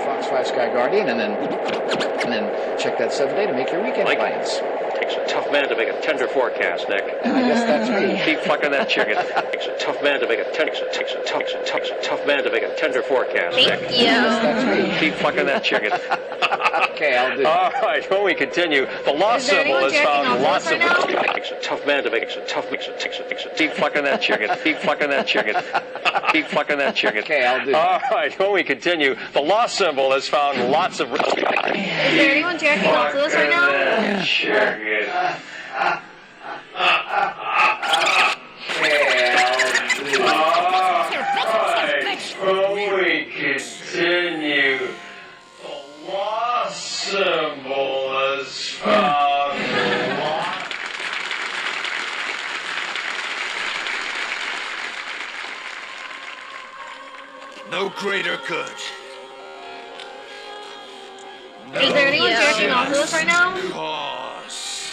Fox 5 Sky Guardian, and then check that 7-day to make your weekend plans. Takes a tough man to make a tender forecast, Nick. And I guess that's me. Keep fucking that chicken. Takes a tough man to make a tender forecast, Nick. Thank you. That's me. Keep fucking that chicken. Okay, I'll do. All right, when we continue, the lost symbol is found lots of. Takes a tough man to make a keep fucking that chicken. Keep fucking that chicken. Keep fucking that chicken. Okay, I'll do. All right, when we continue, the lost symbol has found lots of. Is there anyone jacking off to us right now? Chicken. When we continue, the lost symbol is found. No greater good. Is there anyone jacking off to us right now? Cause.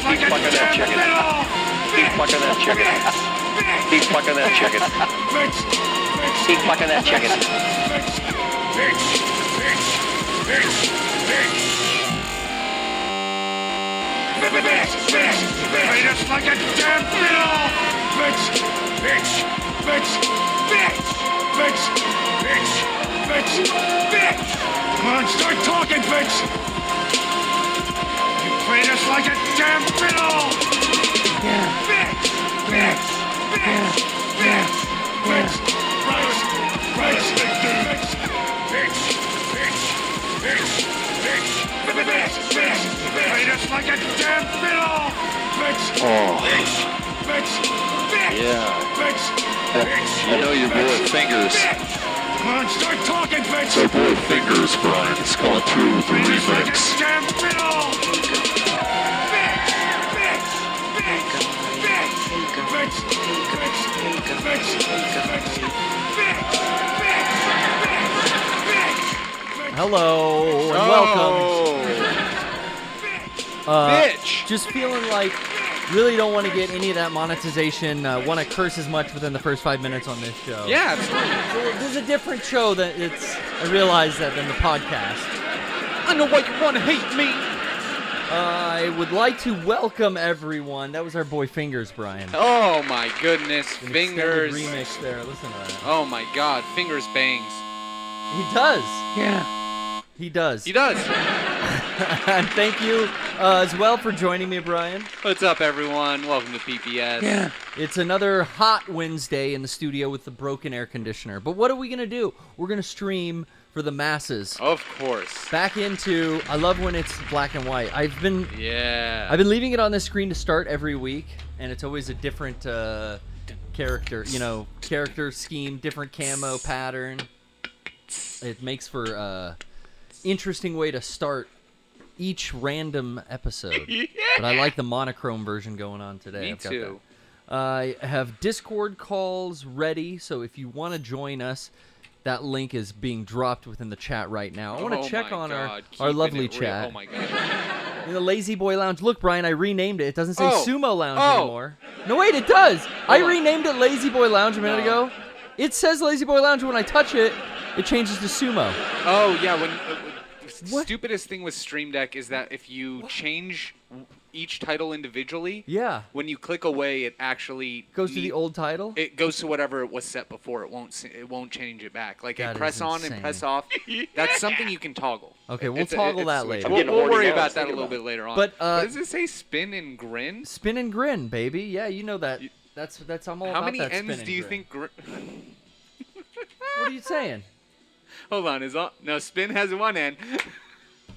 Keep fucking that chicken. Keep fucking that chicken. Keep fucking that chicken. Keep fucking that chicken. Treat us like a damn fiddle! Bitch! Bitch! Bitch! Bitch! Bitch! Bitch! Bitch! Bitch! Come on, start talking, bitch! You treat us like a damn fiddle! Yeah. Bitch! Bitch! Bitch! Bitch! Bitch! Bitch! Bitch! Bitch! Bitch! Bitch! Bitch! Bitch! Bitch! Bitch! Treat us like a damn fiddle! Bitch! Oh. Bitch! Bitch! Bitch! Yeah. Bitch! Bitch! You know your boy Fingers. Come on, start talking, bitch! Our boy Fingers, Brian. It's called Through the Treat us like a Remix. damn fiddle! Bitch! Bitch! Bitch! Bitch! Bitch! Bitch! Bitch! Bitch! Hello and welcome. Bitch! Just feeling like really don't want to get any of that monetization. Want to curse as much within the first 5 minutes on this show. Yeah, it's So there's a different show that I realize that than the podcast. I know why you want to hate me. I would like to welcome everyone. That was our boy Fingers, Brian. Oh my goodness, An Fingers. extended remix there. Listen to that. Oh my god, Fingers bangs. He does. Yeah. He does. He does. And thank you as well for joining me, Brian. What's up, everyone? Welcome to PPS. Yeah. It's another hot Wednesday in the studio with the broken air conditioner. But what are we going to do? We're going to stream for the masses. Of course. Back into, I love when it's black and white. I've been leaving it on the screen to start every week, and it's always a different character, character scheme, different camo pattern. It makes for interesting way to start each random episode. But I like the monochrome version going on today. Me I've got too. that. I have Discord calls ready, so if you want to join us, that link is being dropped within the chat right now. I want to check on our lovely chat. Oh my god. In the Lazy Boy Lounge. Look, Brian, I renamed it. It doesn't say Sumo Lounge Oh. anymore. No, wait, it does. I renamed it Lazy Boy Lounge a minute ago. It says Lazy Boy Lounge. When I touch it, it changes to Sumo. Oh yeah, when What? stupidest thing with Stream Deck is that if you change each title individually, Yeah. when you click away, it actually Goes to the old title? It goes to whatever it was set before. It won't change it back. Like That I press is on insane. and press off. That's something you can toggle. Okay, we'll toggle that later. We'll worry about that a little bit later on. But, what does it say? Spin and grin? Spin and grin, baby. Yeah, you know that. That's I'm all How about many that ends spin do you and grin. think? What are you saying? Hold on. No, spin has one end.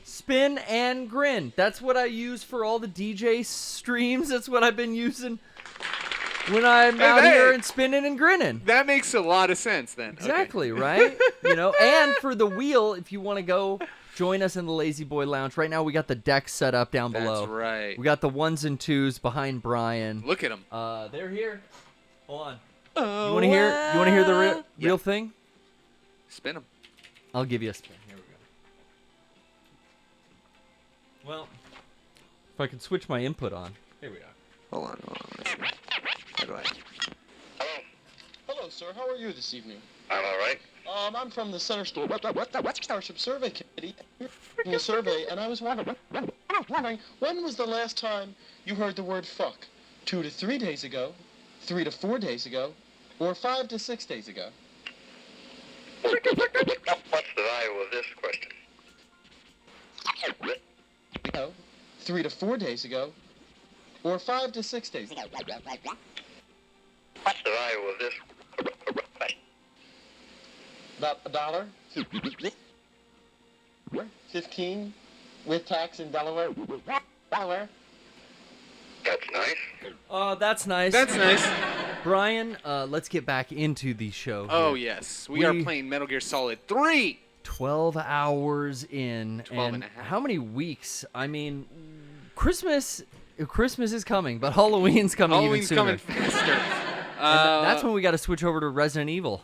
Spin and grin. That's what I use for all the DJ streams. That's what I've been using. when I'm out hey. here and spinning and grinning. That makes a lot of sense then. Okay. Exactly, right? And for the wheel, if you want to go join us in the Lazy Boy Lounge. Right now we got the deck set up down below. That's right. We got the 1s and 2s behind Brian. Look at them. They're here. Hold on. Oh, You want to hear? You want to hear the real thing? Spin them. I'll give you a spin. Here we go. Well, if I can switch my input on. Here we are. Hold on. How do I? Hello, sir. How are you this evening? I'm all right. I'm from the Center Store. What's Starship Survey Committee? A survey, and I was wondering, when was the last time you heard the word fuck? 2 to 3 days ago, 3 to 4 days ago, or 5 to 6 days ago? What's the value of this question? 3 to 4 days ago, or 5 to 6 days ago? What's the value of this question? About $1. 15 with tax in Delaware. Delaware. That's nice. That's nice. That's nice. Brian, let's get back into the show. Oh, here. yes. We are playing Metal Gear Solid 3. 12 hours in. 12 and a half. How many weeks? I mean, Christmas is coming, but Halloween's coming even sooner. Halloween's coming faster. And that's when we got to switch over to Resident Evil.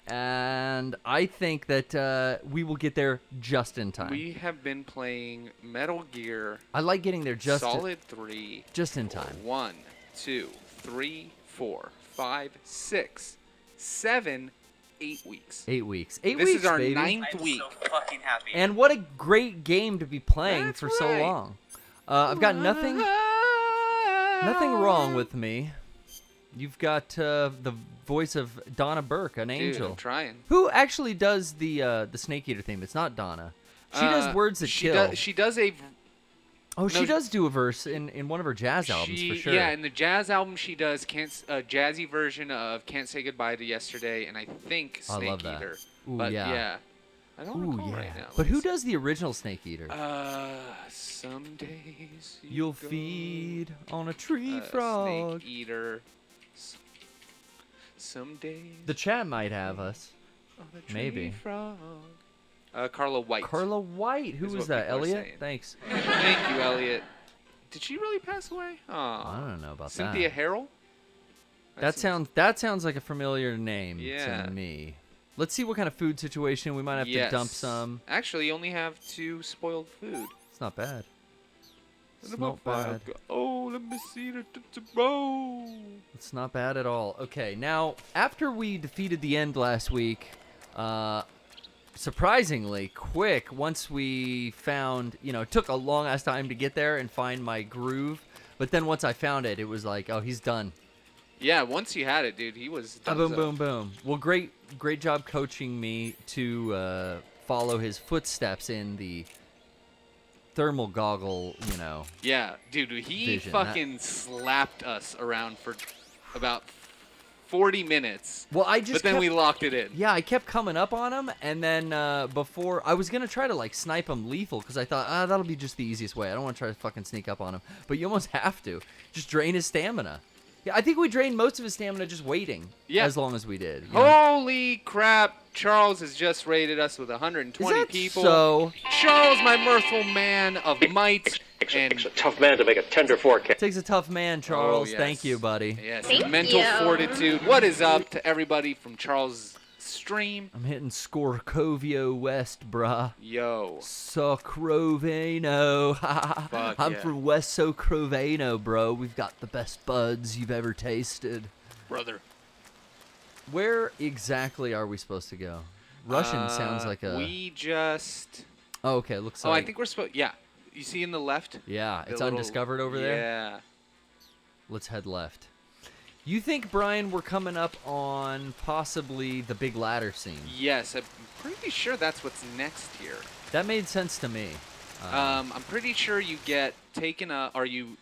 And I think that we will get there just in time. We have been playing Metal Gear I like getting there Solid 3. just in time. 1, 2, 3, 4, 5, 6, 7, 8 weeks. 8 weeks. This is our baby. 9th week. fucking happy. And what a great game to be playing That's for so right. long. I've got nothing wrong with me. You've got the voice of Donna Burke, an Dude, angel. I'm trying. Who actually does the Snake Eater theme? It's not Donna. She does words that kill. She does a... She does do a verse in one of her jazz albums for sure. Yeah, in the jazz album she does a jazzy version of Can't Say Goodbye to Yesterday and I think Snake love that. Eater. Ooh, But yeah. I don't recall right now. But who does the original Snake Eater? Some days You'll go, feed on a tree frog. Snake Eater. Some days The chat might have us. on a tree Maybe. frog. Carla White. Carla White. Who is was what that? people are Elliot? saying. Thanks. Thank you, Elliot. Did she really pass away? Oh, I don't know about Cynthia that. Harrell. That sounds like a familiar name Yeah. to me. Let's see what kind of food situation we might have to dump some. Actually, you only have 2 spoiled food. It's not bad. It's What not about bad. Oh, let me see the roll. It's not bad at all. Okay, now after we defeated the end last week, surprisingly quick. Once we found, it took a long ass time to get there and find my groove. But then once I found it, it was like, oh, he's done. Yeah, once you had it, dude, he was done. Boom, boom, boom. Well, great job coaching me to follow his footsteps in the thermal goggle, Yeah, dude, he vision. fucking slapped us around for about 40 minutes. Well, but then we locked it in. Yeah, I kept coming up on him, and then before I was gonna try to snipe him lethal because I thought that'll be just the easiest way. I don't want to try to fucking sneak up on him, but you almost have to just drain his stamina. Yeah, I think we drained most of his stamina just waiting. Yeah. As long as we did. Holy crap! Charles has just raided us with 120 Is that people. so? Charles, my mirthful man of might, and It's a tough man to make a tender forecast. Takes a tough man, Charles. yes. Thank you, buddy. yes, Thank mental you. fortitude. What is up to everybody from Charles' stream? I'm hitting Scorcovio West, bruh. Yo, Socroveno. I'm yeah. from West Socroveno, bro. We've got the best buds you've ever tasted. brother. Where exactly are we supposed to go? Russian sounds like a... We just. Oh, okay. Looks Oh, like... I think we're supposed. Yeah, you see in the left. Yeah, The it's little- undiscovered over there. Yeah. Let's head left. You think, Brian, we're coming up on possibly the big ladder scene? Yes, I'm pretty sure that's what's next here. That made sense to me. I'm pretty sure you get taken or you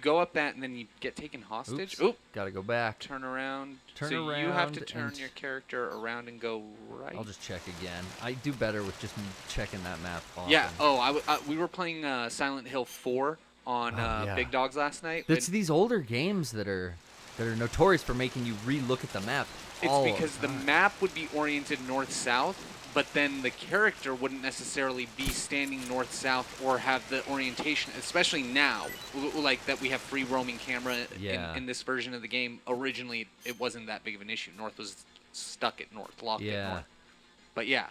go up that and then you get taken hostage. Oops. Gotta go back. Turn around. Turn so you have to around turn and- your character around and go right. I'll just check again. I do better with just checking that map often. Yeah. Oh, we were playing Silent Hill 4 on yeah. Big Dogs last night. It's these older games that are... that are notorious for making you re-look at the map. It's because the map would be oriented north-south, but then the character wouldn't necessarily be standing north-south or have the orientation, especially now, like that we have free roaming camera in this version of the game. Originally, it wasn't that big of an issue. North was stuck at north, locked at north. But yeah,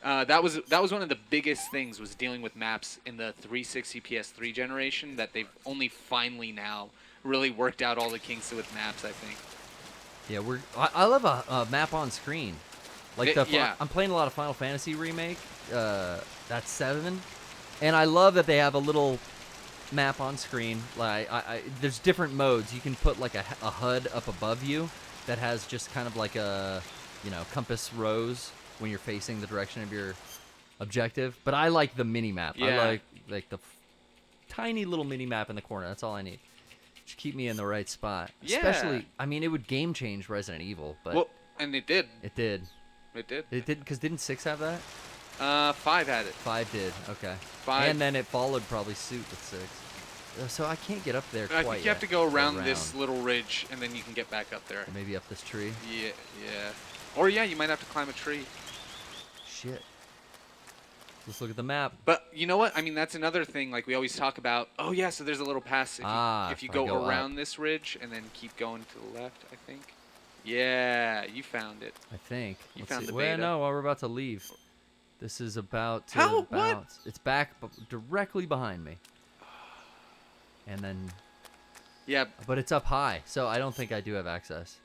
that was one of the biggest things, was dealing with maps in the 360 PS3 generation, that they've only finally now really worked out all the kinks with maps, I think. Yeah, I love a map on screen. Like I'm playing a lot of Final Fantasy Remake. That's 7, and I love that they have a little map on screen. Like there's different modes. You can put like a HUD up above you that has just kind of like a compass rose when you're facing the direction of your objective. But I like the mini map. Yeah. I like the tiny little mini map in the corner. That's all I need. Just keep me in the right spot. Yeah. Especially, I mean, it would game change Resident Evil, but and it did. It did. It did. It did, because didn't 6 have that? 5 had it. 5 did. Okay. 5. And then it followed probably suit with 6. So I can't get up there quite I think you have to go around this little ridge, and then you can get back up there. Or maybe up this tree. Yeah. Or yeah, you might have to climb a tree. Shit. Let's look at the map. But you know what? I mean, that's another thing. Like we always talk about. Oh yeah, so there's a little pass if you go around this ridge and then keep going to the left, I think. Yeah, you found it. I think. You found the beta. beta. No, we're about to leave. This is about to How? bounce. What? It's back directly behind me. And then... Yeah. But it's up high, so I don't think I do have access.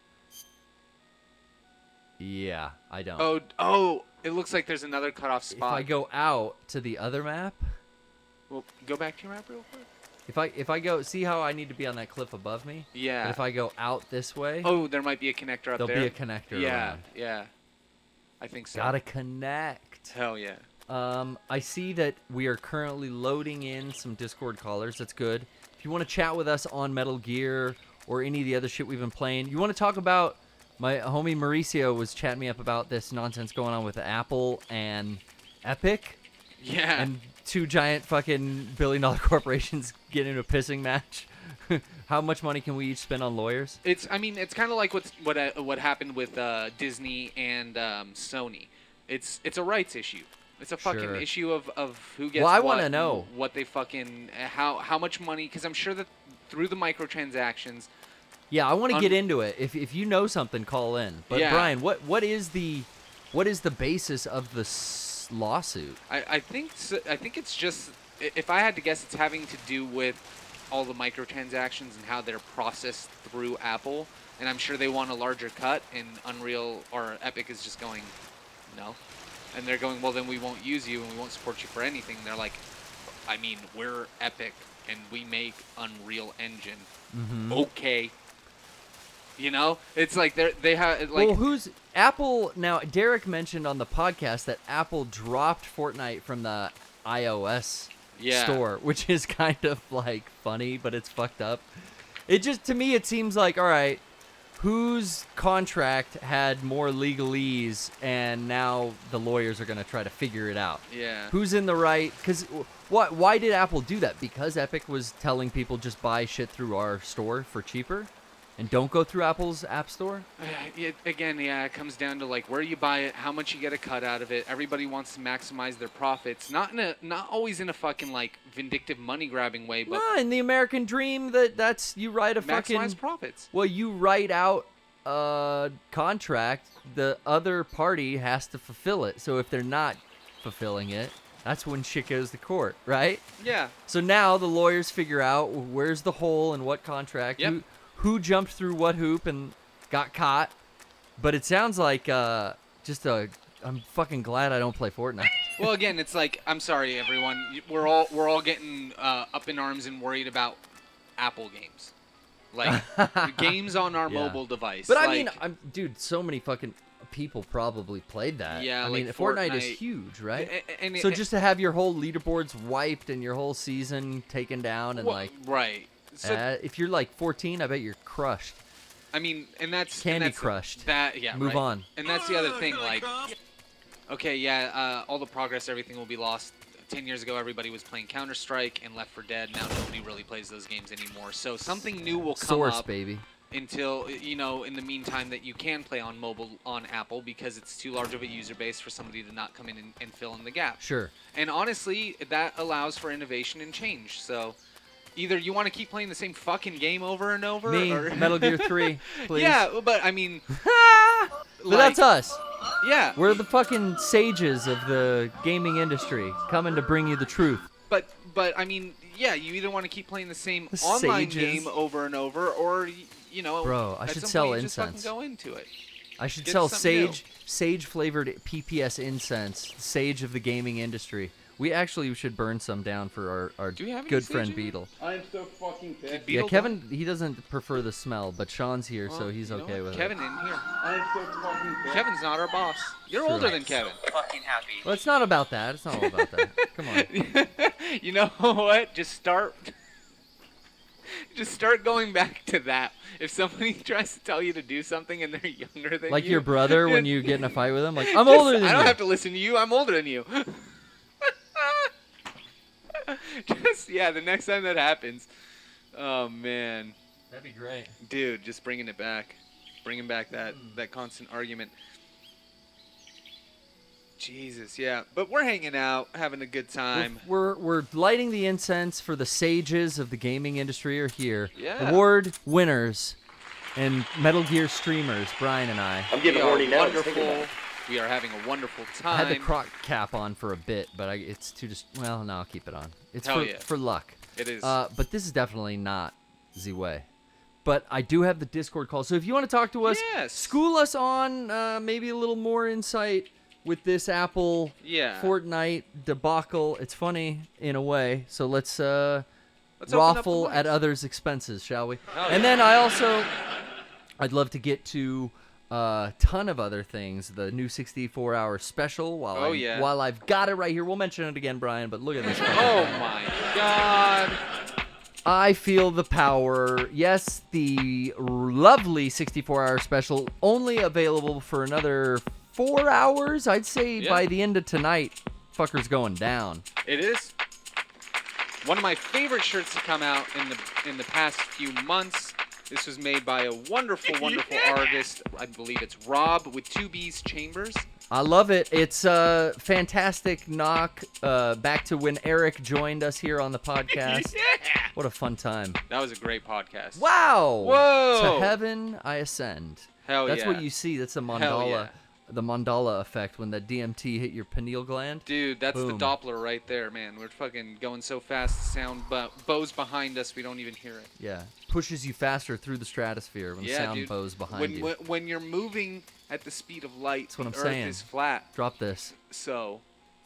Yeah, I don't. Oh, it looks like there's another cutoff spot. If I go out to the other map... Well, go back to your map real quick. If I go, see how I need to be on that cliff above me? Yeah. But if I go out this way... Oh, there might be a connector up there. There'll be a connector around. Yeah. I think so. Gotta connect. Hell yeah. I see that we are currently loading in some Discord callers. That's good. If you want to chat with us on Metal Gear or any of the other shit we've been playing, you want to talk about... My homie Mauricio was chatting me up about this nonsense going on with Apple and Epic. Yeah. And 2 giant fucking billion-dollar corporations get into a pissing match. How much money can we each spend on lawyers? It's kind of like what happened with Disney and Sony. It's a rights issue. It's a fucking issue of who gets. Well, I want to know what they fucking how much money, because I'm sure that through the microtransactions. Yeah, I want to get into it. If you know something, call in. But yeah. Brian, what is the basis of the lawsuit? I think it's just, if I had to guess, it's having to do with all the microtransactions and how they're processed through Apple, and I'm sure they want a larger cut, and Unreal or Epic is just going, no, and they're going, well, then we won't use you and we won't support you for anything. And they're like, I mean, we're Epic and we make Unreal Engine. Mm-hmm. Okay. You know, it's like they have like. Well, who's Apple now? Derek mentioned on the podcast that Apple dropped Fortnite from the iOS store, which is kind of like funny, but it's fucked up. It just, to me, it seems like, all right, whose contract had more legalese, and now the lawyers are gonna try to figure it out. Yeah. Who's in the right? Because why did Apple do that? Because Epic was telling people just buy shit through our store for cheaper. And don't go through Apple's App Store? Again, it comes down to like where you buy it, how much you get a cut out of it. Everybody wants to maximize their profits, not always in a fucking like vindictive money grabbing way, but in the American dream, that's you write a fucking maximize profits. Well, you write out a contract, the other party has to fulfill it. So if they're not fulfilling it, that's when shit goes to court, right? Yeah. So now the lawyers figure out where's the hole in what contract. Yep. Who jumped through what hoop and got caught. But it sounds like I'm fucking glad I don't play Fortnite. Well, again, it's like, I'm sorry, everyone. We're all getting up in arms and worried about Apple games. Like, games on our mobile device. But I mean, dude, so many fucking people probably played that. Yeah, I mean, Fortnite is huge, right? So just to have your whole leaderboards wiped and your whole season taken down and Right. So, if you're like 14, I bet you're crushed. I mean, and that's crushed. Move on. And that's the other thing. Like, okay, all the progress, everything will be lost. 10 years ago, everybody was playing Counter-Strike and Left 4 Dead. Now nobody really plays those games anymore. So something new will come Source, up. baby. until, you know, in the meantime that you can play on mobile on Apple because it's too large of a user base for somebody to not come in and fill in the gap. Sure. And honestly, that allows for innovation and change. So either you want to keep playing the same fucking game over and over, Me, or Metal Gear 3, please. Yeah, but I mean, but that's us. Yeah. We're the fucking sages of the gaming industry, coming to bring you the truth. But I mean, yeah, you either want to keep playing the same The online sages. game over and over, or you know, Bro, I at should some sell point you just incense. fucking go into it. I should Get sell something new. sage flavored PPS incense, sage of the gaming industry. We actually should burn some down for our Do we have any good sage friend in here? Beetle. I'm so fucking pissed. Did Yeah, Beetle Kevin, he doesn't prefer the smell, but Sean's here, so Well, he's you know okay what? with Kevin it. in here. I'm so fucking pissed. Kevin's not our boss. You're True. older than Kevin. Fucking happy. Well, it's not about that. It's not all about that. Come on. You know what? Just start going back to that. If somebody tries to tell you to do something and they're younger than Like you, your brother when you get in a fight with him. Like, I'm just- older than you. I don't have to listen to you. I'm older than you. Just yeah, the next time that happens, oh man, That'd be great. dude, just bringing it back, bringing back that constant argument. Jesus, yeah, but we're hanging out, having a good time. We're lighting the incense for the sages of the gaming industry are here. Yeah. Award winners and Metal Gear streamers, Brian and I. I'm getting We are horny now. just thinking about wonderful. it. We are having a wonderful I had the time. croc cap on for a bit, but it's too just. Well, no, I'll keep it on. It's Hell for, yeah. for luck. It is. But this is definitely not Z-Way. But I do have the Discord call, so if you want to talk to us, Yes. school us on maybe a little more insight with this Apple Yeah. Fortnite debacle. It's funny in a way, so let's Let's open up the raffle at mics. others' expenses, shall we? Hell And yeah. then I'd love to get to a ton of other things. The new 64-hour special. Oh, yeah. While I've got it right here, we'll mention it again, Brian. But look at this. fucking Oh thing. my God. I feel the power. Yes, the lovely 64-hour special only available for another 4 hours. I'd say Yeah. by the end of tonight, fucker's going down. It is one of my favorite shirts to come out in the past few months. This was made by a wonderful, wonderful artist. I believe it's Rob with 2B's Chambers. I love it. It's a fantastic knock back to when Eric joined us here on the podcast. What a fun time. That was a great podcast. Wow. Whoa. To heaven I ascend. Hell That's yeah. what you see. That's the Hell mandala. yeah. The mandala effect when the DMT hit your pineal gland. Dude, that's Boom. the Doppler right there, man. We're fucking going so fast. Sound bows behind us, we don't even hear it. Yeah. Pushes you faster through the stratosphere when the Yeah, sound dude. bows behind When, you. when you're moving at the speed of light, That's what I'm the Earth saying. is flat. Drop this. So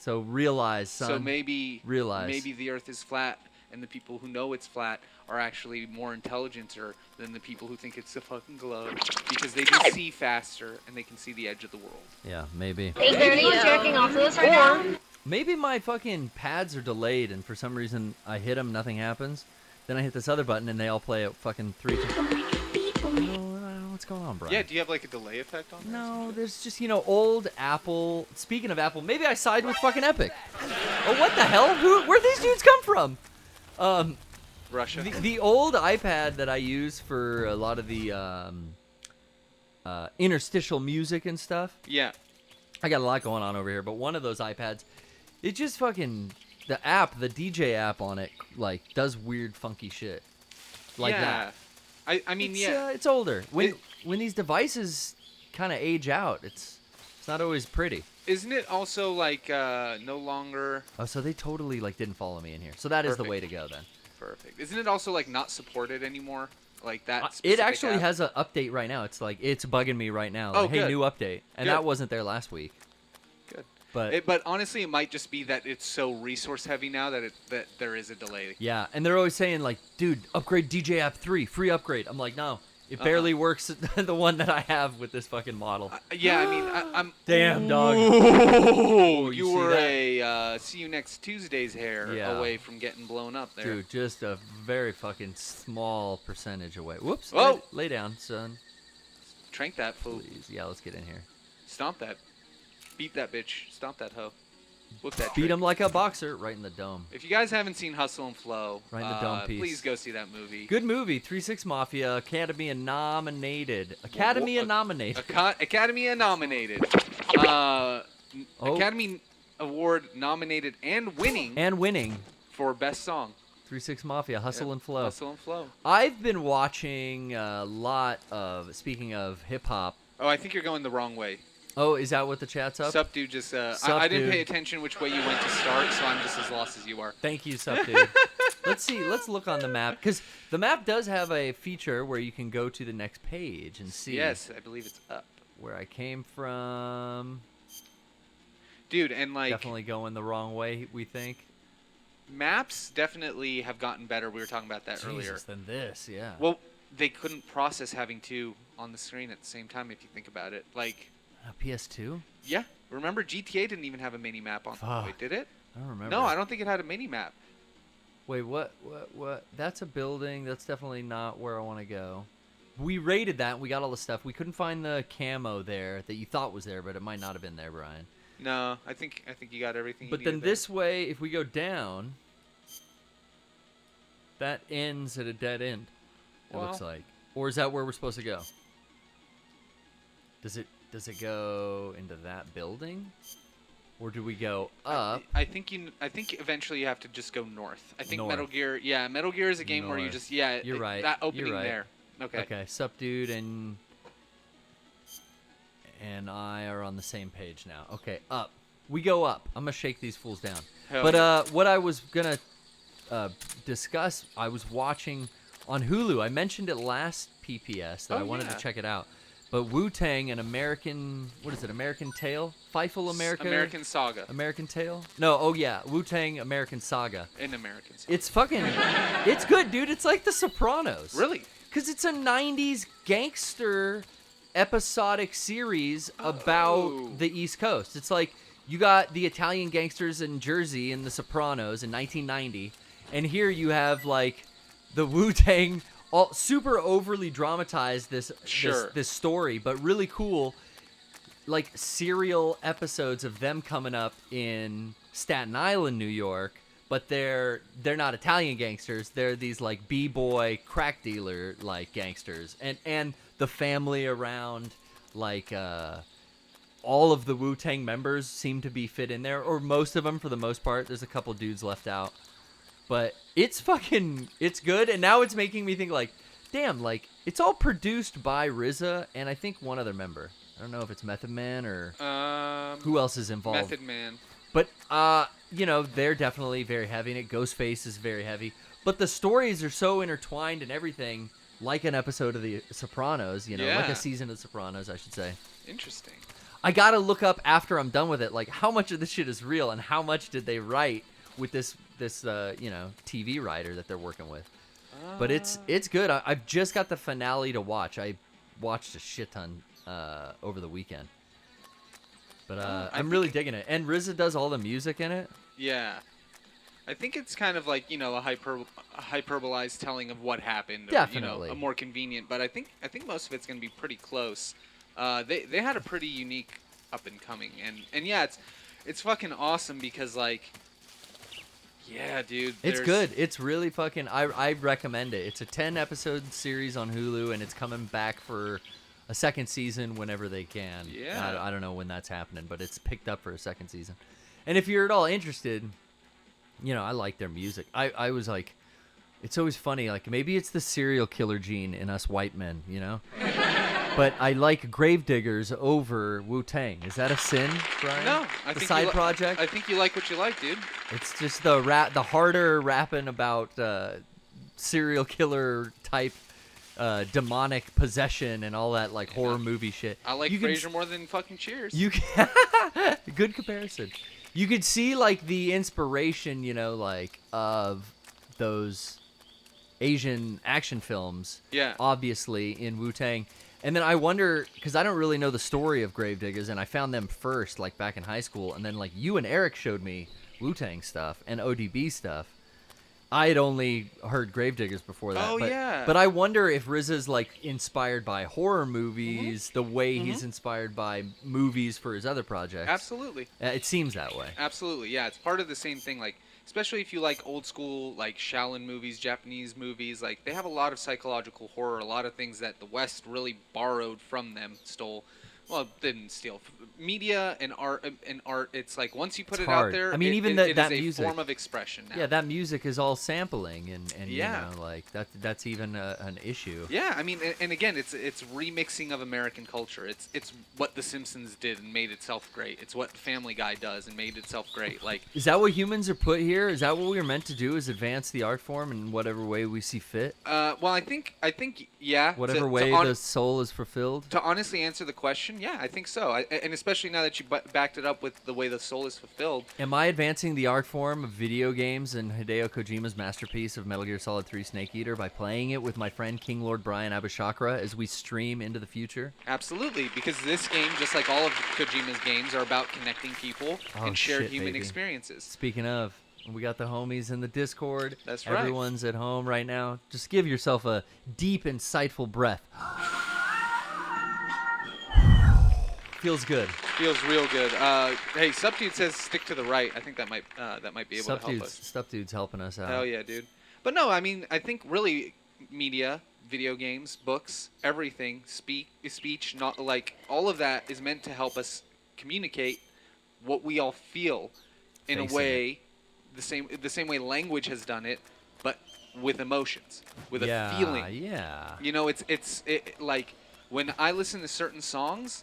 realize, son. So maybe realize. maybe the Earth is flat, and the people who know it's flat are actually more intelligenter than the people who think it's a fucking globe, because they can see faster and they can see the edge of the world. Yeah, maybe. Is there anyone jacking off to this right now? Maybe my fucking pads are delayed, and for some reason I hit them, nothing happens. Then I hit this other button, and they all play at fucking 3 times. I don't know what's going on, Brian. Yeah, do you have like a delay effect on that? No, there's just, old Apple. Speaking of Apple, maybe I side with fucking Epic. Oh, what the hell? Where'd these dudes come from? Russia. The old iPad that I use for a lot of the interstitial music and stuff. Yeah. I got a lot going on over here, but one of those iPads, it just fucking, the app, the DJ app on it, like, does weird, funky shit. Like that. I mean, yeah. It's older. When these devices kind of age out, it's not always pretty. Isn't it also like no longer Oh, so they totally like didn't follow me in here. So that is the Perfect. way to go then. perfect? Isn't it also like not supported anymore? Like that. It specific actually app? has an update right now. It's like it's bugging me right now. Oh, Like, hey, good. new update, and Good. that wasn't there last week. Good. But But honestly, it might just be that it's so resource heavy now that there is a delay. yeah, and they're always saying like, dude, upgrade DJ app 3, free upgrade. I'm like, no, it barely works. The one that I have with this fucking model. Yeah, I mean, I'm. Damn, dog. Oh, you you see were that? a see you next Tuesday's hair Yeah. away from getting blown up there. Dude, just a very fucking small percentage away. Whoops. Whoa. Lay down, son. Trank that fool. Please. Yeah, let's get in here. Stomp that. Beat that bitch. Stomp that hoe. Whoop that Beat trick. him like a boxer, right in the dome. If you guys haven't seen Hustle and Flow, Right in the dome piece. please go see that movie. Good movie, 3-6 Mafia, Academy nominated. Academy nominated. Academy nominated. Academy Award nominated and winning. And winning. For Best Song. 3-6 Mafia, Hustle and Flow. Hustle and Flow. I've been watching a lot of, speaking of hip-hop. Oh, I think you're going the wrong way. Oh, is that what the chat's up? Sup, dude, just, Sup, I didn't dude. pay attention which way you went to start, so I'm just as lost as you are. Thank you, Sup, dude. Let's see, let's look on the map, because the map does have a feature where you can go to the next page and see. Yes, I believe it's up. Where I came from. Dude, and like... Definitely going the wrong way, we think. Maps definitely have gotten better. We were talking about that earlier. Than this, yeah. Well, they couldn't process having two on the screen at the same time if you think about it. Like... PS2? Yeah. Remember, GTA didn't even have a mini-map on. Fuck. Wait, did it? I don't remember. No, I don't think it had a mini-map. Wait, what? That's a building. That's definitely not where I want to go. We raided that. We got all the stuff. We couldn't find the camo there that you thought was there, but it might not have been there, Brian. No, I think you got everything. But then this way, if we go down, that ends at a dead end. It looks like. Or is that where we're supposed to go? Does it go into that building? Or do we go up? I think eventually you have to just go north. I think North. Metal Gear. Yeah, Metal Gear is a game where you North. just You're right. That opening You're right. there. Okay. Okay, Sup Dude and I are on the same page now. Okay, up. We go up. I'm gonna shake these fools down. Hell But yeah. what I was gonna discuss, I was watching on Hulu. I mentioned it last PPS that I wanted to check it out. But Wu-Tang, an American, what is it? American Tale? Fifle America? American Saga. American Tale? No, oh yeah, Wu-Tang American Saga. An American Saga. It's fucking, it's good, dude. It's like The Sopranos. Really? Because it's a 90s gangster episodic series about the East Coast. It's like you got the Italian gangsters in Jersey in The Sopranos in 1990, and here you have like the Wu-Tang, all super overly dramatized this story, but really cool, like serial episodes of them coming up in Staten Island, New York. But they're not Italian gangsters. They're these like b-boy crack dealer like gangsters, and the family around like all of the Wu-Tang members seem to be fit in there, or most of them for the most part. There's a couple dudes left out, but it's good. And now it's making me think like, damn, like it's all produced by RZA and I think one other member. I don't know if it's Method Man or who else is involved. Method Man. But, you know, they're definitely very heavy in it. Ghostface is very heavy. But the stories are so intertwined and everything, like an episode of The Sopranos, you know, like a season of The Sopranos, I should say. Interesting. I got to look up after I'm done with it, like, how much of this shit is real and how much did they write with this you know, TV writer that they're working with. But it's good. I've just got the finale to watch. I watched a shit ton over the weekend. But I'm really digging it. And RZA does all the music in it. Yeah. I think it's kind of like, you know, a hyperbolized telling of what happened. Or, Definitely. You know, a more convenient. But I think most of it's going to be pretty close. They had a pretty unique up and coming. And yeah, it's fucking awesome because, like, yeah, dude. It's good. It's really fucking... I recommend it. It's a 10-episode series on Hulu, and it's coming back for a second season whenever they can. Yeah. I don't know when that's happening, but it's picked up for a second season. And if you're at all interested, you know, I like their music. I was like, it's always funny, like maybe it's the serial killer gene in us white men, you know? But I like Gravediggers over Wu-Tang. Is that a sin, Brian? No. The side project? I think you like what you like, dude. It's just the harder rapping about serial killer type demonic possession and all that like horror movie shit. I like Frasier more than fucking Cheers. You can good comparison. You could see like the inspiration, you know, like of those Asian action films. Yeah. Obviously in Wu-Tang. And then I wonder, because I don't really know the story of Gravediggers, and I found them first, like back in high school, and then like you and Eric showed me Wu-Tang stuff and ODB stuff. I had only heard Gravediggers before that. Oh, but, yeah. But I wonder if RZA's like inspired by horror movies the way he's inspired by movies for his other projects. Absolutely. It seems that way. Absolutely, yeah. It's part of the same thing. Like, especially if you like old school, like Shaolin movies, Japanese movies, like they have a lot of psychological horror, a lot of things that the West really borrowed from them, stole. Well, didn't steal. Media and art. It's like once you put It's it hard. out there, I mean, even it that is a music. form of expression now. Yeah, that music is all sampling, and Yeah. you know, like that's even an issue. Yeah, I mean, and again, it's remixing of American culture. It's what The Simpsons did and made itself great. It's what Family Guy does and made itself great. Like, Is that what humans are put here? Is that what we were meant to do? Is advance the art form in whatever way we see fit? well, I think yeah. Whatever way the soul is fulfilled? To honestly answer the question, yeah, I think so. And especially now that you backed it up with the way the soul is fulfilled. Am I advancing the art form of video games and Hideo Kojima's masterpiece of Metal Gear Solid 3 Snake Eater by playing it with my friend King Lord Bryan Abishakra as we stream into the future? Absolutely, because this game, just like all of Kojima's games, are about connecting people and shared human baby. experiences. Speaking of, we got the homies in the Discord. That's right. Everyone's at home right now. Just give yourself a deep, insightful breath. Feels good. Feels real good. Hey, Subdude says stick to the right. I think that might be able to help us. Subdude's helping us out. Hell yeah, dude. But no, I mean, I think really media, video games, books, everything, speech, not like all of that is meant to help us communicate what we all feel in a way, the same way language has done it, but with emotions, with a feeling. Yeah. You know, it's like when I listen to certain songs,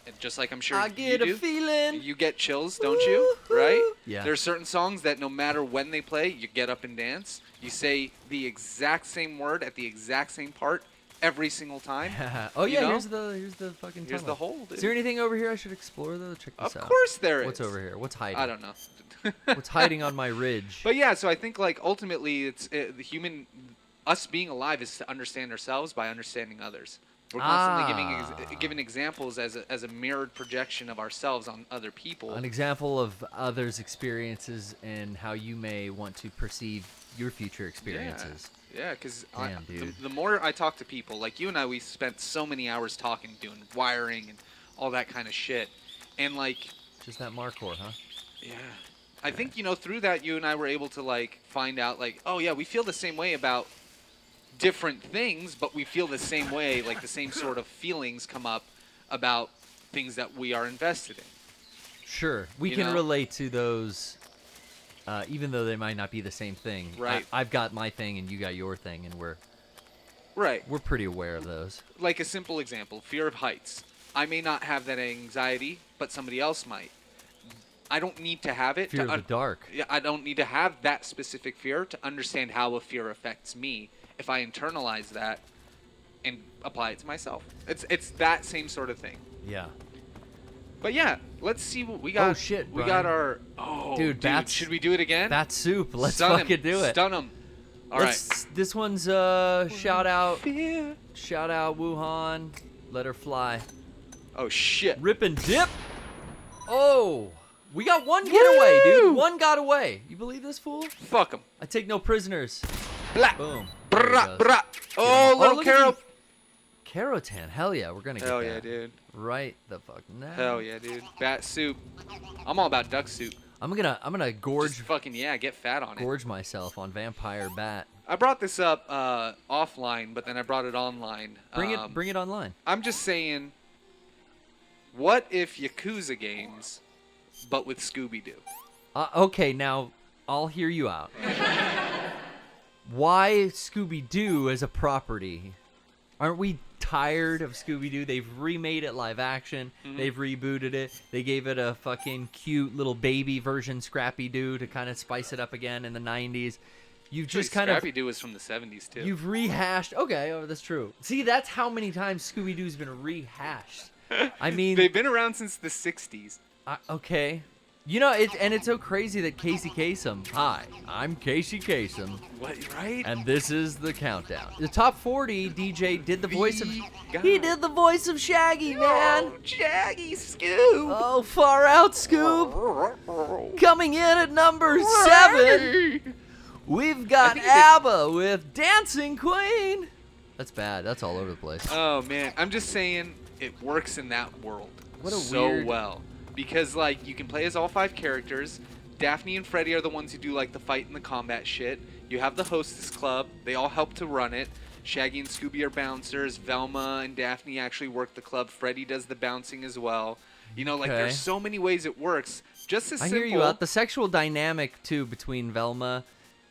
and just like I'm sure I get you do, a feeling. you get chills, don't you? Right? Yeah. There are certain songs that no matter when they play, you get up and dance. You say the exact same word at the exact same part every single time. Oh You yeah, know? here's the fucking Here's tunnel. the hole, dude. Is there anything over here I should explore though? Check this out. Of course there is. What's over here? What's hiding? I don't know. What's hiding on my ridge? But yeah, so I think like ultimately it's us being alive is to understand ourselves by understanding others. We're constantly giving examples as a mirrored projection of ourselves on other people. An example of others' experiences and how you may want to perceive your future experiences. Yeah, because dude. the more I talk to people, like you and I, we spent so many hours talking, doing wiring and all that kind of shit. And like... Just that Marcor, huh? Yeah. I think, through that, you and I were able to like find out like, oh yeah, we feel the same way about different things, but we feel the same way, like the same sort of feelings come up about things that we are invested in. Sure. We can relate to those, even though they might not be the same thing. Right. I've got my thing and you got your thing, and we're pretty aware of those. Like a simple example, fear of heights. I may not have that anxiety, but somebody else might. I don't need to have it. Fear of the dark. Yeah, I don't need to have that specific fear to understand how a fear affects me. If I internalize that and apply it to myself, it's that same sort of thing. Yeah. But yeah, let's see what we got. Oh shit, we Brian. got our. Dude, should we do it again? Bat soup. Let's Stun fucking him. do it. Stun him. All right. This one's shout out Wuhan. Let her fly. Oh shit. Rip and dip. Oh, we got one getaway, dude. One got away. You believe this fool? Fuck him. I take no prisoners. Blah. Boom. Brah, brah. Oh, little look at Caro. Carotan. Hell yeah, we're gonna get Hell that. yeah, dude. Right the fuck now. Hell yeah, dude. Bat soup. I'm all about duck soup. I'm gonna gorge. Just fucking get fat on it. Gorge myself on vampire bat. I brought this up offline, but then I brought it online. Bring it online. I'm just saying, what if Yakuza games, but with Scooby-Doo? Okay, now I'll hear you out. Why Scooby-Doo as a property? Aren't we tired of Scooby-Doo? They've remade it live action. Mm-hmm. They've rebooted it. They gave it a fucking cute little baby version Scrappy-Doo to kind of spice it up again in the 90s. You've just kind of... Scrappy-Doo was from the 70s, too. You've rehashed... Okay, that's true. See, that's how many times Scooby-Doo's been rehashed. I mean... They've been around since the 60s. Okay. It's so crazy that Casey Kasem... Hi, I'm Casey Kasem. What, right? And this is the countdown. The top 40 DJ did the voice of... He did the voice of Shaggy, man. Shaggy, Scoop. Oh, far out, Scoop. Coming in at number 7. We've got think it did- ABBA with Dancing Queen. That's bad. That's all over the place. Oh man, I'm just saying it works in that world What a so weird- well because like you can play as all 5 characters. Daphne and Freddy are the ones who do like the fight and the combat shit. You have the hostess club. They all help to run it. Shaggy and Scooby are bouncers. Velma and Daphne actually work the club. Freddy does the bouncing as well. You know, like Okay. there's so many ways it works. Just as I simple. hear you out. The sexual dynamic too between Velma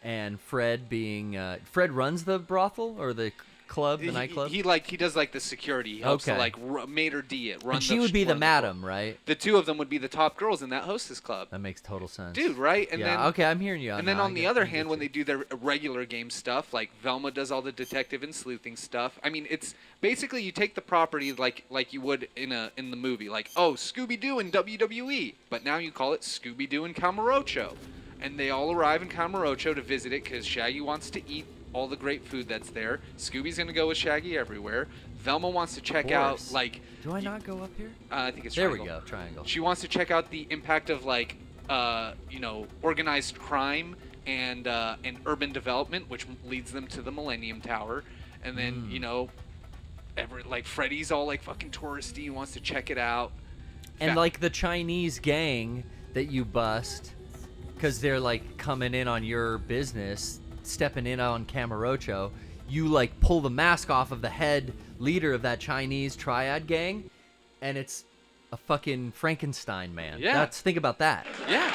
and Fred being Fred runs the brothel or the club, the nightclub. He does like the security. He helps to Okay. like Mater D it. Run And she would be the run madam, right? The 2 of them would be the top girls in that hostess club. That makes total sense. Dude, right? And yeah. then Okay, I'm hearing you out And then now. on the other hand, when they do their regular game stuff, like Velma does all the detective and sleuthing stuff. I mean, it's basically you take the property like you would in the movie, like Scooby Doo in WWE, but now you call it Scooby Doo in Camarocho, and they all arrive in Camarocho to visit it because Shaggy wants to eat all the great food that's there. Scooby's gonna go with Shaggy everywhere. Velma wants to check out course. like. Do I not go up here? I think it's There triangle. we go, triangle. She wants to check out the impact of like, organized crime and urban development, which leads them to the Millennium Tower. And then Freddy's all like fucking touristy, wants to check it out. And like the Chinese gang that you bust, because they're like coming in on your business, stepping in on Camarocho, you like pull the mask off of the head leader of that Chinese triad gang, and it's a fucking Frankenstein man. Yeah. Think about that. Yeah.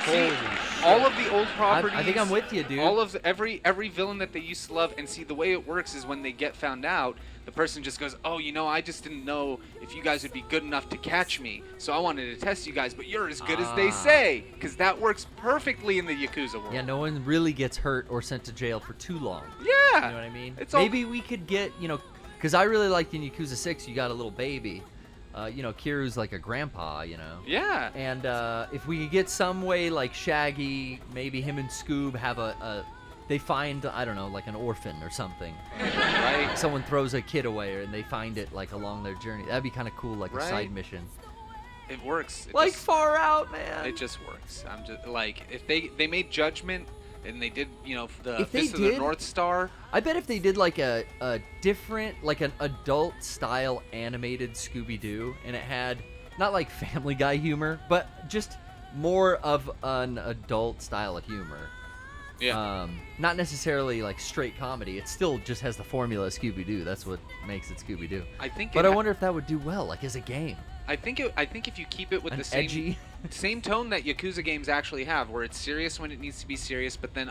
Holy See, shit. all of the old properties. I think I'm with you, dude. All of every villain that they used to love, and see the way it works is when they get found out, the person just goes, I just didn't know if you guys would be good enough to catch me, so I wanted to test you guys, but you're as good as they say, because that works perfectly in the Yakuza world. Yeah, no one really gets hurt or sent to jail for too long. Yeah. You know what I mean? It's Maybe we could get, because I really liked in Yakuza 6, you got a little baby. Kiru's like a grandpa, Yeah. And if we could get some way, like Shaggy, maybe him and Scoob have they find, I don't know, like an orphan or something. Right. Someone throws a kid away and they find it like along their journey. That'd be kind of cool, like a side mission. It works. Like Far Out, man. It just works. I'm just like, if they made Judgment and they did, the If they Fist of the did- North Star. I bet if they did like a different, like an adult style animated Scooby-Doo, and it had not like Family Guy humor, but just more of an adult style of humor. Yeah. Not necessarily like straight comedy. It still just has the formula of Scooby-Doo. That's what makes it Scooby-Doo. I think. But I wonder if that would do well, like as a game. I think if you keep it with An the same edgy. same tone that Yakuza games actually have, where it's serious when it needs to be serious, but then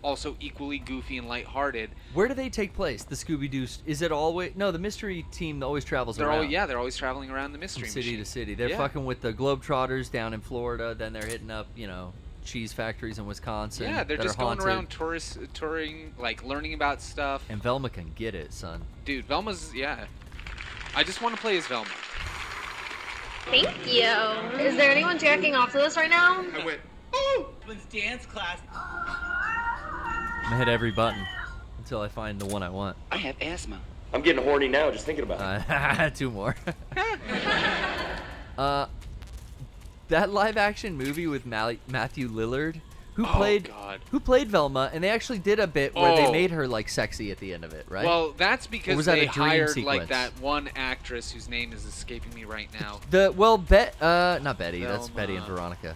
also equally goofy and lighthearted. Where do they take place? The Scooby-Doo? Is it always? No, the mystery team always travels They're around. they're always traveling around the mystery From city machine. to city. They're Yeah. fucking with the Globetrotters down in Florida. Then they're hitting up, cheese factories in Wisconsin. Yeah, they're that just are going haunted. around touring, like learning about stuff. And Velma can get it, son. Dude, Velma's I just want to play as Velma. Thank you. Is there anyone jacking off to this right now? I went. It's dance class. I'm gonna hit every button until I find the one I want. I have asthma. I'm getting horny now just thinking about it. 2 more. That live action movie with Matthew Lillard, who played Velma, and they actually did a bit where they made her like sexy at the end of it, right? Well, that's Or because was that they a dream hired sequence? like that one actress whose name is escaping me right now. Not Betty. That's Betty and Veronica.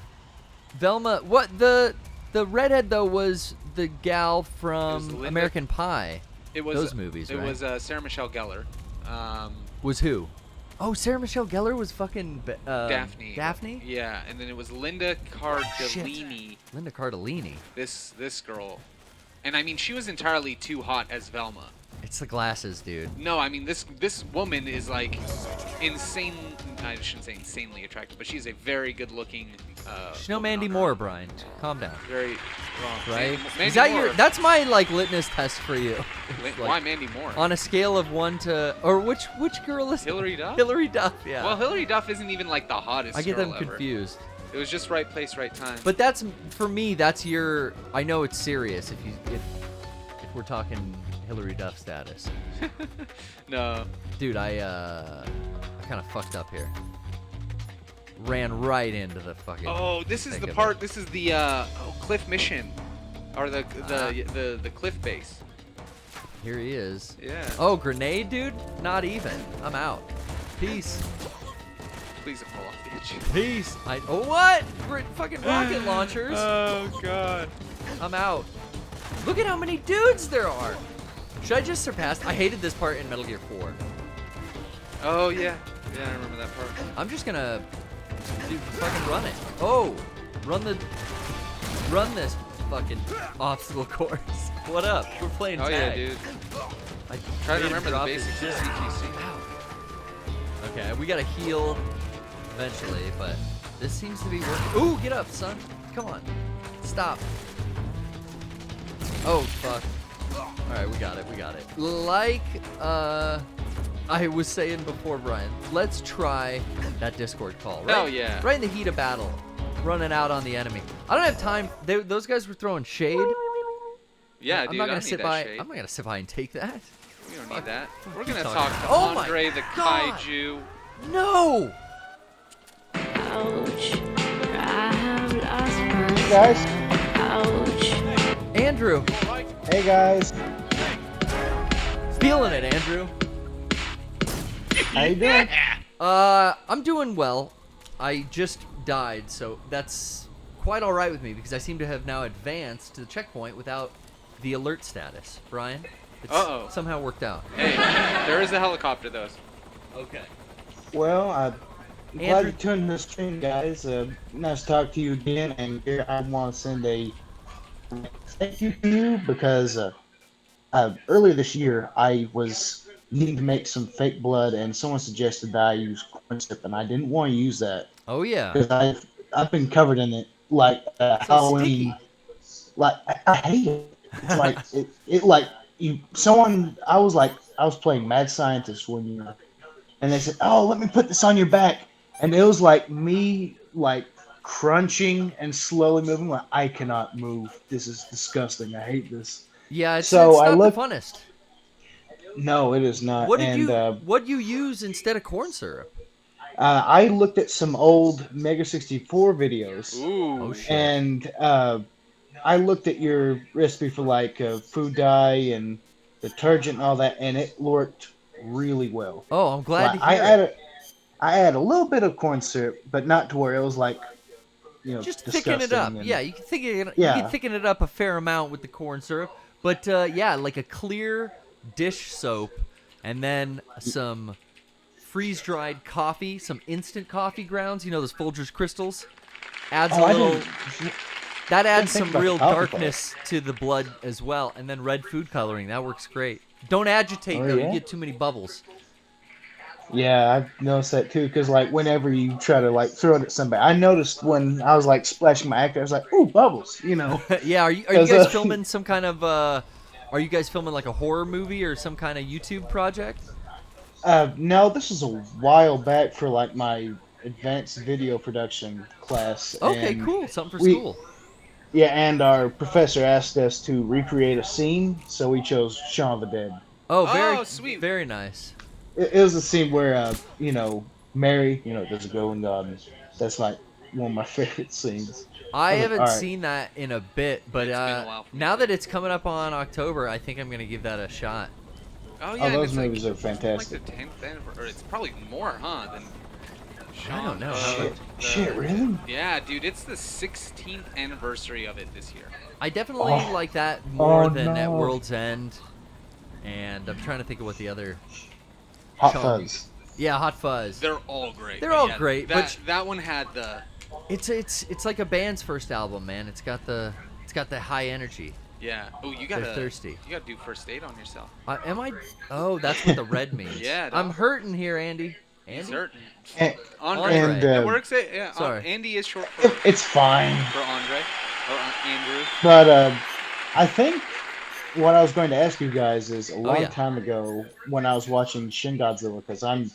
Velma. What the redhead though was the gal from Linda- American Pie. It was those movies, It right? was Sarah Michelle Gellar. Was who? Oh, Sarah Michelle Gellar was fucking Daphne. Daphne? Yeah, and then it was Linda Cardellini. Linda Cardellini. This girl, and I mean she was entirely too hot as Velma. It's the glasses, dude. No, I mean this woman is like insane. I shouldn't say insanely attractive, but she's a very good-looking. She's no Mandy Moore, Brian. Calm down. Very wrong. Right? Mandy Is that Moore. that's my like litmus test for you. It's Why Mandy Moore? On a scale of 1 to, or which girl is Hillary Duff? Hilary Duff, yeah. Well, Hillary Duff isn't even like the hottest. I get girl them ever. confused. It was just right place, right time. But that's for me. That's your. I know it's serious if we're talking Hillary Duff status. No. Dude, I kind of fucked up here. Ran right into the fucking. Oh, this is thick the of part. it. This is the Cliff Mission. Or the cliff base. Here he is. Yeah. Oh, grenade, dude? Not even. I'm out. Peace. Please don't fall off the edge. Peace. Oh, what? Fucking rocket launchers. Oh, God. I'm out. Look at how many dudes there are. Should I just surpass? I hated this part in Metal Gear 4. Oh, yeah. Yeah, I remember that part. I'm just gonna fucking run it. Oh, run this fucking obstacle course. What up? We're playing tag. Oh, yeah, dude. I Try to made him remember the drop his basics of shit. CTC. Okay, we gotta heal eventually, but this seems to be working. Ooh, get up, son. Come on. Stop. Oh, fuck. Alright, we got it. Like, I was saying before, Brian, let's try that Discord call. Right? Oh, yeah. Right in the heat of battle. Running out on the enemy. I don't have time. Those guys were throwing shade. Yeah, I'm dude, not I gonna don't sit need by. that shade. I'm not gonna sit by and take that. We don't need that. We're What are gonna you talk talking to about? Oh Andre my the God. Kaiju. No. Ouch. I have lost my Hey guys. ouch. Andrew. Hey guys. Feeling it, Andrew. How you doing? I'm doing well. I just died, so that's quite all right with me because I seem to have now advanced to the checkpoint without the alert status. Brian, it's somehow worked out. Hey, there is a helicopter, though. Okay. Well, I'm glad Andrew- you tuned the stream, guys. Nice to talk to you again, and Garrett, I want to send a thank you to you because earlier this year I was needing to make some fake blood, and someone suggested that I use corn syrup, and I didn't want to use that Oh yeah. because I've been covered in it like Halloween. Like I hate it. It's like it like you someone. I was playing Mad Scientist one year, and they said, "Oh, let me put this on your back," and it was like me like crunching and slowly moving. Like I cannot move. This is disgusting. I hate this. Yeah, it's So I not looked- the funnest. No, it is not. What did and, what you use instead of corn syrup? I looked at some old Mega 64 videos. Ooh. Oh shit. And I looked at your recipe for like food dye and detergent and all that, and it worked really well. Oh, I'm glad Like, to hear it. I add a little bit of corn syrup, but not to where it was like, Just thicken it up. disgusting and- Yeah, you can thicken it. Yeah. You can thicken it up a fair amount with the corn syrup, but yeah, like a clear dish soap, and then some freeze-dried coffee, some instant coffee grounds. You know those Folgers crystals. Adds Oh, a I little. didn't- That adds think some about real the coffee darkness to the blood as well, and then red food coloring. That works great. Don't agitate Oh, though; yeah? you get too many bubbles. Yeah, I've noticed that too. Because like whenever you try to like throw it at somebody, I noticed when I was like splashing my actor, I was like, "Ooh, bubbles!" You know. Yeah, are you 'Cause, guys filming some kind of? Are you guys filming like a horror movie or some kind of YouTube project? No, this was a while back for like my advanced video production class. Okay, and cool. Something for we- school. Yeah, and our professor asked us to recreate a scene, so we chose Shaun of the Dead. Oh, very Oh, sweet. very nice. It was a scene where, Mary, does a go in God. That's like one of my favorite scenes. I Okay, haven't all right. seen that in a bit, but It's been a while for me, now too. that it's coming up on October, I think I'm gonna give that a shot. Oh, yeah, Oh, and those it's movies are like fantastic. the 10th anniversary, or it's probably more, huh? Than I don't know. Shit, really? Yeah, dude, it's the 16th anniversary of it this year. I definitely Oh. like that more Oh, than at no. World's End, and I'm trying to think of what the other. Hot Sean- Fuzz. Yeah, Hot Fuzz. They're all great. They're but all yeah, great, That, but- that one had the. It's like a band's first album, man. It's got the high energy. Yeah. Oh, you They're gotta. thirsty. You gotta do first aid on yourself. Am I? Oh, that's what the red means. Yeah, I'm dog. hurting here, Andy. He's Andy? certain. And, Andre. and, It works. Yeah. Sorry. Andy is short for it's fine. Andre or Andrew. But I think what I was going to ask you guys is a long yeah. time ago when I was watching Shin Godzilla, because I'm,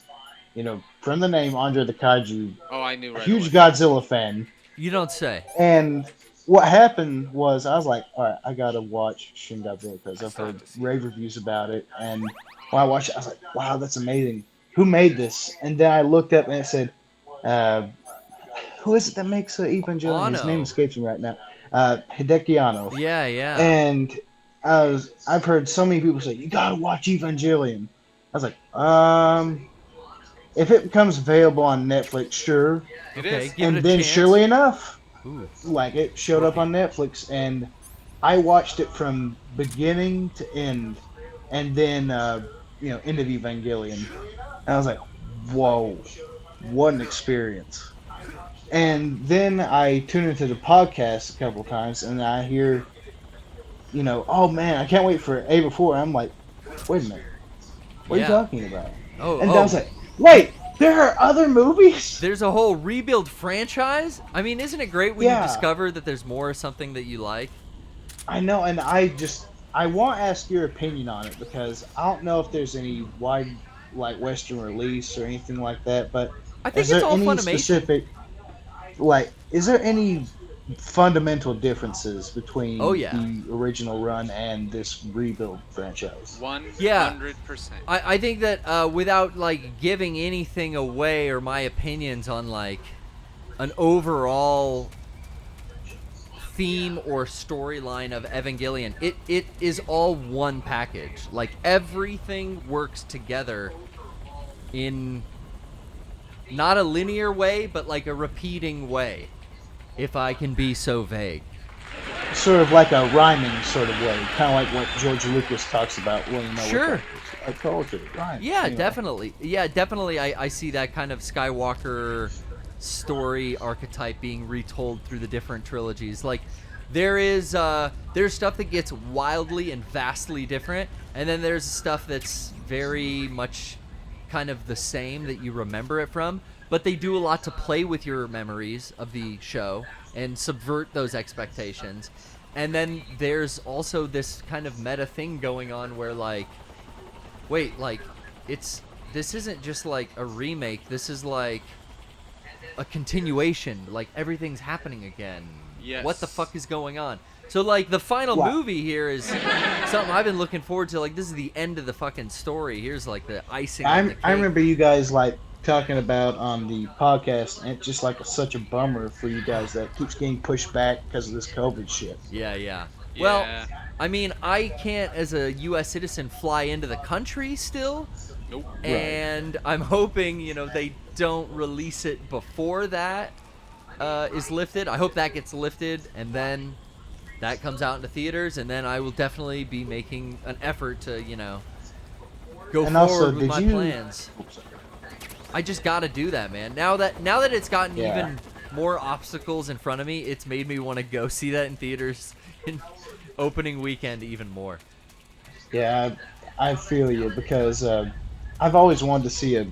from the name Andre the Kaiju, Oh, I knew a right huge away. Godzilla fan. You don't say. And what happened was I was like, all right, I gotta watch Shin Godzilla because I've heard rave reviews about it. And when I watched it, I was like, wow, that's amazing. Who made this? And then I looked up and it said, who is it that makes Evangelion? His Ono. name escapes me right now. Hideki Anno. Yeah, yeah. And I've heard so many people say, you gotta watch Evangelion. I was like, if it becomes available on Netflix, sure. It Okay, is. give it And a then, chance. surely enough, Ooh. like it showed up on Netflix, and I watched it from beginning to end, and then end of Evangelion. And I was like, whoa, what an experience! And then I tune into the podcast a couple times, and I hear, oh man, I can't wait for A4. I'm like, wait a minute, what are you Yeah. talking about? Oh, And oh. I was like, wait, there are other movies? There's a whole Rebuild franchise? I mean, isn't it great when you Yeah. discover that there's more of something that you like? I know, and I want to ask your opinion on it because I don't know if there's any wide, like, Western release or anything like that, but I think is there it's all any Funimation. specific, like, is there any fundamental differences between Oh, yeah. the original run and this Rebuild franchise? 100%. I think that without, like, giving anything away or my opinions on, like, an overall theme or storyline of Evangelion, it is all one package. Like, everything works together in not a linear way, but like a repeating way, if I can be so vague. Sort of like a rhyming sort of way, kind of like what George Lucas talks about when Sure. I told you, rhyme. Yeah, Anyway. definitely. Yeah, definitely. I see that kind of Skywalker story archetype being retold through the different trilogies. Like, there's stuff that gets wildly and vastly different, and then there's stuff that's very much kind of the same that you remember it from. But they do a lot to play with your memories of the show and subvert those expectations. And then there's also this kind of meta thing going on where, like, wait, like, this isn't just like a remake. This is like a continuation. Like, everything's happening again. Yes. What the fuck is going on? So, like, the final movie here is something I've been looking forward to. Like, this is the end of the fucking story. Here's, like, the icing on the cake. I remember you guys, like, talking about on the podcast, and it's just like such a bummer for you guys that keeps getting pushed back because of this COVID shit. Yeah. Well, I mean, I can't, as a U.S. citizen, fly into the country still. Nope. And I'm hoping, they don't release it before that is lifted. I hope that gets lifted, and then that comes out into theaters, and then I will definitely be making an effort to, go And forward also, with did my you- plans. I just gotta do that, man. Now that it's gotten even more obstacles in front of me, it's made me want to go see that in theaters in opening weekend even more. Yeah, I feel you because I've always wanted to see a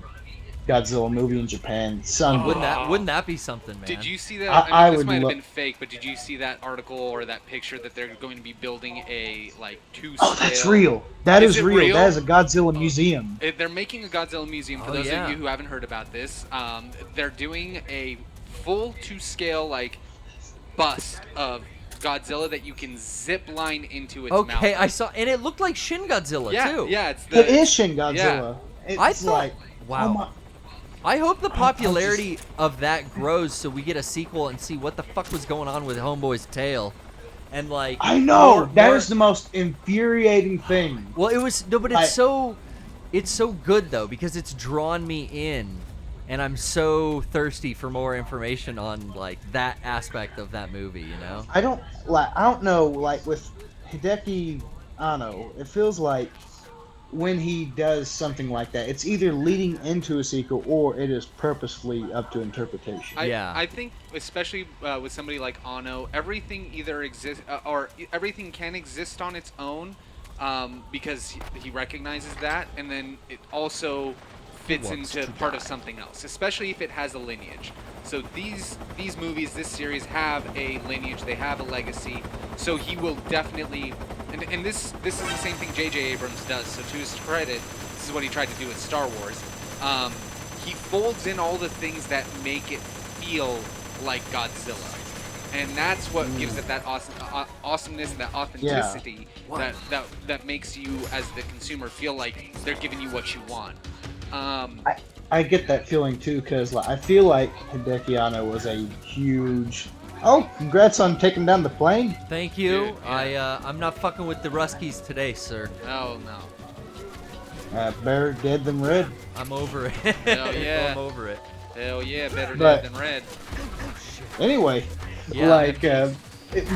Godzilla movie in Japan. Wouldn't that be something, man? Did you see that? I this would might have lo- been fake, but did you see that article or that picture that they're going to be building a Oh, that's real. That is it real. That is a Godzilla museum. They're making a Godzilla museum. For those of you who haven't heard about this, they're doing a full to scale like bust of Godzilla that you can zip line into its mouth. Okay, I saw, and it looked like Shin Godzilla too. Yeah, It is Shin Godzilla. It's I thought, like, wow. oh my, I hope the popularity of that grows so we get a sequel and see what the fuck was going on with Homeboy's tail. And, like, I know that is the most infuriating thing. Well, it was but it's so good though because it's drawn me in, and I'm so thirsty for more information on like that aspect of that movie. I don't know. Like with Hideki Anno, it feels like when he does something like that, it's either leading into a sequel or it is purposefully up to interpretation. I think, especially with somebody like Anno, everything either exists or everything can exist on its own because he recognizes that, and then it also fits into part of something else, especially if it has a lineage. So these movies, this series have a lineage, they have a legacy. So he will definitely, and this is the same thing J.J. Abrams does. So to his credit, this is what he tried to do with Star Wars. He folds in all the things that make it feel like Godzilla, and that's what gives it that awesomeness and that authenticity that makes you as the consumer feel like they're giving you what you want. I get that feeling too, because I feel like Hideki Anno was a huge Oh, congrats on taking down the plane. Thank you. Dude, yeah. I'm not fucking with the Ruskies today, sir. Oh no. Better dead than red. I'm over it. Hell yeah. I'm over it. Hell yeah, better But- dead than red. Anyway, Yeah. like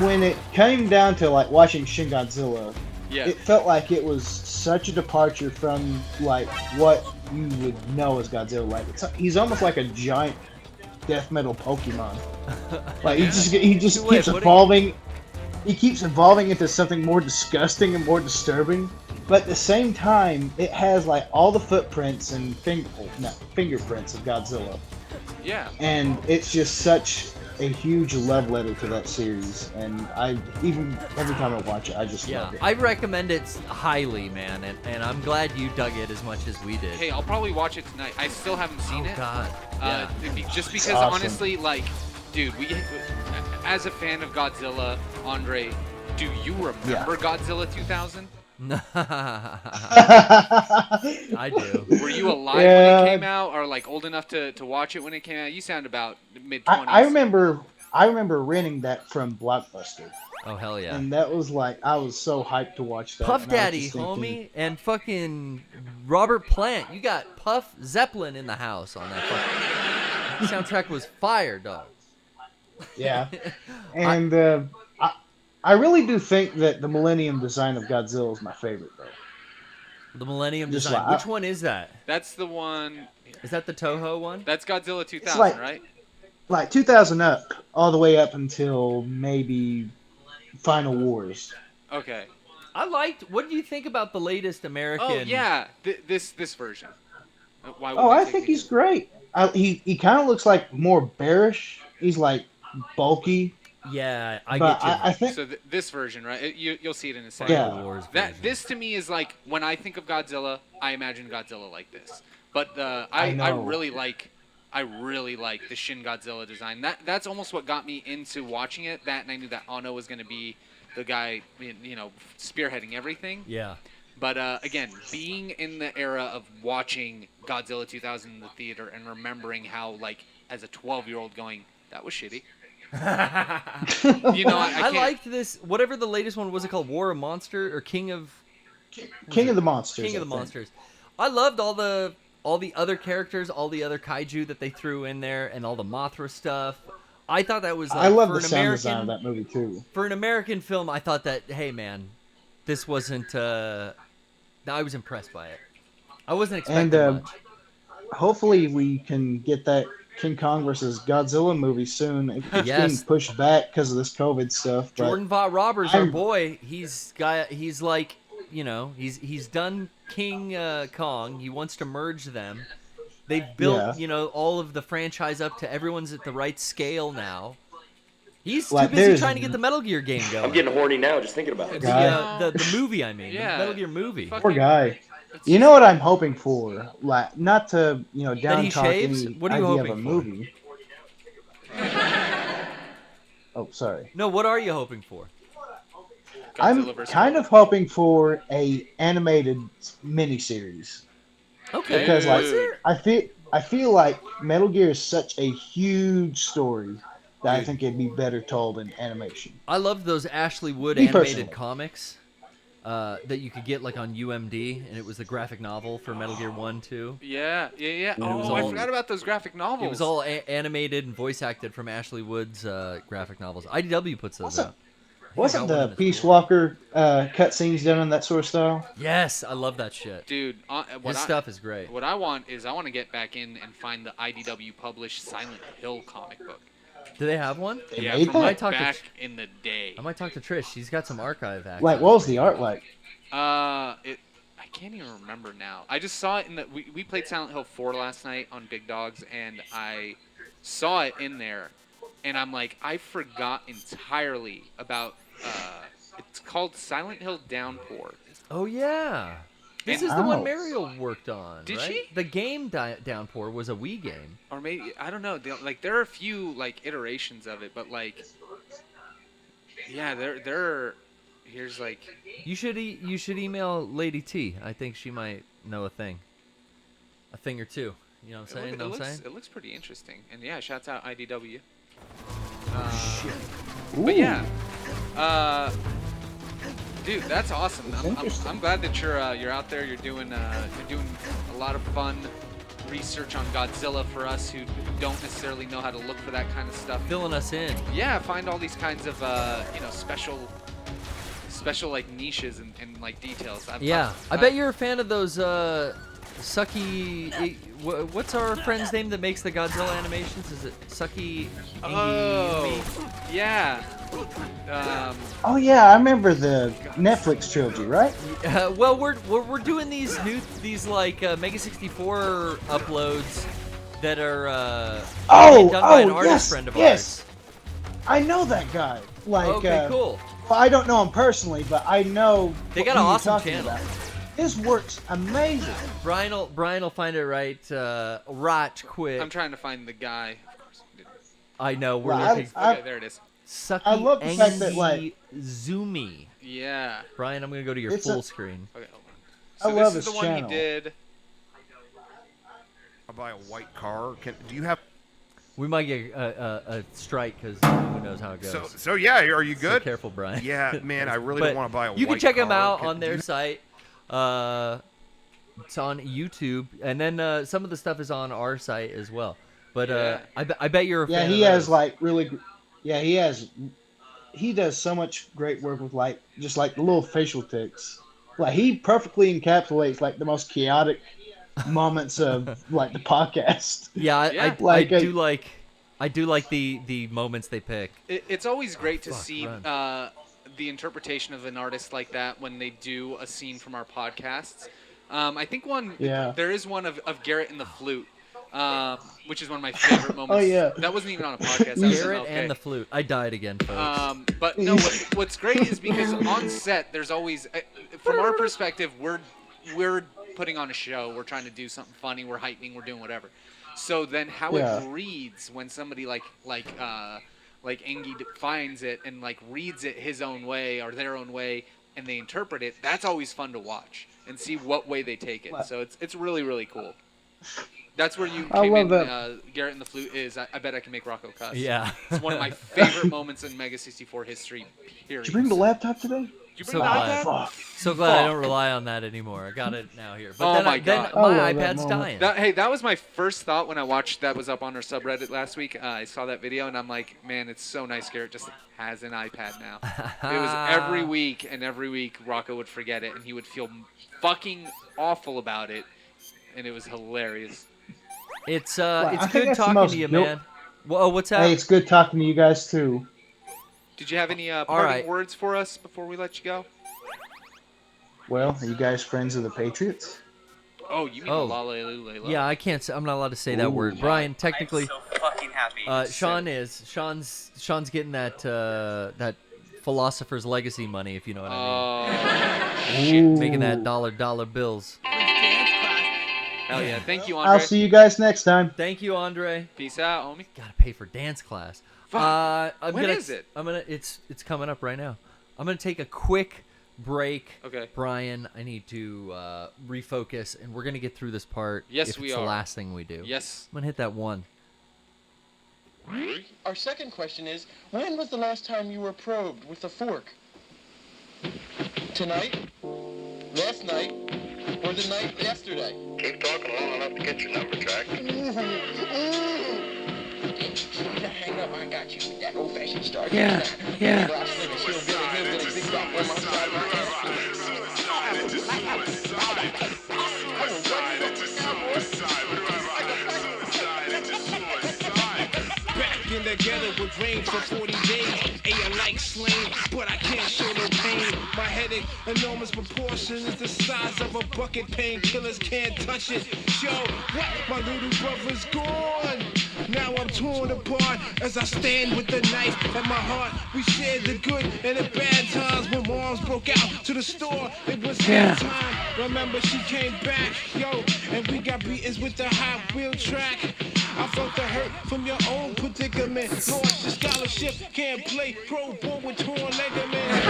when it came down to like watching Shin Godzilla, Yeah. it felt like it was such a departure from like what you would know as Godzilla. Like he's almost like a giant death metal Pokemon. Like he just Wait, keeps what do you- evolving. He keeps evolving into something more disgusting and more disturbing. But at the same time, it has like all the footprints and fingerprints of Godzilla, Yeah. and it's just such a huge love letter to that series. And every time I watch it, I just Yeah, love it. I recommend it highly, man, and I'm glad you dug it as much as we did. Hey, I'll probably watch it tonight. I still haven't seen it. God. Yeah. Just because, awesome. honestly, like, dude, as a fan of Godzilla, Andre, do you remember Godzilla 2000? I do. Were you alive when it came out, or like old enough to watch it when it came out? You sound about mid-20s. I remember renting that from Blockbuster, Oh hell yeah. and that was like I was so hyped to watch that. Puff and I was Daddy, just thinking, homie, and fucking Robert Plant. You got Puff Zeppelin in the house on that fucking soundtrack. Was fire, dog. Yeah, and I really do think that the Millennium design of Godzilla is my favorite, though. The Millennium Just design. like- Which one is that? That's the one. Is that the Toho one? That's Godzilla 2000, like- right? Like 2000 up, all the way up until maybe Final Wars. Okay. I liked. What do you think about the latest American? Oh yeah, this version. Why would Oh, they I take think me he's to- great. He kind of looks like more bearish. He's like bulky. Yeah, I But get you. I think So this version, right? You'll see it in a second. Yeah. Final Wars That version. this to me is like when I think of Godzilla, I imagine Godzilla like this. But I I know. really like the Shin Godzilla design. That's almost what got me into watching it. That, and I knew that Ono was going to be the guy, spearheading everything. Yeah. But again, being in the era of watching Godzilla 2000 in the theater and remembering how, like, as a 12-year-old going, that was shitty. I can't. liked this. Whatever the latest one was, it called War of Monster or King of the Monsters. King of the I think. Monsters. I loved all the other characters, all the other kaiju that they threw in there, and all the Mothra stuff. I thought that was. Like, I love for the an sound American, design of that movie too. For an American film, I thought that, hey man, this wasn't. I was impressed by it. I wasn't expecting And much. hopefully we can get that King Kong versus Godzilla movie soon. It's Yes. getting pushed back because of this COVID stuff. But Jordan Vaught Roberts, our I'm- boy, he's like, he's done King Kong. He wants to merge them. They've built, all of the franchise up to everyone's at the right scale now. He's Like, too busy there's- trying to get the Metal Gear game going. I'm getting horny now just thinking about it. The movie, I mean, Yeah. the Metal Gear movie. poor guy. You know what I'm hoping for? Like, not to That down he talk shaves? any What are you idea of hoping a for? movie. Oh, sorry. No, what are you hoping for? I'm Godzilla versus kind of hoping for a animated miniseries Okay. because like Dude. I feel like Metal Gear is such a huge story that I think it'd be better told in animation. I loved those Ashley Wood Me animated personally. comics that you could get like on UMD, and it was the graphic novel for Metal Gear 1, 2. Yeah. was Oh, I all- forgot about those graphic novels. It was all animated and voice acted from Ashley Wood's graphic novels. IDW puts those out. Wasn't got one the in the Peace store. Walker cutscenes done in that sort of style? Yes, I love that shit. Dude, His stuff is great. What I want to get back in and find the IDW published Silent Hill comic book. Do they have one? They Yeah, made from that? like Talk to back in the day. I might talk to Trish. She's got some archive access. Like, what was the art like? I can't even remember now. I just saw it in the. We played Silent Hill 4 last night on Big Dogs, and I saw it in there, and I'm like, I forgot entirely about. It's called Silent Hill Downpour. Oh yeah. This And- is the one Oh. Mario worked on. Did right? she? The game Downpour was a Wii game. Or maybe I don't know. Like there are a few like iterations of it, but like, yeah, there. Here's like. You should email Lady T. I think she might know a thing or two. You know what I'm saying? It looks pretty interesting, and yeah, shouts out IDW. But yeah, dude, that's awesome. I'm glad that you're out there. You're doing a lot of fun research on Godzilla for us who don't necessarily know how to look for that kind of stuff. Filling us in. Yeah, find all these kinds of special like niches and like details. I bet you're a fan of those Sucky. What's our friend's name that makes the Godzilla animations? Is it Sucky? Yeah. Oh yeah, I remember the Netflix trilogy, right? Well, we're doing these like Mega 64 uploads that are done by an artist friend of ours. I know that guy. Like, okay, cool. Well, I don't know him personally, but I know they got an awesome channel. About. His work's amazing. Brian will find it right quick. I'm trying to find the guy. Of course, I know we're looking. Okay, there it is. Sucky I love the fact that like Zoomy. Yeah. Brian, I'm gonna go to your full screen. Okay, hold on. So I love this is his the channel. one he did. I'll buy a white car. Do you have? We might get a strike because who knows how it goes. So yeah, are you good? So careful, Brian. Yeah, man, I really don't want to buy a white car. You can check them out on their site. It's on YouTube, and then some of the stuff is on our site as well. But I bet you're a fan. Yeah, he has like really. Yeah, he does so much great work with like just like the little facial tics. Like he perfectly encapsulates like the most chaotic moments of like the podcast. Yeah, I do like the moments they pick. It's always great to see the interpretation of an artist like that when they do a scene from our podcasts. I think there is one of Garrett and the Flute. Which is one of my favorite moments. Oh yeah, that wasn't even on a podcast. Garrett and the Flute. I died again, folks. But no, what's great is because on set there's always, from our perspective, we're putting on a show. We're trying to do something funny. We're heightening. We're doing whatever. So then, how it reads when somebody like Engie finds it and like reads it his own way or their own way, and they interpret it. That's always fun to watch and see what way they take it. So it's really really cool. That's where you came in. Garrett and the Flute is. I bet I can make Rocco cuss. Yeah. It's one of my favorite moments in Mega 64 history. Period. Did you bring the laptop today? So glad I don't rely on that anymore. I got it now here. But my iPad's dying. That was my first thought when I watched that was up on our subreddit last week. I saw that video and I'm like, man, it's so nice. Garrett just has an iPad now. It was every week Rocco would forget it and he would feel fucking awful about it, and it was hilarious. It's good talking to you, man. Well, what's that? Hey, it's good talking to you guys too. Did you have any parting words for us before we let you go? Well, are you guys friends of the Patriots? Oh, you mean la. Yeah, I can't. I'm not allowed to say that word. Brian, technically, I'm so fucking happy. Sean is. Sean's getting that philosopher's legacy money, if you know what I mean. Making that dollar bills. Hell yeah! Thank you, Andre. I'll see you guys next time. Thank you, Andre. Peace out, homie. Gotta pay for dance class. When is it? It's coming up right now. I'm gonna take a quick break. Okay. Brian, I need to refocus, and we're gonna get through this part. Yes, if we it's are. The last thing we do. Yes. I'm gonna hit that one. Our second question is, when was the last time you were probed with a fork? Tonight? Last night? Or the night yesterday? Keep talking long enough to get your number track. Hang up, I got you. That old-fashioned start. Yeah. In together with rain for 40 days. I like slang, but I can't show no pain. My headache, enormous proportions, the size of a bucket. Painkillers can't touch it. Yo, what? My little brother's gone. Now I'm torn apart as I stand with the knife at my heart. We shared the good and the bad times when moms broke out to the store. It was time. Remember she came back, yo, and we got beatings with the Hot Wheel track. I felt the hurt from your own predicament. Lost your scholarship, can't play pro ball with torn ligaments.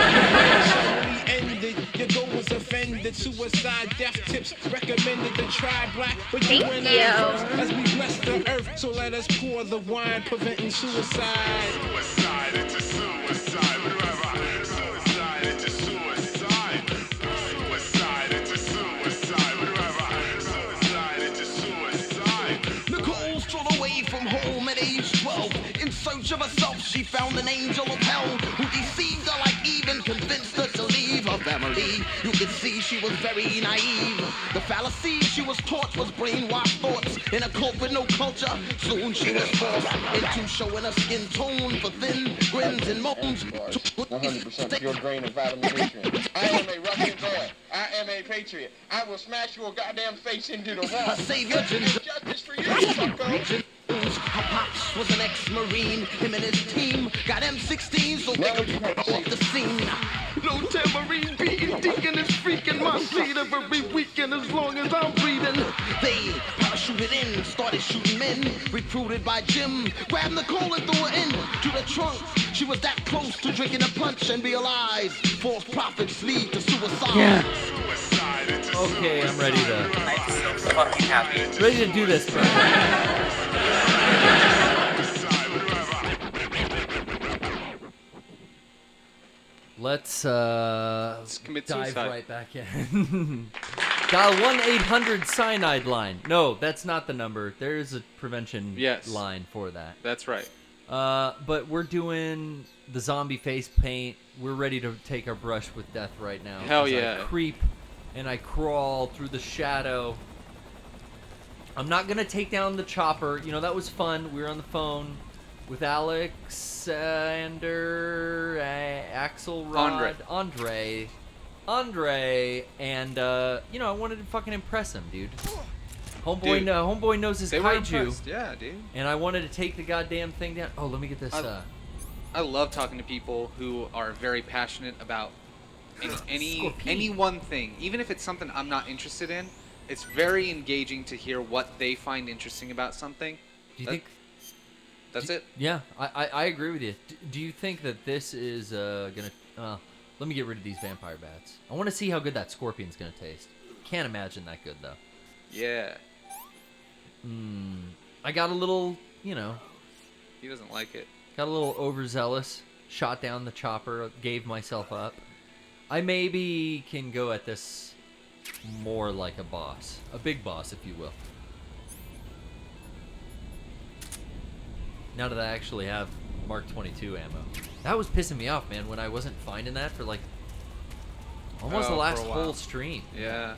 Suddenly ended, your goal was offended. Suicide, death tips recommended to try black, but you went out first as we bless the earth. So let us pour the wine, preventing suicide. she found an angel of hell who deceived her like Eve and convinced her to leave her family. You could see she was very naive. The fallacy she was taught was brainwashed thoughts in a cult with no culture. Soon she was forced into showing her skin tone for thin grins and moans. 100% pure grain and vitamin nutrients. I am a Russian boy. I am a patriot. I will smash your goddamn face into the wall. Her savior, justice for you, fucko. Her pops was an ex-Marine. Him and his team got M16 so they could get off the scene. No tambourine beating, deacon is freaking my seat every weekend as long as I'm breathing. They parachuted in, started shooting men, recruited by Jim. Grabbed Nicole and threw her in to the trunk. She was that close to drinking a punch and realized false prophets lead to suicide. Yeah. Okay, I'm ready to. I'm so fucking happy. Ready to do this, bro. Let's commit dive suicide. right back in. Dial 1-800 cyanide line. No, that's not the number. There is a prevention line for that. That's right. But we're doing the zombie face paint. We're ready to take our brush with death right now. Hell As yeah. I creep and I crawl through the shadow. I'm not going to take down the chopper. You know, that was fun. We were on the phone with Alexander, Axelrod, Andre, and, you know, I wanted to fucking impress him, dude. Homeboy knows his they were kaiju. impressed. Yeah, dude. And I wanted to take the goddamn thing down. Oh, let me get this. I love talking to people who are very passionate about any one thing, even if it's something I'm not interested in. It's very engaging to hear what they find interesting about something. Do you think? That's it. Yeah, I agree with you. Do you think that this is gonna? Let me get rid of these vampire bats. I want to see how good that scorpion's gonna taste. Can't imagine that good though. Yeah. I got a little, you know. He doesn't like it. Got a little overzealous. Shot down the chopper. Gave myself up. I maybe can go at this more like a boss. A big boss, if you will. Now that I actually have Mark 22 ammo. That was pissing me off, man, when I wasn't finding that for like almost the last whole stream. Yeah.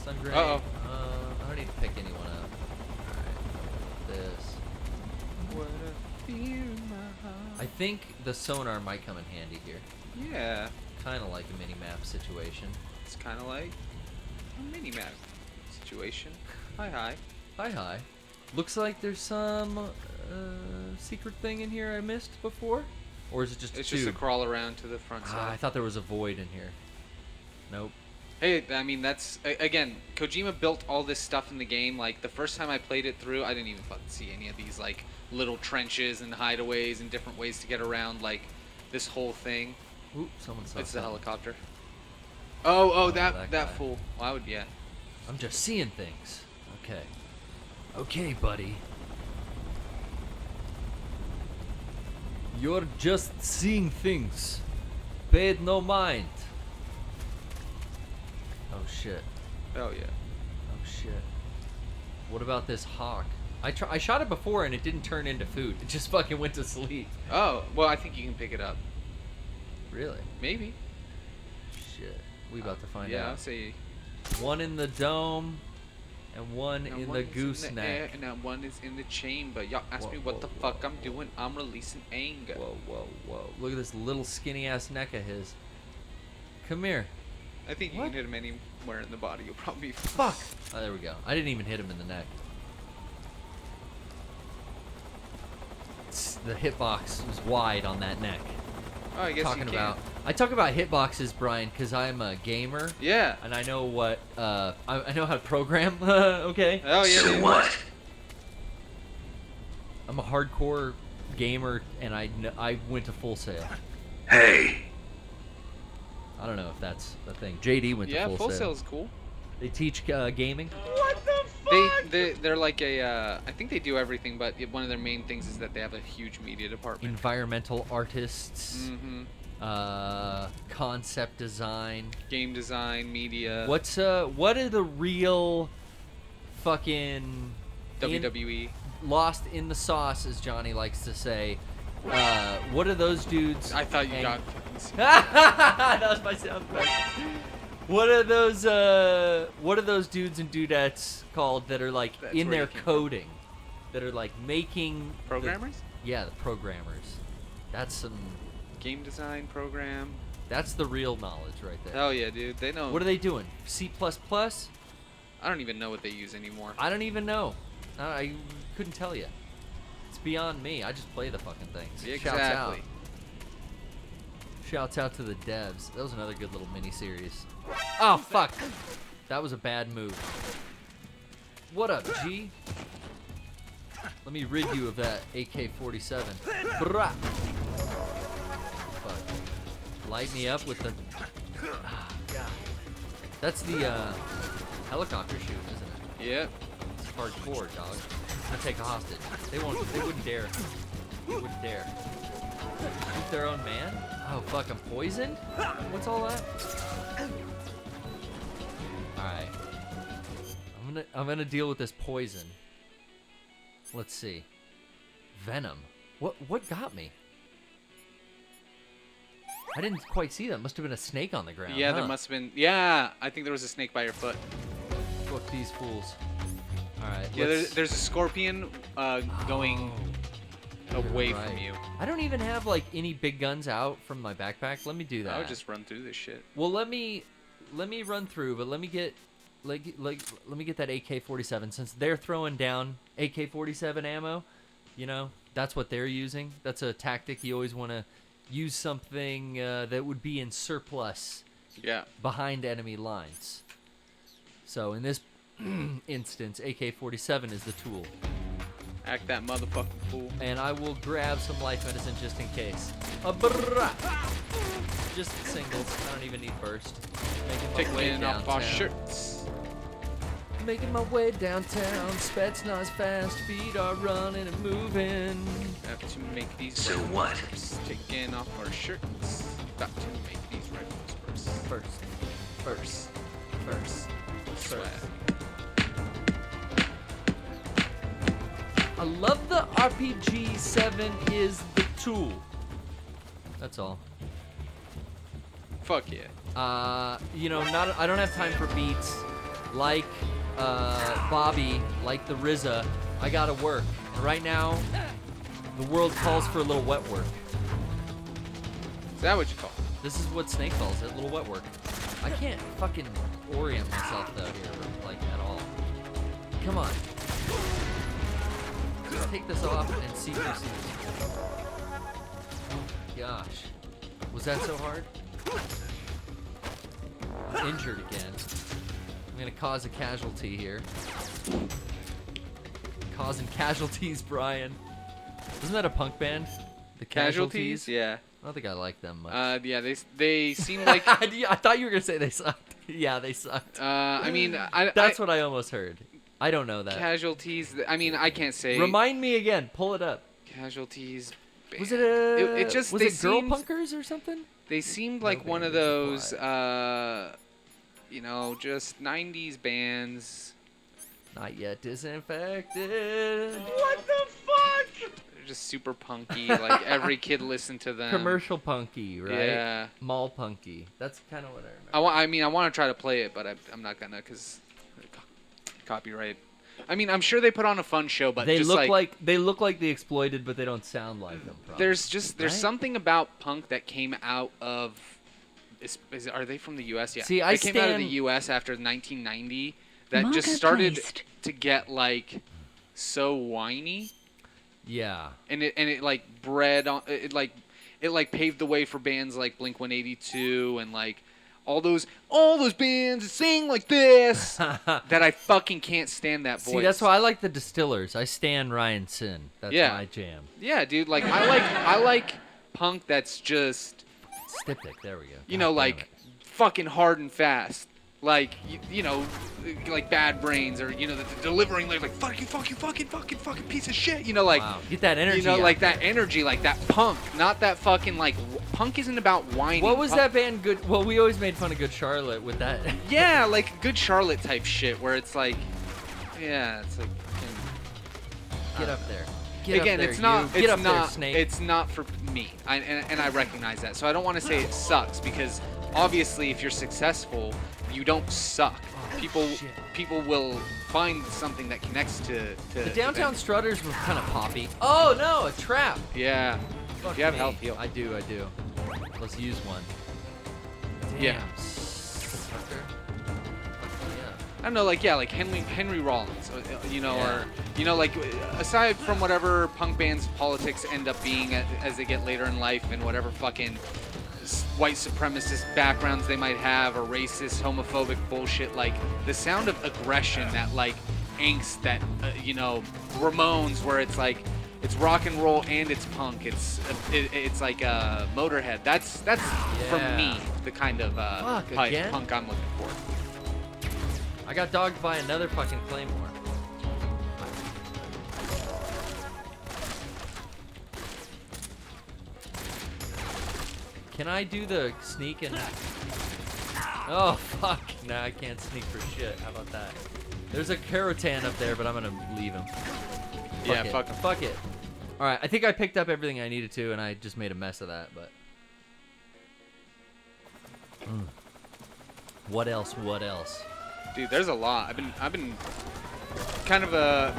Sun grenade. Uh-oh. I don't need to pick anyone up. Alright. This. I think the sonar might come in handy here. Yeah. Kind of like a mini-map situation. It's kind of like a mini-map situation. Hi. Looks like there's some secret thing in here I missed before. Or is it just It's just a crawl around to the front side. I thought there was a void in here. Nope. Hey, I mean, that's... Again, Kojima built all this stuff in the game. Like, the first time I played it through, I didn't even fucking see any of these, like, little trenches and hideaways and different ways to get around, like, this whole thing. Ooh, someone saw It's the something. helicopter. Oh, that guy. fool. Well, I would, yeah. I'm just seeing things. Okay, buddy. You're just seeing things. Paid no mind. Oh shit. Oh yeah. Oh shit. What about this hawk? I shot it before and it didn't turn into food. It just fucking went to sleep. Oh, well, I think you can pick it up. Really? Maybe. Shit. We about to find Yeah, out. I'll say. One in the dome, and one in the gooseneck. And one is in the chamber. Y'all ask me what the fuck I'm doing. I'm releasing anger. Whoa. Look at this little skinny ass neck of his. Come here. I think you can hit him anywhere in the body. You'll probably be Fuck! Oh, there we go. I didn't even hit him in the neck. The hitbox was wide on that neck. Oh, I guess talking you can. about. I talk about hitboxes, Brian, because I'm a gamer. Yeah. And I know what. I know how to program. Okay. Oh yeah. So what? I'm a hardcore gamer, and I went to Full Sail. Hey. I don't know if that's the thing. JD went to Full Sail. Yeah, Full Sail is cool. They teach gaming. What the fuck? They're like a. I think they do everything, but one of their main things is that they have a huge media department. Environmental artists. Mm-hmm. Concept design. Game design, media. What are the real fucking WWE? Lost in the sauce, as Johnny likes to say, What are those dudes? I thought you got. That was my sound effect. What are those dudes and dudettes called that are like That's in where their you came coding, that are like making Programmers? The programmers. That's some Game design program. That's the real knowledge right there. Oh yeah, dude. They know. What are they doing? C++? I don't even know what they use anymore. I don't even know. I couldn't tell you. It's beyond me. I just play the fucking things. Exactly. Shouts out to the devs. That was another good little mini-series. Oh, fuck. That was a bad move. What up, G? Let me rid you of that AK-47. Brah. Fuck. Light me up with the... Oh, God. That's the helicopter shoot, isn't it? Yep. It's hardcore, dog. I'm gonna take a hostage. They wouldn't dare. They wouldn't dare. Shoot their own man? Oh fuck, I'm poisoned? What's all that? Alright. I'm gonna deal with this poison. Let's see. Venom. What got me? I didn't quite see that. Must have been a snake on the ground. Yeah, there must have been. Yeah, I think there was a snake by your foot. Fuck these fools. Alright. Yeah, there's a scorpion going away from you. I don't even have like any big guns out from my backpack. Let me do that. I would just run through this shit. Well, let me run through, but let me get let me get that AK-47 since they're throwing down AK-47 ammo. You know, that's what they're using. That's a tactic. You always want to use something that would be in surplus. Yeah. Behind enemy lines. So in this instance, AK-47 is the tool. Act that motherfucking fool. And I will grab some life medicine just in case. Just singles. I don't even need burst. Taking off our shirts. Making my way downtown. Spetsnaz fast. Feet are running and moving. Have to make these. So what? Taking off our shirts. Got to make these rifles first. Swag. I love the RPG 7 is the tool. That's all. Fuck yeah. You know, I don't have time for beats. Like Bobby, like the RZA, I gotta work. And right now, the world calls for a little wet work. Is that what you call it? This is what Snake calls it, a little wet work. I can't fucking orient myself though here, like at all. Come on. Let's take this off and see what we see. Gosh. Was that so hard? I'm injured again. I'm gonna cause a casualty here. Causing casualties, Brian. Isn't that a punk band? The Casualties? Yeah. I don't think I like them much. Yeah, they seem like. I thought you were gonna say they sucked. Yeah, they sucked. I mean, that's what I almost heard. I don't know that. Casualties. I mean, I can't say. Remind me again. Pull it up. Casualties. Band. Was it a? It just was they it girl seemed, punkers or something? They seemed like one of those, you know, just '90s bands. Not yet disinfected. What the fuck? They're just super punky. Like every kid listened to them. Commercial punky, right? Yeah. Mall punky. That's kind of what I remember. I mean, I want to try to play it, but I'm not gonna because copyright. I mean, I'm sure they put on a fun show, but they just look like they look like the Exploited, but they don't sound like them. Probably. There's something about punk that came out of. Are they from the U.S.? Yeah. See, they came out of the U.S. after 1990. That just started to get like so whiny. Yeah. And it like bred on it like paved the way for bands like Blink-182 and like all those bands that sing like this that I fucking can't stand that voice. See, that's why I like the Distillers. I stan Ryan Sin. That's my jam. Yeah, dude. Like I like punk that's just Styptic. There we go. You know, like fucking hard and fast. Like you know, like Bad Brains or you know, the delivering like fuck you, fucking piece of shit. You know, like get that energy. You know, like that energy, like that punk, not that fucking like punk isn't about whining. What was that band? Good. Well, we always made fun of Good Charlotte with that. Yeah, like Good Charlotte type shit, where it's like, yeah, it's like. Get up there. Get again, up there, it's not. you. It's Get up not. there, Snake. It's not for me, and I recognize that. So I don't want to say it sucks because obviously, if you're successful, you don't suck. People will find something that connects to The downtown strutters were kind of poppy. Oh no, a trap. Yeah. Fuck If you have me. health, heal. I do. Let's use one. Damn. Yeah. Sucker. I don't know, like Henry Rollins, Yeah. or like aside from whatever punk bands' politics end up being as they get later in life and whatever fucking white supremacist backgrounds they might have or racist, homophobic bullshit, like the sound of aggression, that like angst, that Ramones, where it's like it's rock and roll and it's punk, it's like Motorhead. That's for me the kind of punk I'm looking for. I got dogged by another fucking Claymore. Can I do the sneak and... Oh, fuck. Nah, I can't sneak for shit. How about that? There's a Karotan up there, but I'm gonna leave him. Yeah, fuck him. Fuck it. Alright, I think I picked up everything I needed to, and I just made a mess of that, but... What else? What else? Dude, there's a lot. I've been kind of a,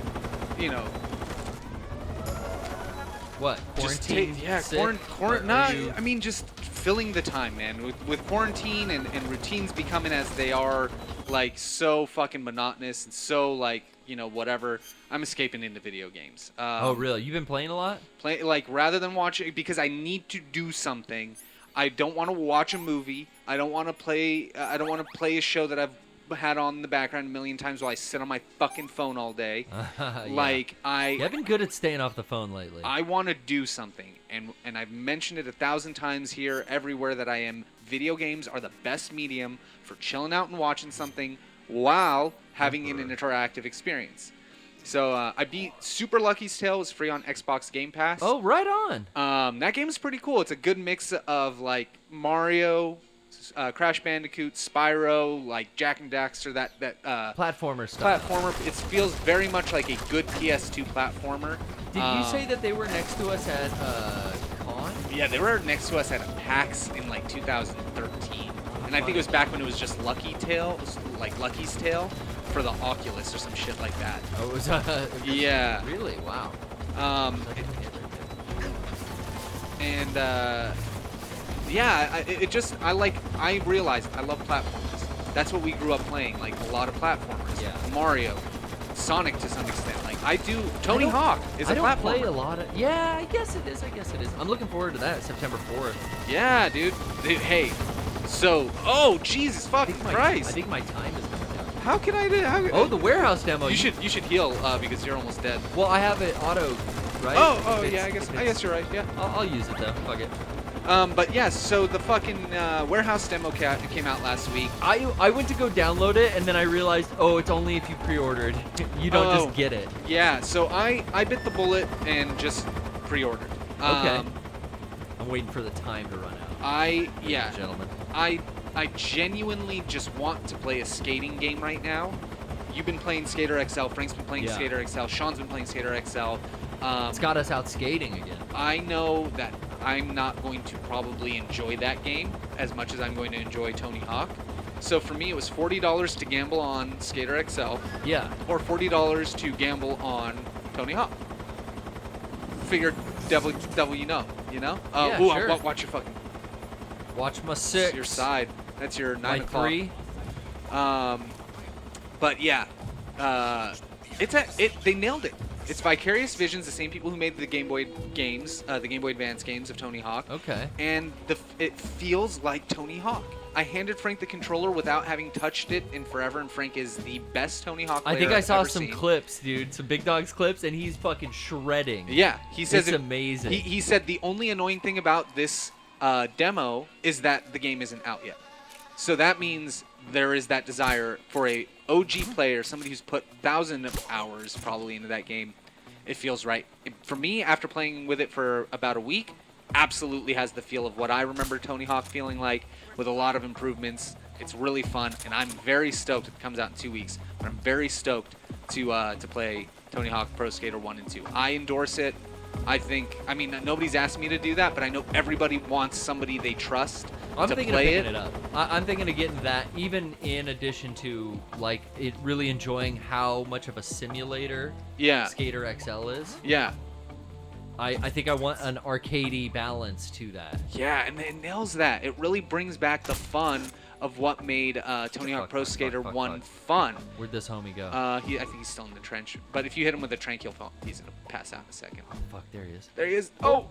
What? Quarantine? I mean, just filling the time, man. With quarantine and routines becoming as they are, like, so fucking monotonous and so, like, whatever, I'm escaping into video games. Oh, really? You've been playing a lot? Like, rather than watching, because I need to do something. I don't want to watch a movie. I don't want to play a show that I've had on in the background a million times while I sit on my fucking phone all day. Like, I've been good at staying off the phone lately. I want to do something, and I've mentioned it 1,000 times here, everywhere that I am. Video games are the best medium for chilling out and watching something while having an interactive experience. So I beat Super Lucky's Tale. It's free on Xbox Game Pass. Oh, right on. That game is pretty cool. It's a good mix of like Mario, Crash Bandicoot, Spyro, like Jak and Daxter, that platformer stuff. It feels very much like a good PS2 platformer. Did you say that they were next to us at Con? Yeah, they were next to us at a PAX in like 2013, and I think it was back when it was just Lucky's Tale for the Oculus or some shit like that. Oh, it was. Yeah. Really? Wow. I realized I love platformers. That's what we grew up playing, like a lot of platformers. Yeah. Mario, Sonic to some extent. Like I do. Tony Hawk is a platformer. I don't play a lot of. Yeah, I guess it is. I'm looking forward to that, September 4th. Yeah, dude. Hey. So, oh Jesus fucking Christ! I think my time is coming down. How can I do? Oh, the warehouse demo. You should heal because you're almost dead. Well, I have it auto, right? Yeah. I guess you're right. Yeah. I'll use it though. Fuck it. But yeah, so the fucking warehouse demo came out last week. I went to go download it, and then I realized, oh, it's only if you pre-ordered. You don't just get it. Yeah, so I bit the bullet and just pre-ordered. Okay. I'm waiting for the time to run out. Gentlemen. I genuinely just want to play a skating game right now. You've been playing Skater XL. Frank's been playing Skater XL. Sean's been playing Skater XL. It's got us out skating again. I know that I'm not going to probably enjoy that game as much as I'm going to enjoy Tony Hawk. So for me, it was $40 to gamble on Skater XL. Yeah. Or $40 to gamble on Tony Hawk. Figured devil you know? Yeah, sure. Watch your fucking... Watch my 6. Your side. That's your 9 o'clock. 3. But yeah, they nailed it. It's Vicarious Visions, the same people who made the Game Boy games, the Game Boy Advance games of Tony Hawk. Okay. And it feels like Tony Hawk. I handed Frank the controller without having touched it in forever, and Frank is the best Tony Hawk player I think I saw I've ever some seen. clips, dude. Some Big Dogs clips, and he's fucking shredding. Yeah, he says it's amazing. He said the only annoying thing about this demo is that the game isn't out yet. So that means there is that desire for a OG player, somebody who's put thousands of hours probably into that game. It feels right. For me, after playing with it for about a week, absolutely has the feel of what I remember Tony Hawk feeling like, with a lot of improvements. It's really fun, and I'm very stoked. It comes out in 2 weeks, but I'm very stoked to play Tony Hawk Pro Skater 1 and 2. I endorse it. I mean, nobody's asked me to do that, but I know everybody wants somebody they trust I'm to thinking play of picking it up. I'm thinking of getting that, even in addition to like it really enjoying how much of a simulator Skater XL is. Yeah. I think I want an arcadey balance to that. Yeah, and it nails that. It really brings back the fun of what made Tony Hawk Pro Skater 1 fun. Where'd this homie go? I think he's still in the trench. But if you hit him with a trank, he's going to pass out in a second. Oh, fuck, there he is. There he is. Oh!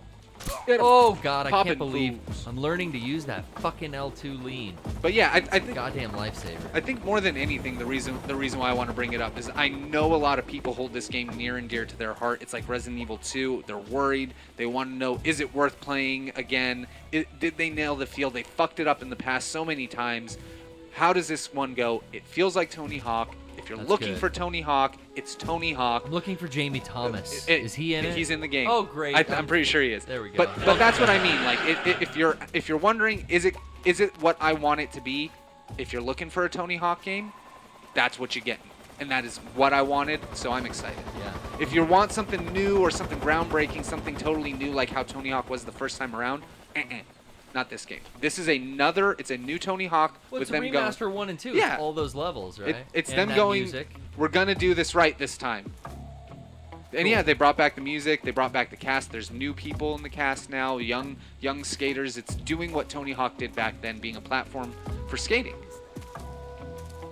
Oh, God, I can't believe I'm learning to use that fucking L2 lean. But yeah, I think... Goddamn lifesaver. I think more than anything, the reason why I want to bring it up is I know a lot of people hold this game near and dear to their heart. It's like Resident Evil 2. They're worried. They want to know, is it worth playing again? Did they nail the feel? They fucked it up in the past so many times. How does this one go? It feels like Tony Hawk. If you're looking for Tony Hawk, it's Tony Hawk. I'm looking for Jamie Thomas. Is he in it? He's in the game. Oh, great. I'm pretty sure he is. There we go. But that's what I mean. Like, if you're wondering, is it what I want it to be? If you're looking for a Tony Hawk game, that's what you get. And that is what I wanted, so I'm excited. Yeah. If you want something new or something groundbreaking, something totally new like how Tony Hawk was the first time around, not this game. This is it's a new Tony Hawk with them going. It's a remaster 1 and 2. Yeah. It's all those levels, right? It's and them going, music. We're going to do this right this time. And yeah, they brought back the music. They brought back the cast. There's new people in the cast now, young skaters. It's doing what Tony Hawk did back then, being a platform for skating.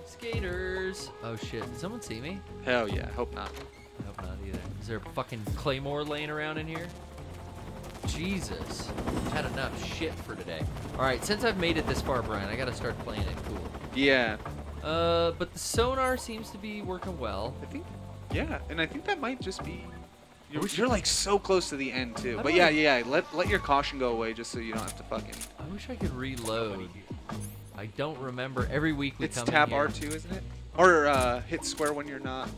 Skaters. Oh, shit. Did someone see me? Hell yeah. Hope not. I hope not either. Is there a fucking Claymore laying around in here? Jesus. I've had enough shit for today. Alright, since I've made it this far, Brian, I gotta start playing it cool. Yeah. But the sonar seems to be working well. I think, yeah, and I think that might just be... You're like so close to the end, too. But wanna... yeah, let your caution go away just so you don't have to fucking... I wish I could reload. I don't remember. Every week we come in tab here. R2, isn't it? Or hit square when you're not.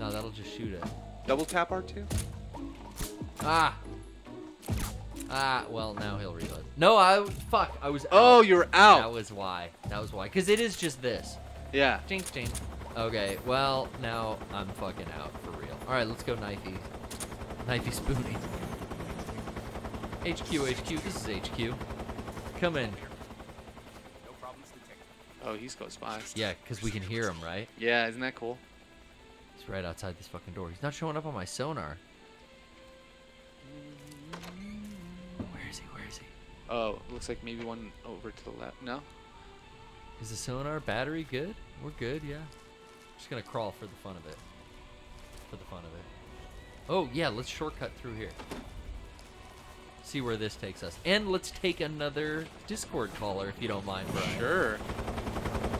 No, that'll just shoot it. Double tap R2? Well, now he'll reload. No, I was out. Oh, you're out. That was why. Because it is just this. Yeah. Jink, jink. Okay, well, now I'm fucking out for real. Alright, let's go knifey. Knifey spoonie. HQ, this is HQ. Come in. Oh, he's close by. Yeah, because we can hear him, right? Yeah, isn't that cool? He's right outside this fucking door. He's not showing up on my sonar. Where is he? Oh, looks like maybe one over to the left. No? Is the sonar battery good? We're good, yeah. Just gonna crawl for the fun of it. Oh, yeah, let's shortcut through here. See where this takes us. And let's take another Discord caller, if you don't mind, Brian. Sure.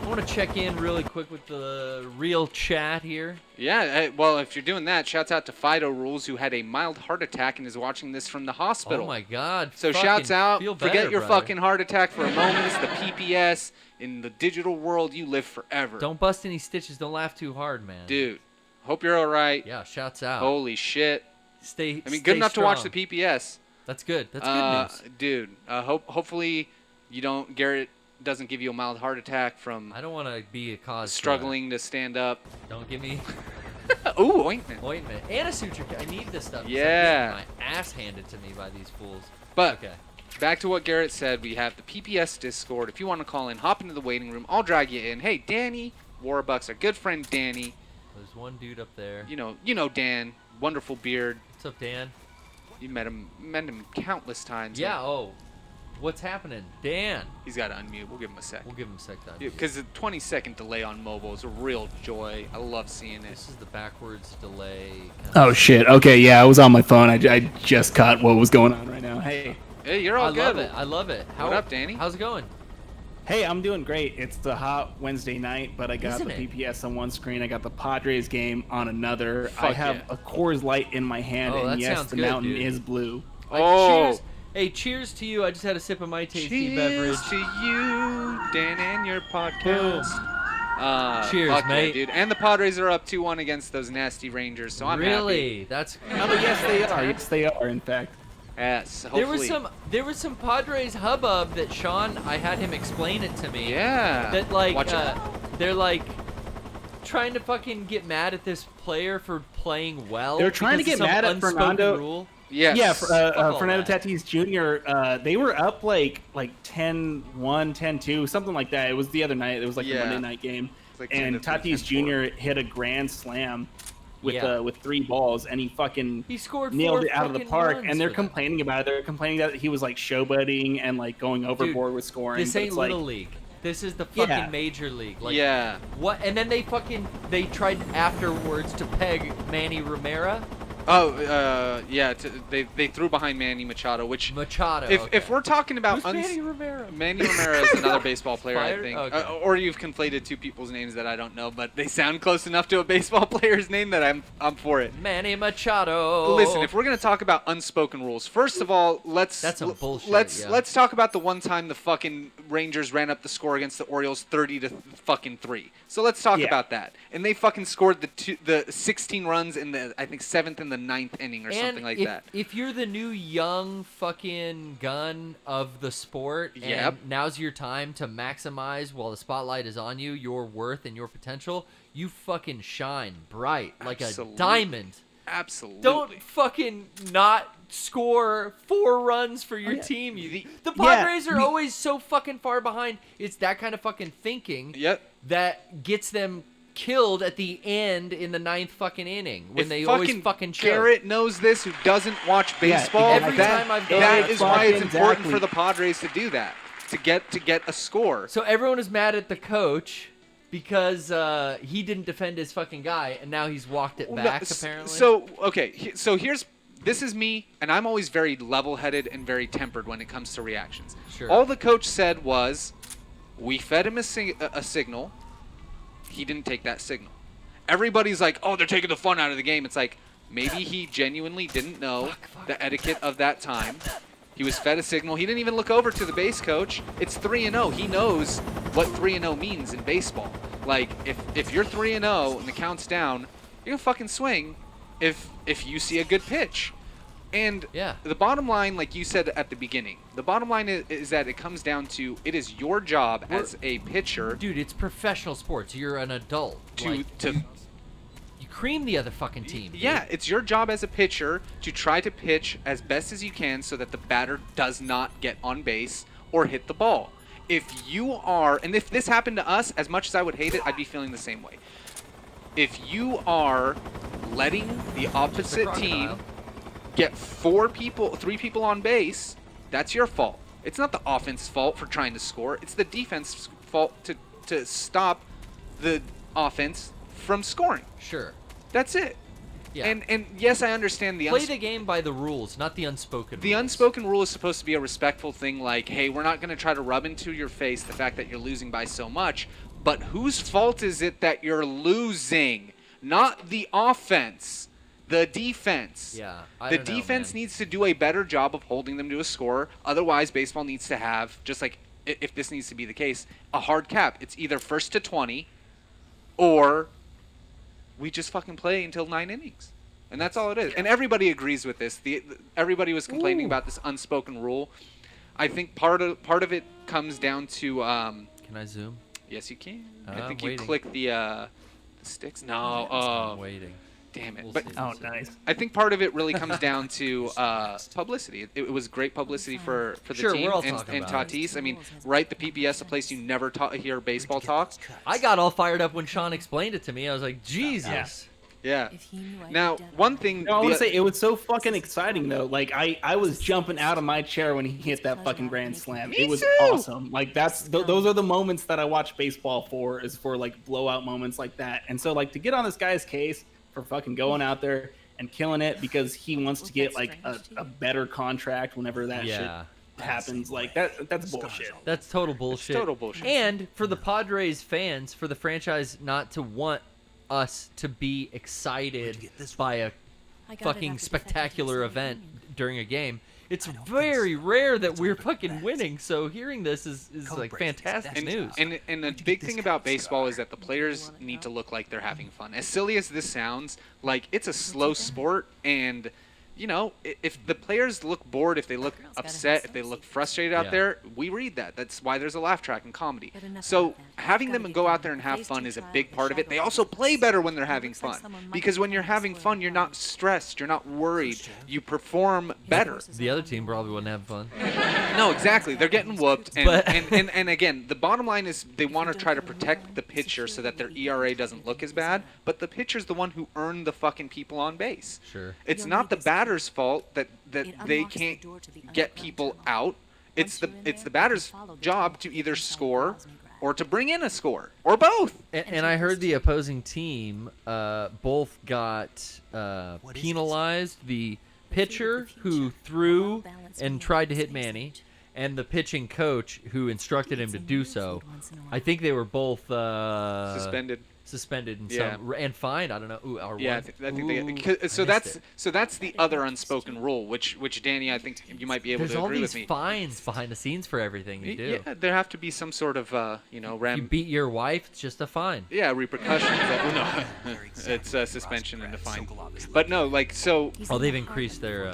I want to check in really quick with the real chat here. Yeah, well, if you're doing that, shouts out to Fido Rules, who had a mild heart attack and is watching this from the hospital. Oh, my God. So shouts out. Feel better, Forget your brother. fucking heart attack for a moment. It's the PPS. In the digital world, you live forever. Don't bust any stitches. Don't laugh too hard, man. Dude, hope you're all right. Yeah, shouts out. Holy shit. Stay good enough strong. to watch the PPS. That's good. That's good news. Dude, hopefully Garrett doesn't give you a mild heart attack from... I don't want to be a cause struggling to stand up. Don't give me... Ooh, ointment. And a suture kit. I need this stuff. Yeah. My ass handed to me by these fools. But okay. Back to what Garrett said. We have the PPS Discord. If you want to call in, hop into the waiting room. I'll drag you in. Hey, Danny Warbucks, our good friend Danny. There's one dude up there. You know Dan. Wonderful beard. What's up, Dan? You met him countless times. Yeah, oh. What's happening? Dan. He's got to unmute. We'll give him a sec. We'll give him a sec to unmute. Because the 20-second delay on mobile is a real joy. I love seeing it. This is the backwards delay. Oh, shit. Okay, yeah, I was on my phone. I just caught what was going on right now. Hey. Hey, you're all good. I love it. What up, Danny? How's it going? Hey, I'm doing great. It's the hot Wednesday night, but I got Isn't the it? PPS on one screen. I got the Padres game on another. Fuck I have yeah. a Coors Light in my hand, Oh, and that yes, sounds the good, mountain dude. is blue. Cheers. Hey, cheers to you. I just had a sip of my tasty beverage. Cheers to you, Dan, and your podcast. Cheers, fuck mate. Yeah, dude. And the Padres are up 2-1 against those nasty Rangers, so I'm really? happy. That's Oh, but yes, they are. Yes, they are, in fact. Yes, hopefully. There was some Padres hubbub that Sean, I had him explain it to me. Yeah. That like Watch it. they're like trying to fucking get mad at this player for playing well. They're trying to because get of some mad at unspoken Fernando. Rule. Yes. Yeah, Fuck all Fernando that. Tatis Jr. They were up like 10-1, 10-2, something like that. It was the other night. It was like the Monday night game, like and 10-3, Tatis 10-4. Jr. hit a grand slam with Yeah. with 3 balls, and he scored nailed 4 it out of the fucking park. runs And they're for them. complaining about it. They're complaining that he was like showboating and like going overboard with scoring. This but ain't it's like, little league. This is the fucking Yeah. major league. Like, Yeah. What? And then they tried afterwards to peg Manny Romero. Oh, yeah. They threw behind Manny Machado, which Machado. If we're talking about Who's Manny Romero? Manny Romero is another baseball player, I Fired? think. Okay. Or you've conflated two people's names that I don't know, but they sound close enough to a baseball player's name that I'm for it. Manny Machado. Listen, if we're gonna talk about unspoken rules, first of all, That's some bullshit, yeah. Let's talk about the one time the fucking Rangers ran up the score against the Orioles 30-3. So let's talk about that. And they fucking scored the 16 runs in the I think 7th and the 9th inning or something like that. If you're the new young fucking gun of the sport, and Yep. now's your time to maximize while the spotlight is on you, your worth and your potential, you fucking shine bright like Absolutely. a diamond. Absolutely. Don't fucking not score 4 runs for your team. The Padres are always so fucking far behind. It's that kind of fucking thinking that gets them killed at the end in the 9th fucking inning when If they always fucking choke. Garrett knows this, who doesn't watch baseball. Every time I've done that it, is why it's fucking important exactly. for the Padres to do that, to get a score. So everyone is mad at the coach because he didn't defend his fucking guy, and now he's walked it back, apparently. So, okay, so this is me, and I'm always very level-headed and very tempered when it comes to reactions. Sure. All the coach said was, we fed him a signal. He didn't take that signal. Everybody's like, oh, they're taking the fun out of the game. It's like, maybe he genuinely didn't know the etiquette of that time. He was fed a signal. He didn't even look over to the base coach. It's 3-0. He knows what 3-0 means in baseball. Like, if you're 3-0 and the count's down, you're going to fucking swing if you see a good pitch. And the bottom line, like you said at the beginning, the bottom line is that it comes down to it is your job as a pitcher. Dude, it's professional sports. You're an adult. To you cream the other fucking team. Dude. Yeah, it's your job as a pitcher to try to pitch as best as you can so that the batter does not get on base or hit the ball. If you are, and if this happened to us, as much as I would hate it, I'd be feeling the same way. If you are letting the opposite team get 3 people on base, that's your fault. It's not the offense's fault for trying to score. It's the defense's fault to stop the offense from scoring. Sure. That's it. Yeah. And yes, I understand the Play the game by the rules, not the unspoken The rules. unspoken rule is supposed to be a respectful thing, like, hey, we're not going to try to rub into your face the fact that you're losing by so much, but whose fault is it that you're losing? Not the offense, the defense. Yeah, I the don't know, defense man. needs to do a better job of holding them to a score. Otherwise, baseball needs to have, just like if this needs to be the case, a hard cap. It's either 1st to 20 or we just fucking play until 9 innings. And that's all it is. And everybody agrees with this. Everybody was complaining about this unspoken rule. I think part of it comes down to... Can I zoom? Yes, you can. I'm I think waiting. you click the sticks. No. I'm waiting. Damn it. We'll But see, we'll see. Nice. I think part of it really comes down to publicity. It was great publicity for the Sure, team we're all and talking about it. Tatis. I mean, right, the PBS, a place you never hear baseball talk. I got all fired up when Sean explained it to me. I was like, Jesus. Yeah. Now, one thing... No, I want to say, it was so fucking exciting, though. Like, I was jumping out of my chair when he hit that fucking grand slam. It was awesome. Like, those are the moments that I watch baseball for, is for, like, blowout moments like that. And so, like, to get on this guy's case for fucking going out there and killing it because he wants to get, like, a better contract whenever that shit happens, like, that's bullshit. That's total bullshit. total bullshit. And for the Padres fans, for the franchise not to want us to be excited by a fucking spectacular event during a game, it's very rare that we're fucking winning. So hearing this is like fantastic news. And the big thing about baseball is that the players need to look like they're having fun. As silly as this sounds, like, it's a slow sport, and you know, if the players look bored, if they look upset, if they look frustrated out there, we read that. That's why there's a laugh track in comedy. So having them go out there and have fun is a big part of it. They also play better when they're having fun, because when you're having fun, you're not stressed, you're not worried, you perform better. The other team probably wouldn't have fun. No, exactly. They're getting whooped, and again, the bottom line is they want to try to protect the pitcher so that their ERA doesn't look as bad, but the pitcher's the one who earned the fucking people on base. Sure. It's not the batter's fault that they can't get people out. It's the batter's job to either score or to bring in a score, or both. And I heard the opposing team both got penalized. The pitcher who threw and tried to hit Manny, and the pitching coach who instructed him to do so. I think they were both suspended and and fined. I don't know. Ooh, or yeah, I think so that's the other unspoken rule, which Danny, I think you might be able to agree with me. There's all these fines behind the scenes for everything you do. Yeah, there have to be some sort of you beat your wife, it's just a fine. Yeah, repercussions. No, it's a suspension and a fine. But no, like so. Oh, they've increased their.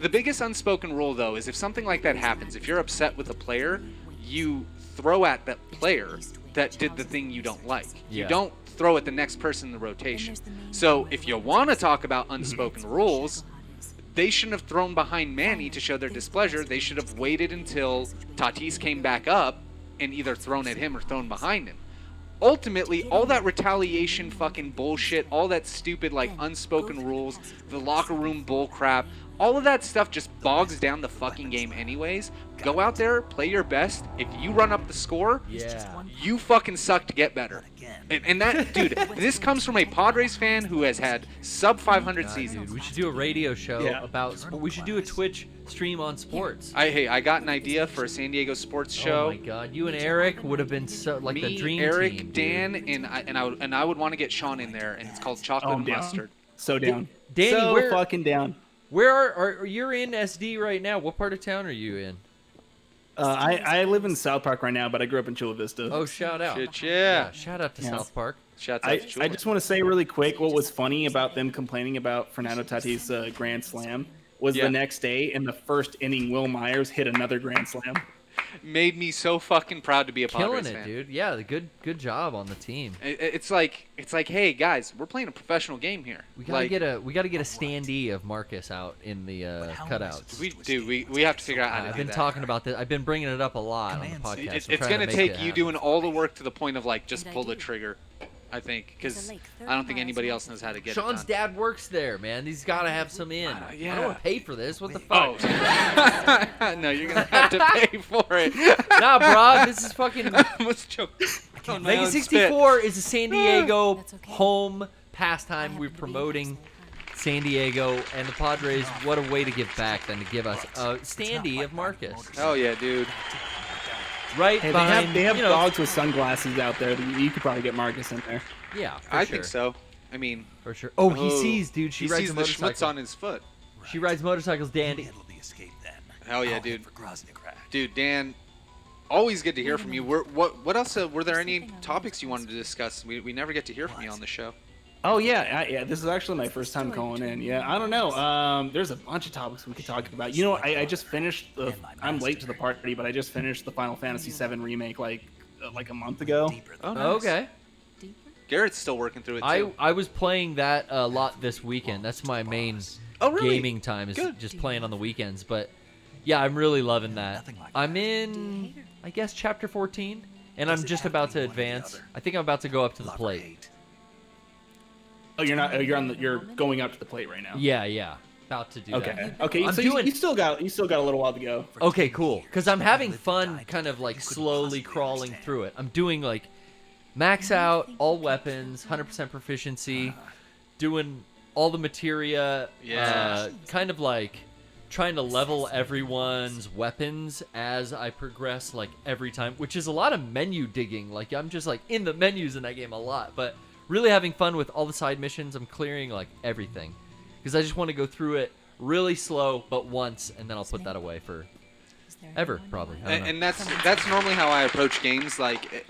The biggest unspoken rule though is if something like that happens, if you're upset with a player, you throw at that player that did the thing you don't like. You don't throw at the next person in the rotation. So if you want to talk about unspoken rules, they shouldn't have thrown behind Manny to show their displeasure. They should have waited until Tatis came back up and either thrown at him or thrown behind him. Ultimately, all that retaliation fucking bullshit, all that stupid like unspoken rules, the locker room bull crap, all of that stuff just bogs down the fucking game anyways. Go out there, play your best. If you run up the score, you fucking suck to get better. And that, dude, this comes from a Padres fan who has had sub 500 seasons. Dude, we should do a radio show about sports. We should do a Twitch stream on sports. I got an idea for a San Diego sports show. Oh my god, you and Eric would have been so like the dream Eric, team. Dan, and I would want to get Sean in there, and it's called Chocolate and Mustard. So down. Danny, so fucking down. Where are you're in SD right now? What part of town are you in? I live in South Park right now, but I grew up in Chula Vista. Oh, shout out. Shout out to South Park. I just want to say really quick what was funny about them complaining about Fernando Tatis' grand slam was the next day in the first inning, Will Myers hit another grand slam. Made me so fucking proud to be a Padres fan. Killing it, dude. Yeah, good job on the team. It's like, hey guys, we're playing a professional game here. We gotta get a standee of Marcus out in the cutouts. We have to figure out how to do that. I've been talking about this. I've been bringing it up a lot on the podcast. It's gonna take you doing all the work to the point of like just pull the trigger. I think, because I don't think anybody else knows how to get Sean's it done. dad works there, man. He's got to have some in. Yeah. I don't want to pay for this. What the fuck? Oh. No, you're going to have to pay for it. Nah, bro. This is fucking... I almost choked. Mega 64 is a San Diego home pastime. We're promoting San Diego and the Padres. What a way to give back than to give us a standee of Marcus. Oh, yeah, dude. Right behind, they have dogs with sunglasses out there. You could probably get Marcus in there. Yeah, I think so. I mean, for sure. Oh, he sees, dude. She he rides sees a the motorcycle. schmutz on his foot. She rides motorcycles, Dandy. Hell yeah, dude. Dude, Dan, always good to hear from you. What else? Were there any topics you wanted to discuss? We never get to hear from you on the show. Oh yeah. This is actually my first time calling in. Yeah, I don't know. There's a bunch of topics we could talk about. You know, I just finished I'm late to the party, but I just finished the Final Fantasy VII remake like a month ago. Oh, nice. Okay. Garrett's still working through it too. I was playing that a lot this weekend. That's my main gaming time is just playing on the weekends. But yeah, I'm really loving that. I'm in, I guess, chapter 14, and I'm just about to advance. I think I'm about to go up to the plate. Oh, you're not. You're going up to the plate right now. Yeah. About to do that. Okay. So you still got a little while to go. Okay, cool. Because I'm having fun, kind of like slowly crawling through it. I'm doing like max out all weapons, 100% proficiency, doing all the materia. Kind of like trying to level everyone's weapons as I progress, like every time, which is a lot of menu digging. Like I'm just like in the menus in that game a lot, but really having fun with all the side missions. I'm clearing like everything because I just want to go through it really slow, but once, and then I'll put that away for ever, probably. And that's normally how I approach games. Like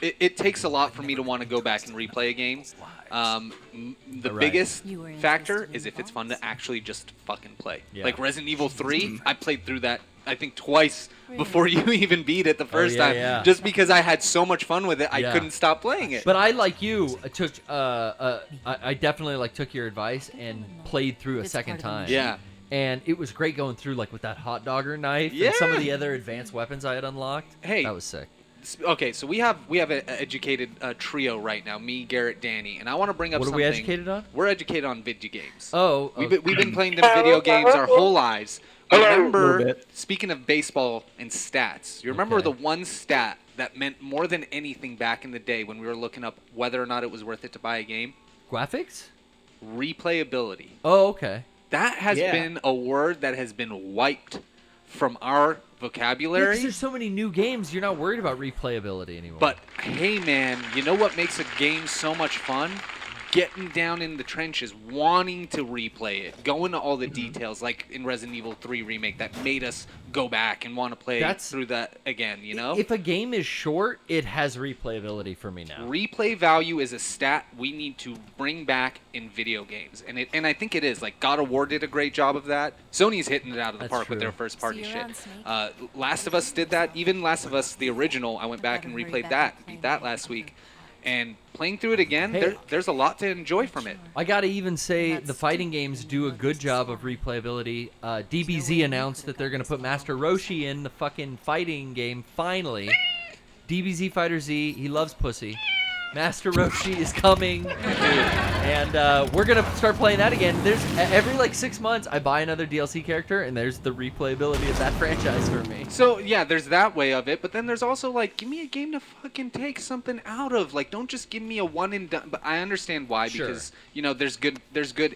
it takes a lot for me to want to go back and replay a game. The biggest factor is if it's fun to actually just fucking play. Yeah. Like Resident Evil 3, I played through that I think twice before you even beat it the first time, just because I had so much fun with it, I couldn't stop playing it. But I, like you, took I definitely like took your advice and played through a second time. Yeah. And it was great going through like with that hot dogger knife and some of the other advanced weapons I had unlocked. Hey, that was sick. Okay, so we have an educated trio right now, me, Garrett, Danny, and I want to bring up What are something. we educated on? We're educated on video games. Oh, we've been playing them video games our whole lives. I remember, speaking of baseball and stats, you remember the one stat that meant more than anything back in the day when we were looking up whether or not it was worth it to buy a game? Graphics? Replayability. Oh, okay. That has been a word that has been wiped from our vocabulary. Yeah, 'cause there's so many new games, you're not worried about replayability anymore. But, hey, man, you know what makes a game so much fun? Getting down in the trenches, wanting to replay it, going to all the details, like in Resident Evil 3 Remake, that made us go back and want to play through that again, you know? If a game is short, it has replayability for me now. Replay value is a stat we need to bring back in video games, and I think it is. Like, God of War did a great job of that. Sony's hitting it out of the park with their first-party shit. Last of Us did that. Even Last of Us, the original, I went back and replayed that, beat that last week. And playing through it again, there's a lot to enjoy from it. I gotta even say the fighting games do a good job of replayability. DBZ announced that they're gonna put Master Roshi in the fucking fighting game finally. DBZ Fighter Z, he loves pussy. Master Roshi is coming, and we're gonna start playing that again. There's every like 6 months I buy another DLC character, and there's the replayability of that franchise for me. So yeah, there's that way of it, but then there's also like, give me a game to fucking take something out of. Like, don't just give me a one and done. But I understand why, because you know there's good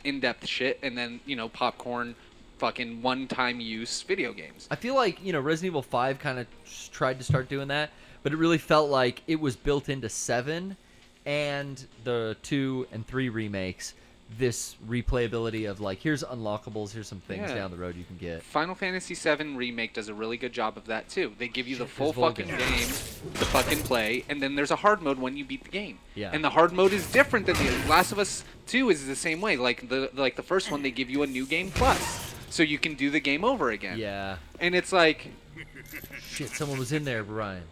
in-depth shit, and then you know popcorn, fucking one-time use video games. I feel like Resident Evil 5 kind of tried to start doing that, but it really felt like it was built into 7. And the 2 and 3 remakes, this replayability of like, here's unlockables, here's some things down the road you can get. Final Fantasy VII Remake does a really good job of that too. They give you the full fucking game to fucking play, and then there's a hard mode when you beat the game. Yeah. And the hard mode is different than the Last of Us 2 is the same way. Like the first one, they give you a new game plus, so you can do the game over again. Yeah. And it's like, shit, someone was in there, Brian.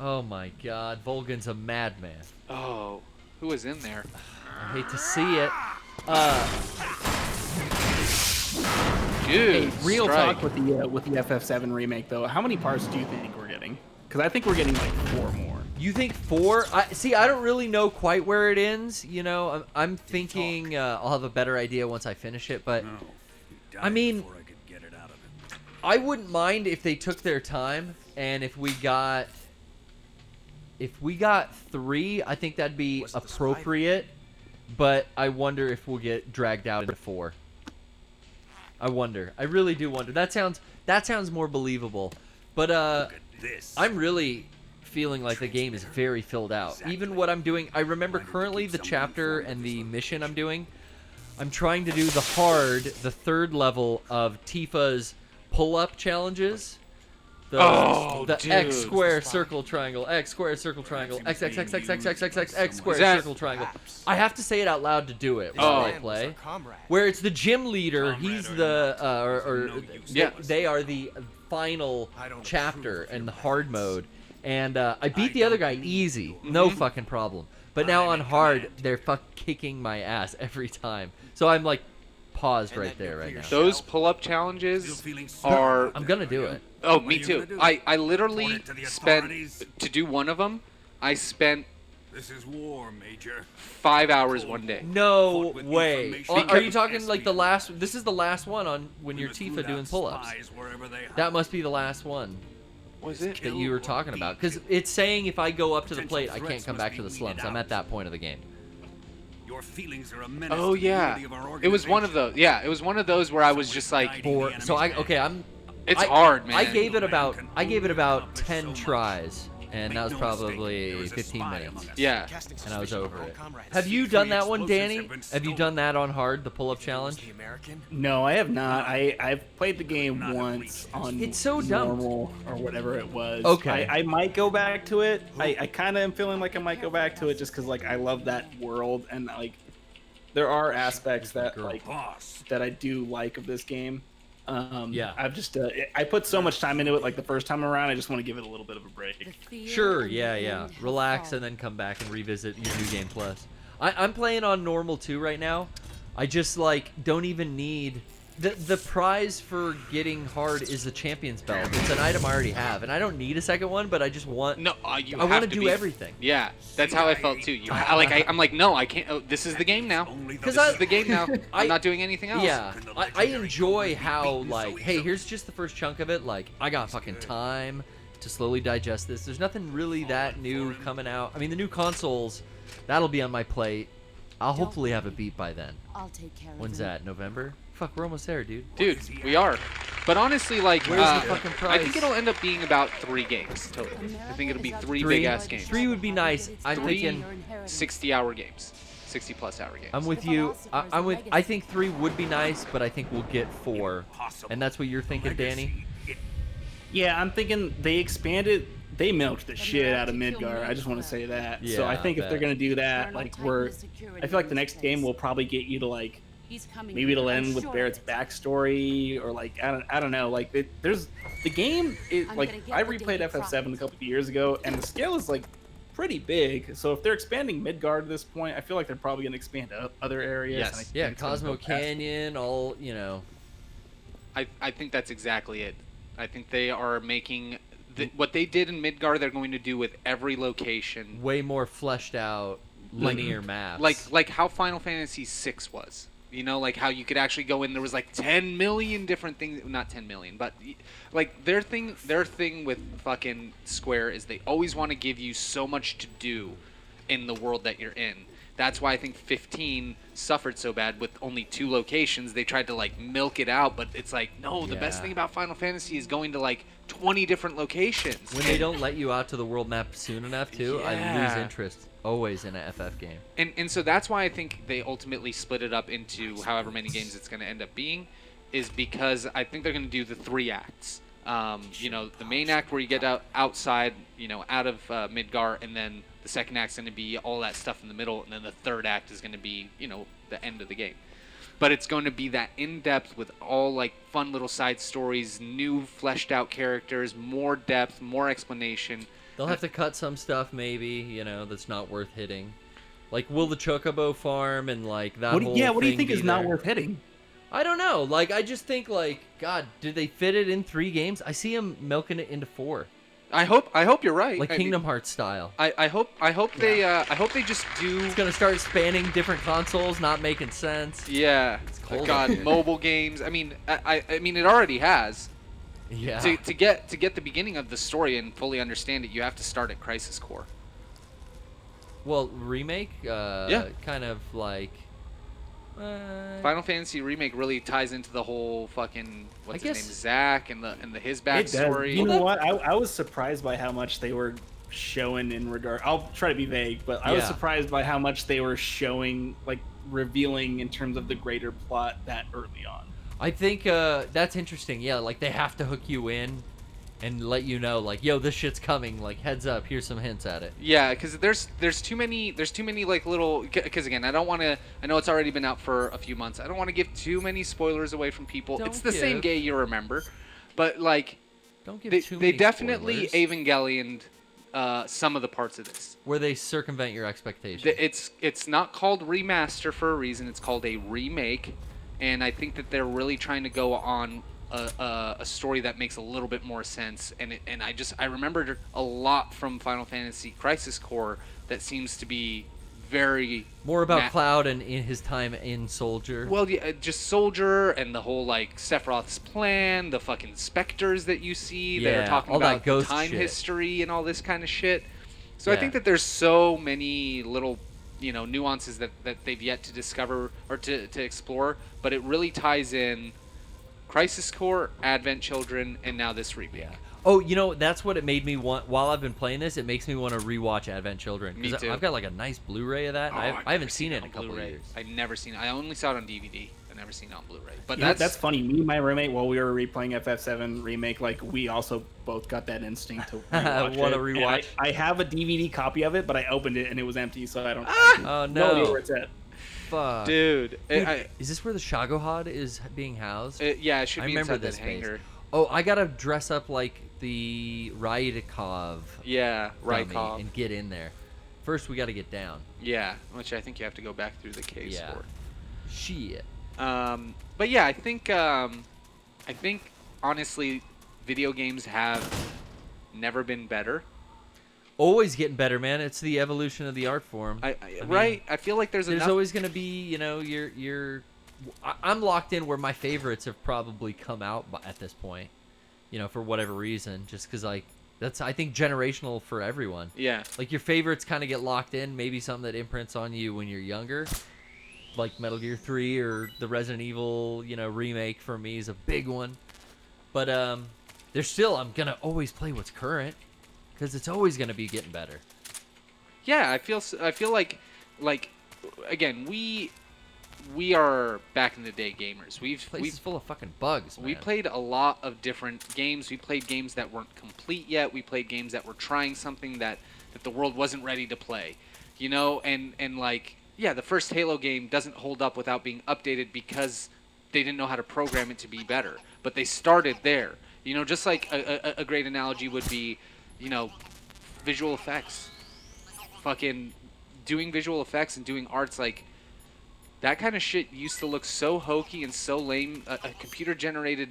Oh my God, Volgan's a madman. Oh, who was in there? I hate to see it. Dude, hey, real talk with the FF7 remake though. How many parts do you think we're getting? Because I think we're getting like 4 more. You think 4? I don't really know quite where it ends. You know, I'm thinking I'll have a better idea once I finish it. But I mean, I wouldn't mind if they took their time, and if we got 3, I think that'd be appropriate. But I wonder if we'll get dragged out into 4. I wonder. I really do wonder. That sounds more believable. But I'm really feeling like the game is very filled out. Even what I'm doing, I remember currently the chapter and the mission I'm doing. I'm trying to do the 3rd level of Tifa's pull-up challenges. The X square circle triangle, X square circle triangle, X X X X X X X X X square circle triangle. I have to say it out loud to do it while I play. Where it's the gym leader, he's the they are the final chapter in the hard mode, and I beat the other guy easy, no fucking problem. But now on hard, they're kicking my ass every time. So I'm like paused right there right now. Those pull-up challenges are... I'm gonna do it. Oh, me too. I literally spent, to do one of them, I spent This is war, Major. 5 hours one day. No way. Are you talking like the last? This is the last one on when you're Tifa doing pull-ups. That must be the last one. Was it? That you were talking about? Because it's saying if I go up to the plate, I can't come back to the slums. I'm at that point of the game. Your feelings are a menace Oh yeah. It was one of those. Yeah, it was one of those where I was just like. So I'm. It's hard, man. I gave it about 10 tries, and that was probably 15 minutes. Yeah. And I was over it. Have you done that one, Danny? Have you done that on hard, the pull-up challenge? No, I have not. I've played the game once on It's so dumb. normal or whatever it was. Okay. I might go back to it. I kind of am feeling like I might go back to it just because like I love that world and like there are aspects that like that I do like of this game. Yeah. I've just I put so much time into it like the first time around. I just want to give it a little bit of a break. Sure, yeah. Relax and then come back and revisit your New Game Plus. I'm playing on normal too right now. I just like don't even need the prize for getting hard is the champion's belt. It's an item I already have, and I don't need a second one, but I just want. No, I want to do everything. Yeah, that's how I felt too. I'm like, no, I can't. Oh, this is the game now. This is the game now. I'm not doing anything else. Yeah, I enjoy how like, hey, here's just the first chunk of it. Like, I got fucking time to slowly digest this. There's nothing really that new coming out. I mean, the new consoles, that'll be on my plate. I'll hopefully have it beat by then. I'll take care of When's that? November? Fuck, we're almost there, dude. Dude, we are. But honestly, like, where's the fucking prize? I think it'll end up being about 3 games total. I think it'll be 3 big-ass games. 3 would be nice. I'm thinking 60-hour games. 60-plus hour games. I'm with you. I think 3 would be nice, but I think we'll get 4. And that's what you're thinking, Danny? Yeah, I'm thinking they expanded. They milked the shit out of Midgar. I just want to say that. So I think if they're gonna do that, like I feel like the next game will probably get you to like, maybe it'll end with Barrett's backstory or like I don't know. Like there's the game. Like I replayed FF7 a couple of years ago, and the scale is like pretty big. So if they're expanding Midgard at this point, I feel like they're probably gonna expand other areas. Yes. And I think Cosmo Canyon, all I think that's exactly it. I think they are making. What they did in Midgar, they're going to do with every location. Way more fleshed out, linear maps. Like how Final Fantasy VI was. You know, like how you could actually go in. There was like 10 million different things. Not 10 million, but like their thing with fucking Square is they always want to give you so much to do in the world that you're in. That's why I think 15 suffered so bad with only 2 locations. They tried to like milk it out, but it's like, no, the best thing about Final Fantasy is going to like 20 different locations. When they don't let you out to the world map soon enough too, I lose interest always in a FF game. And so that's why I think they ultimately split it up into however many games it's going to end up being, is because I think they're going to do the 3 acts. You know, the main act where you get outside, you know, out of Midgar, and then the second act's going to be all that stuff in the middle, and then the third act is going to be, you know, the end of the game. But it's going to be that in-depth with all, like, fun little side stories, new fleshed-out characters, more depth, more explanation. They'll have to cut some stuff, maybe, you know, that's not worth hitting. Like, will the Chocobo farm and, like, that whole what do you thing think be is not there? worth hitting? I don't know. Like, I just think, like, God, did they fit it in 3 games? I see them milking it into 4. I hope you're right. Like Kingdom Hearts style. I hope they just do. It's gonna start spanning different consoles, not making sense. Yeah. Cold God, mobile games. I mean, I mean, it already has. Yeah. To get the beginning of the story and fully understand it, you have to start at Crisis Core. Well, remake. Yeah. Kind of like. Final Fantasy Remake really ties into the whole fucking what's his name, Zack, and his backstory. You know what? I was surprised by how much they were showing in regard. I'll try to be vague, but I was surprised by how much they were showing, like revealing in terms of the greater plot that early on. I think that's interesting. Yeah, like they have to hook you in and let you know, like, yo, this shit's coming. Like, heads up, here's some hints at it. Yeah, because there's too many like little. Because again, I don't want to. I know it's already been out for a few months. I don't want to give too many spoilers away from people. It's the same game you remember, but like, don't give they definitely Evangelion'd some of the parts of this. Where they circumvent your expectations. It's not called remaster for a reason. It's called a remake, and I think that they're really trying to go on a story that makes a little bit more sense, and I remembered a lot from Final Fantasy Crisis Core that seems to be very more about Cloud and in his time in Soldier. Well, yeah, just Soldier and the whole like Sephiroth's plan, the fucking specters that you see. They're talking about ghost time shit. history and all this kind of shit. So I think that there's so many little, you know, nuances that they've yet to discover or to explore, but it really ties in Crisis Core, Advent Children, and now this remake. Yeah. Oh, you know, that's what it made me want. While I've been playing this, it makes me want to rewatch Advent Children. Me too. I've got like a nice Blu-ray of that. Oh, I haven't seen it in on a couple of Blu-ray. years. I've never seen it. I only saw it on DVD. I've never seen it on Blu-ray. But That's funny. Me and my roommate, while we were replaying FF7 remake, like we also both got that instinct to rewatch Want to it. rewatch? And I have a DVD copy of it, but I opened it and it was empty, so I don't. Oh no idea no! where it's at. Fuck. Dude, is this where the Shagohod is being housed? yeah, it should I be remember inside this that hangar. space. Oh, I gotta dress up like the Rydikov. Yeah, dummy Rykov. and get in there. First, we gotta get down. Yeah, which I think you have to go back through the caves Yeah. for. Shit. But yeah, I think honestly, video games have never been better. Always getting better, man. It's the evolution of the art form. I mean, I feel like there's enough. always gonna be, you know, I'm locked in where my favorites have probably come out at this point, you know, for whatever reason, just because like that's I think generational for everyone. Yeah. Like your favorites kind of get locked in. Maybe something that imprints on you when you're younger, like Metal Gear 3 or the Resident Evil, you know, remake for me is a big one. But there's still I'm gonna always play what's current because it's always gonna be getting better. Yeah, I feel like again we are back in the day gamers. This place is full of fucking bugs, man. We played a lot of different games. We played games that weren't complete yet. We played games that were trying something that the world wasn't ready to play. You know, and like, yeah, the first Halo game doesn't hold up without being updated because they didn't know how to program it to be better. But they started there. You know, just like a great analogy would be, you know, visual effects. Fucking doing visual effects and doing arts, like, that kind of shit used to look so hokey and so lame. A computer-generated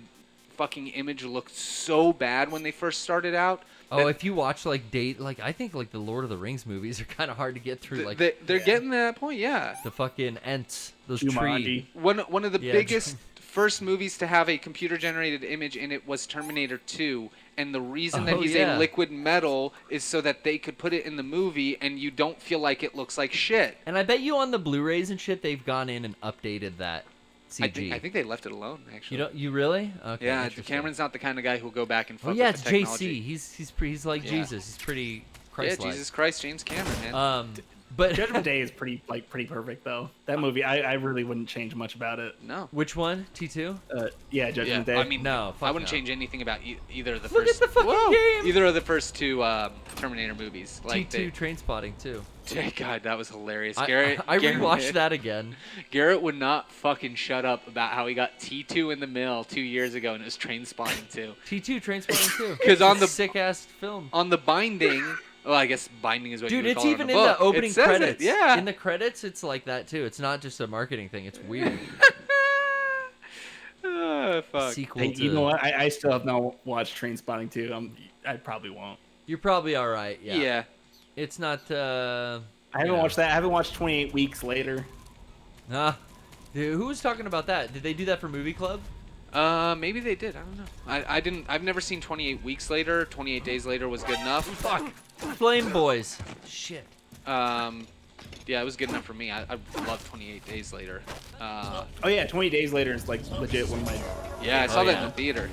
fucking image looked so bad when they first started out. Oh, if you watch like I think like the Lord of the Rings movies are kind of hard to get through. Like they're getting to that point, yeah. The fucking Ents, those Jumanji. trees. One of the biggest first movies to have a computer-generated image in it was Terminator 2, and the reason that he's a liquid metal is so that they could put it in the movie and you don't feel like it looks like shit. And I bet you on the Blu-rays and shit, they've gone in and updated that CG. I think they left it alone, actually. You really? Okay. Yeah, Cameron's not the kind of guy who'll go back and fuck yeah, with it's the technology. JC. He's like Jesus. He's pretty Christ-like. Yeah, Jesus Christ, James Cameron, man. But Judgment Day is pretty perfect though. That movie, I really wouldn't change much about it. No. Which one? T2? Yeah, Judgment Day. I mean, no, I wouldn't change anything about either of the Look first. at the fucking game. Either of the first two Terminator movies. Like T2 Trainspotting too. God, that was hilarious. I Garrett rewatched that again. Garrett would not fucking shut up about how he got T2 in the mail 2 years ago and it was Trainspotting 2. T2 Trainspotting 2. Because on the sick ass film. On the binding. Well, I guess binding is what Dude, you would it's call even it in on the the book. opening It says credits. It, yeah. In the credits, it's like that too. It's not just a marketing thing. It's weird. Fuck. Sequel Hey, to... you know what? I still have not watched Trainspotting 2. I probably won't. You're probably all right. Yeah. Yeah. It's not. I haven't watched that. I haven't watched 28 Weeks Later. Nah. Dude, who was talking about that? Did they do that for Movie Club? Maybe they did. I don't know. I didn't. I've never seen 28 Weeks Later. 28 Days Later was good enough. Fuck. Flame Boys. Shit. Yeah, it was good enough for me. I love 28 Days Later. Oh yeah, 20 Days Later is like legit one of my. Yeah, I saw that in the theater.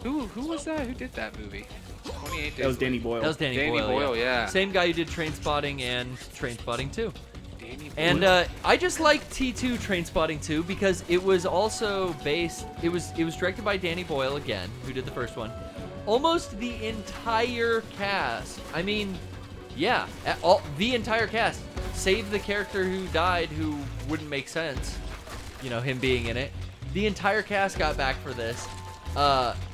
Who was that? Who did that movie? 28 Days. That was Danny Boyle. That was Danny Boyle, yeah. Same guy who did Trainspotting and Trainspotting 2. Danny Boyle. And I just like T2 Trainspotting 2 because it was also based. It was directed by Danny Boyle again, who did the first one. Almost the entire cast. I mean, yeah, the entire cast, save the character who died, who wouldn't make sense. You know, him being in it. The entire cast got back for this.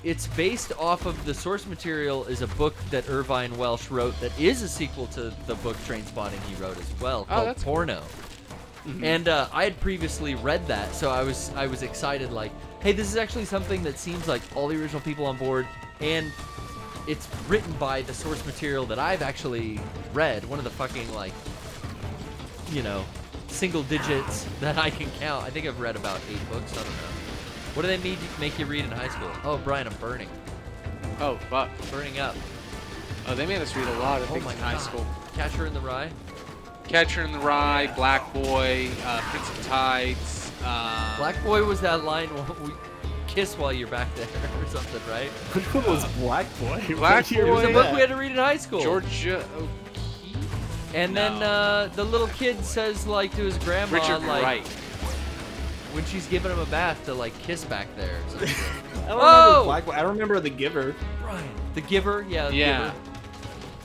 It's based off of the source material is a book that Irvine Welsh wrote that is a sequel to the book Trainspotting he wrote as well, called Porno. Mm-hmm. And I had previously read that, so I was excited, like, hey, this is actually something that seems like all the original people on board, and it's written by the source material that I've actually read. One of the fucking, like, you know, single digits that I can count. I think I've read about 8 books. I don't know. What do they make you read in high school? Oh, Brian, I'm burning. Oh, fuck. Burning up. Oh, they made us read a lot of things in high school. Catcher in the Rye? Catcher in the Rye, Black Boy, Prince of Tides. Black Boy was that line kiss while you're back there or something, right? Which one was Black Boy? Black It was a Boy. book we had to read in high school. Georgia. And then the little kid says like to his grandma, Richard like Wright. when she's giving him a bath, to like kiss back there. Or something. I don't remember Black Boy. I remember The Giver. Brian, The Giver, yeah. The Giver.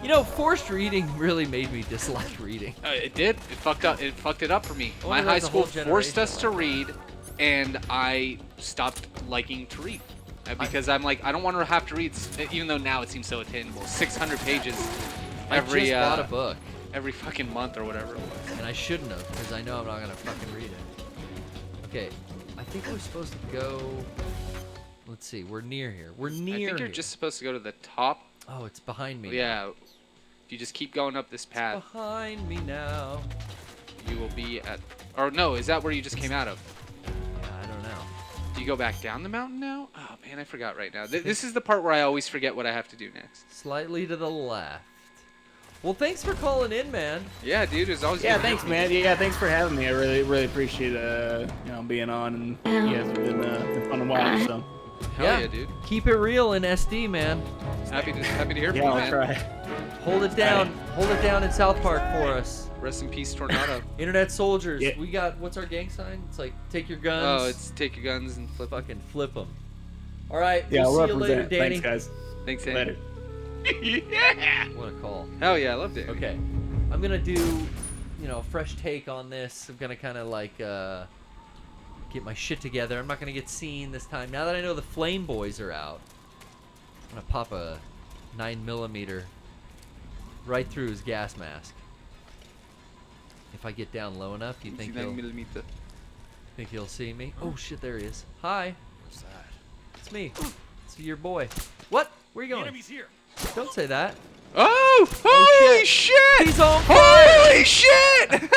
You know, forced reading really made me dislike reading. It did. It fucked up. It fucked it up for me. I My wonder high if the school whole forced us to generation read, and I stopped liking to read because I'm like, I don't want to have to read, even though now it seems so attainable. 600 pages every. I just bought a book. Every fucking month or whatever it was. And I shouldn't have, because I know I'm not gonna fucking read it. Okay, I think we're supposed to go. Let's see, we're near here. We're near. I think you're here. just supposed to go to the top. Oh, it's behind me. Yeah. If you just keep going up this path, Behind me now. you will be at. Or no, is that where you just came out of? Yeah, I don't know. Do you go back down the mountain now? Oh man, I forgot right now. This is the part where I always forget what I have to do next. Slightly to the left. Well, thanks for calling in, man. Yeah, dude, it's always. Yeah, good to thanks, hear from man. you. Yeah, thanks for having me. I really appreciate being on, and you guys have been fun to watch. So Hell yeah, dude. Keep it real in SD, man. Happy to hear from yeah, you, I'll man. try. Hold it down. Hold it down in South Park for us. Rest in peace, Tornado. Internet soldiers. Yeah. We got, what's our gang sign? It's like, take your guns. Oh, it's take your guns and flip. Fucking flip them. All right. Yeah, we'll I'll see you later, represent. Danny. Thanks, guys. Thanks, Danny. Later. Yeah. What a call. Hell yeah, I love Danny. Okay. I'm going to do, a fresh take on this. I'm going to kind of like get my shit together. I'm not going to get seen this time. Now that I know the Flame Boys are out, I'm going to pop a 9mm right through his gas mask. If I get down low enough, you think he'll see me? Oh shit, there he is. Hi. What's that? It's me. It's your boy. What? Where are you going? Enemy's here. Don't say that. Oh! Holy shit! He's on fire! Holy shit!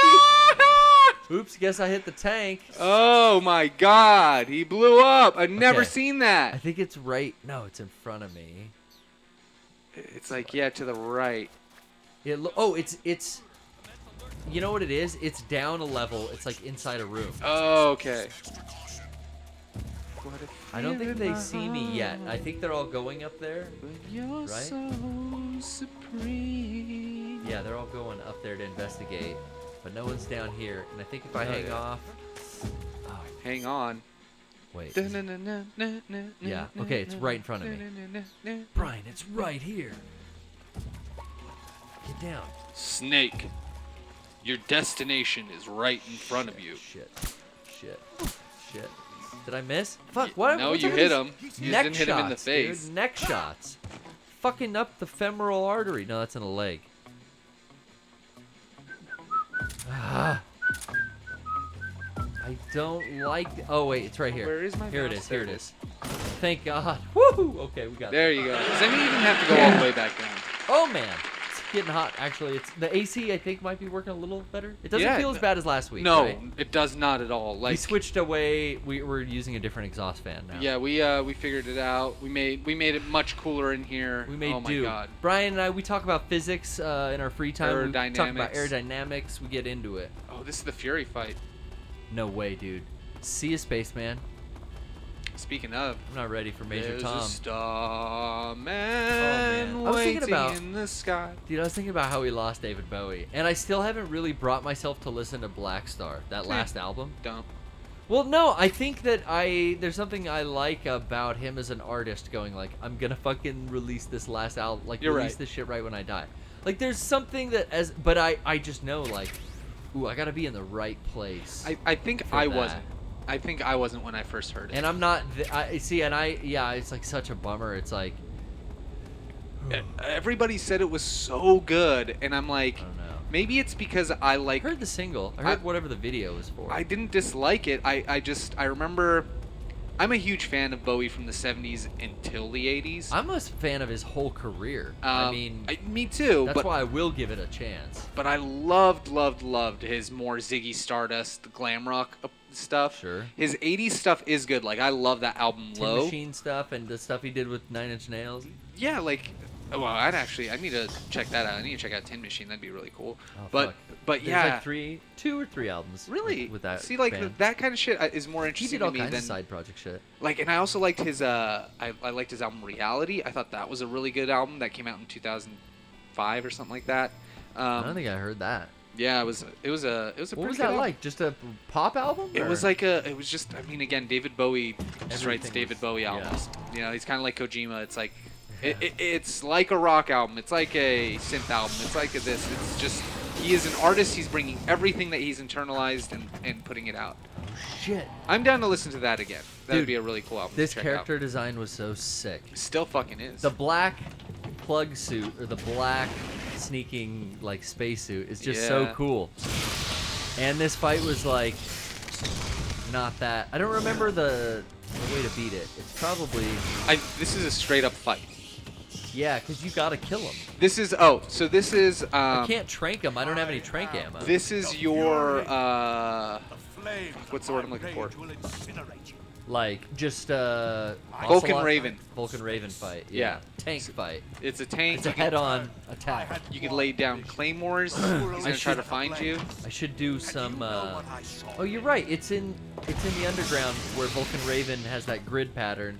Oops, guess I hit the tank. Oh my god, he blew up. I've never Okay. seen I that. think it's right. No, it's in front of me. It's like, yeah, to the right. It's. You know what it is? It's down a level. It's like inside a room. Oh, okay. I don't think they see me yet. I think they're all going up there. Right? So supreme. Yeah, they're all going up there to investigate. But no one's down here. And I think if I Oh, hang yeah. off. Hang on. Wait. Yeah, okay, it's right in front of me. Brian, it's right here. Get down. Snake, your destination is right in front of you. Shit. Did I miss? Fuck, what? No, what's you up with hit these him. You neck didn't hit him in the shots, dude? face. Neck shots. Fucking up the femoral artery. No, that's in a leg. Ah. I don't like. Oh wait, it's right here. Where is my Here it mouse? is. There Here it it is. Thank God. Woo! Okay, we got There it. you go. Because then you even have to go all the way back down. Oh man, it's getting hot. Actually, it's the AC. I think might be working a little better. It doesn't Yeah, feel as bad as last week. No, right? it does not at all. We Like switched away. We're using a different exhaust fan now. yeah, we figured it out. We made it much cooler in here. We made oh my do. god. Brian and I, we talk about physics in our free time. We talk about Aerodynamics. aerodynamics. We get into it. Oh, this is the Fury fight. No way, dude. See a spaceman. Speaking of, I'm not ready for Major there's Tom. a star man. man I was thinking waiting about- in the sky. Dude, I was thinking about how we lost David Bowie, and I still haven't really brought myself to listen to Black Star, that last album. Don't. Well, no, I think that there's something I like about him as an artist, going like, I'm gonna fucking release this last album, like You're release right. this shit right when I die. Like, there's something that but I just know like, ooh, I gotta be in the right place. I think for I that. wasn't. I think I wasn't when I first heard it. And I'm not. It's like such a bummer. It's like Everybody said it was so good, and I'm like, I don't know. maybe it's because I like. I heard the single. I heard whatever the video was for. I didn't dislike it. I remember. I'm a huge fan of Bowie from the 70s until the 80s. I'm a fan of his whole career. I mean, me too. That's but, why I will give it a chance. But I loved his more Ziggy Stardust glam rock stuff. Sure. His 80s stuff is good. Like, I love that album Tin Low. Machine stuff and the stuff he did with Nine Inch Nails. Yeah, like, Well, I need to check that out. I need to check out Tin Machine. That'd be really cool. Oh, but fuck. but There's yeah, like 2 or 3 albums. really with that. See, like band. that kind of shit is more He interesting did all to me kinds than of side project shit. like. And I also liked his I liked his album Reality. I thought that was a really good album that came out in 2005 or something like that. I don't think I heard that. Yeah, it was a What pretty was good that album. like? Just a pop album? It or- was like it was just, I mean, again, David Bowie just writes Everything David was- Bowie yeah. albums. You know, he's kind of like Kojima. It's like, it's like a rock album. It's like a synth album. It's like this. It's just, he is an artist. He's bringing everything that he's internalized and putting it out. Shit. I'm down to listen to that again. That would Dude, be a really cool album This to check character design was so sick. Still fucking is. The black plug suit or the black sneaking like spacesuit is just so Yeah. cool. And this fight was like not that. I don't remember the way to beat it. It's probably This is a straight up fight. yeah, because you gotta kill him. This is so this is I can't trank him. I don't have any trank ammo. This is your what's the word I'm looking for? Like just Vulcan Ocelot- Raven. Vulcan Raven fight. Yeah. Tank fight. It's a tank. It's a head-on attack. You can lay down claymores. He's gonna try to find you. I should do some. Oh, you're right. It's in the underground where Vulcan Raven has that grid pattern.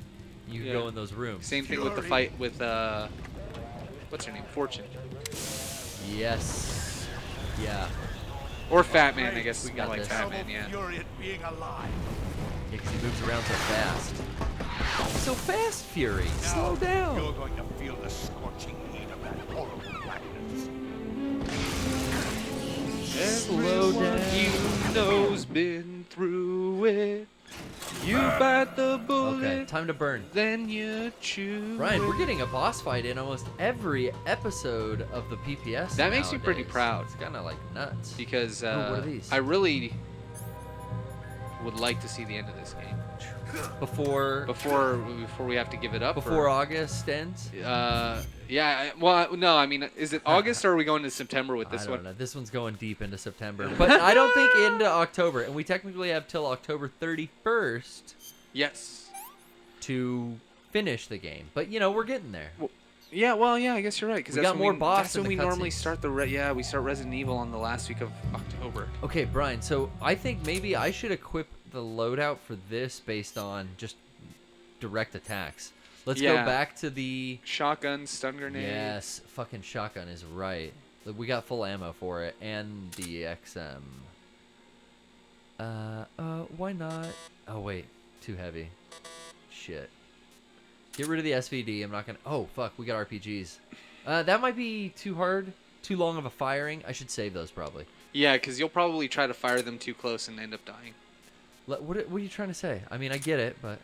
You can go in those rooms. Same thing with the fight with what's her name? Fortune. Yes. Yeah. Or Fat Man, I guess. We We got got like this. Fat Man, yeah. Yeah, 'cause he moves around so fast. So fast, Fury. Slow down. You're going to feel the scorching heat of that horrible blackness. Slow down. You know's been through it. You bite the bullet. Okay, time to burn. Then you chew. Brian, we're getting a boss fight in almost every episode of the PPS. That makes me pretty nowadays. proud. It's kind of like nuts. Because Ooh, what are these? I really would like to see the end of this game. Before we have to give it up. Before August ends. Yeah. Well, no. I mean, is it August or are we going to September with this I don't one? know. This one's going deep into September, but I don't think into October, and we technically have till October 31st. Yes. To finish the game, but you know we're getting there. Well, yeah. Well, yeah. I guess you're right. Because We that's got when more boss That's in when the we normally cutscenes. start we start Resident Evil on the last week of October. Okay, Brian. So I think maybe I should equip the loadout for this based on just direct attacks. Let's go back to the shotgun, stun grenade. Yes, fucking shotgun is right. We got full ammo for it and the XM. Why not? Oh wait, too heavy. Shit. Get rid of the SVD. I'm not gonna. Oh fuck, we got RPGs. That might be too hard, too long of a firing. I should save those probably. Yeah, because you'll probably try to fire them too close and end up dying. What are you trying to say? I mean, I get it, but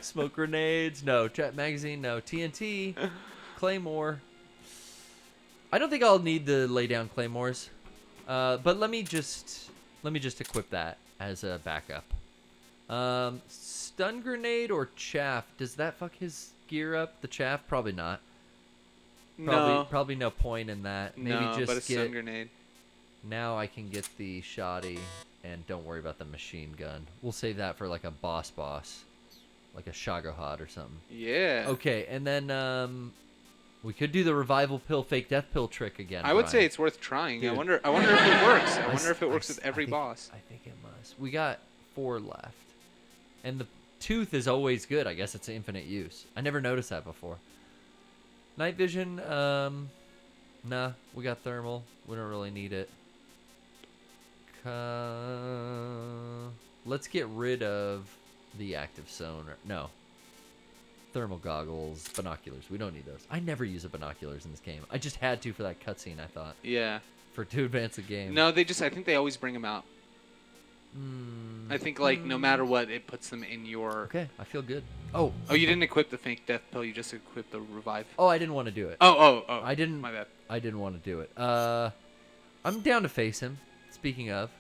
smoke grenades, no. Jet magazine, no. TNT, claymore. I don't think I'll need to lay down claymores, but let me just equip that as a backup. Stun grenade or chaff? Does that fuck his gear up? The chaff, probably not. Probably no point in that. Maybe No, just but a get. stun grenade. Now I can get the shoddy, and don't worry about the machine gun. We'll save that for like a boss, like a Shagohod or something. Yeah. Okay, and then we could do the revival pill, fake death pill trick again. I would Brian. say it's worth trying. Dude. I wonder if it works. I wonder if it works with every boss. I think it must. We got 4 left, and the tooth is always good. I guess it's infinite use. I never noticed that before. Night vision, nah. We got thermal. We don't really need it. Let's get rid of the active sonar. No. Thermal goggles, binoculars. We don't need those. I never use the binoculars in this game. I just had to for that cutscene, I thought. Yeah. To advance the game. No, I think they always bring them out. I think, like, no matter what, it puts them in your... Okay, I feel good. Oh, you didn't equip the fake death pill, you just equipped the revive. Oh, I didn't want to do it. Oh. I didn't. My bad. I didn't want to do it. I'm down to face him. Speaking of,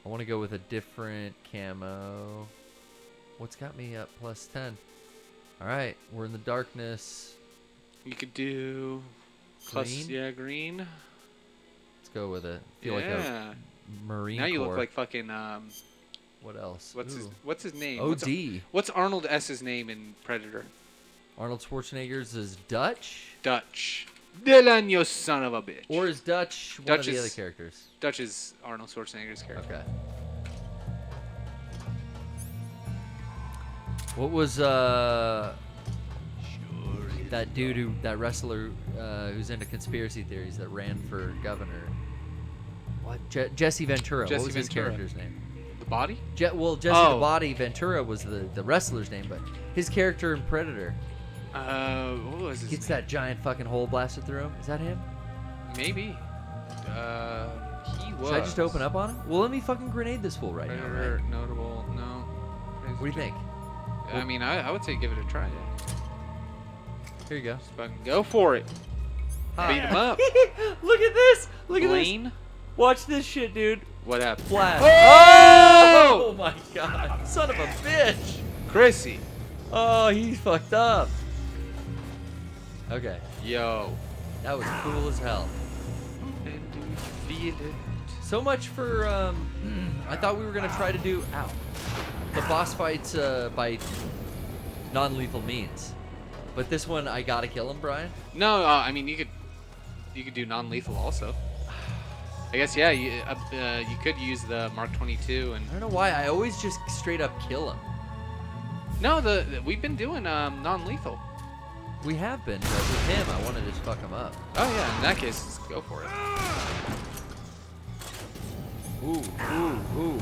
I want to go with a different camo. What's got me up plus 10? All right, we're in the darkness. You could do... Green? Green. Let's go with it. Feel like a Marine Now you Corps. look like fucking... What else? What's his name? OD. What's Arnold S.'s name in Predator? Arnold Schwarzenegger's is Dutch? Dutch. Dylan, you son of a bitch. Or is Dutch one Dutch of the is- other characters? Dutch is Arnold Schwarzenegger's character. Okay. What was that dude that wrestler who's into conspiracy theories that ran for governor? What? Jesse Ventura. Jesse What was his Ventura. character's name? The Body? Jesse the Body Ventura was the wrestler's name, but his character in Predator What was his gets name? that giant fucking hole blasted through him. Is that him? Maybe. He was. Should I just open up on him? Well, let me fucking grenade this fool right now, Predator, right? notable, no. What do you think? I mean, I would say give it a try. Yeah. Here you go. Just fucking go for it. Beat him up. Look at this! Look at Blaine? this! Watch this shit, dude. What happened? Flash. Oh! Oh my god. Son of a bitch. Chrissy. Oh, he's fucked up. Okay. Yo. That was cool as hell. And do you feel it? So much for, I thought we were going to try to do, the boss fights by non-lethal means. But this one, I gotta kill him, Brian? No, I mean, you could do non-lethal also. I guess, yeah, you could use the Mark 22 and... I don't know why, I always just straight up kill him. No, we've been doing non-lethal. We have been, but with him, I want to just fuck him up. Oh yeah, in that case, let's go for it. Ooh.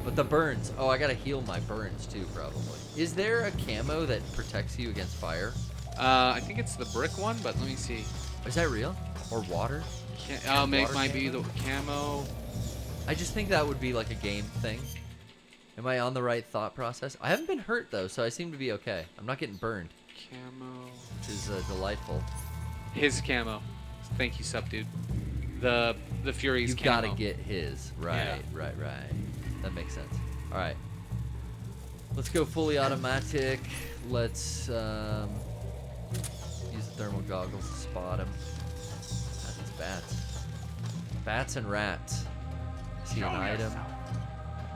But the burns. Oh, I gotta heal my burns too, probably. Is there a camo that protects you against fire? I think it's the brick one, but let me see. Is that real? Or water? It might be the camo. I just think that would be like a game thing. Am I on the right thought process? I haven't been hurt though, so I seem to be okay. I'm not getting burned. Camo. Which is delightful. His camo. Thank you, sub dude. The Fury's You've camo. got to get his. Right, Yeah. right. That makes sense. All right. Let's go fully automatic. Let's use the thermal goggles to spot him. That's bats. Bats and rats. See an item.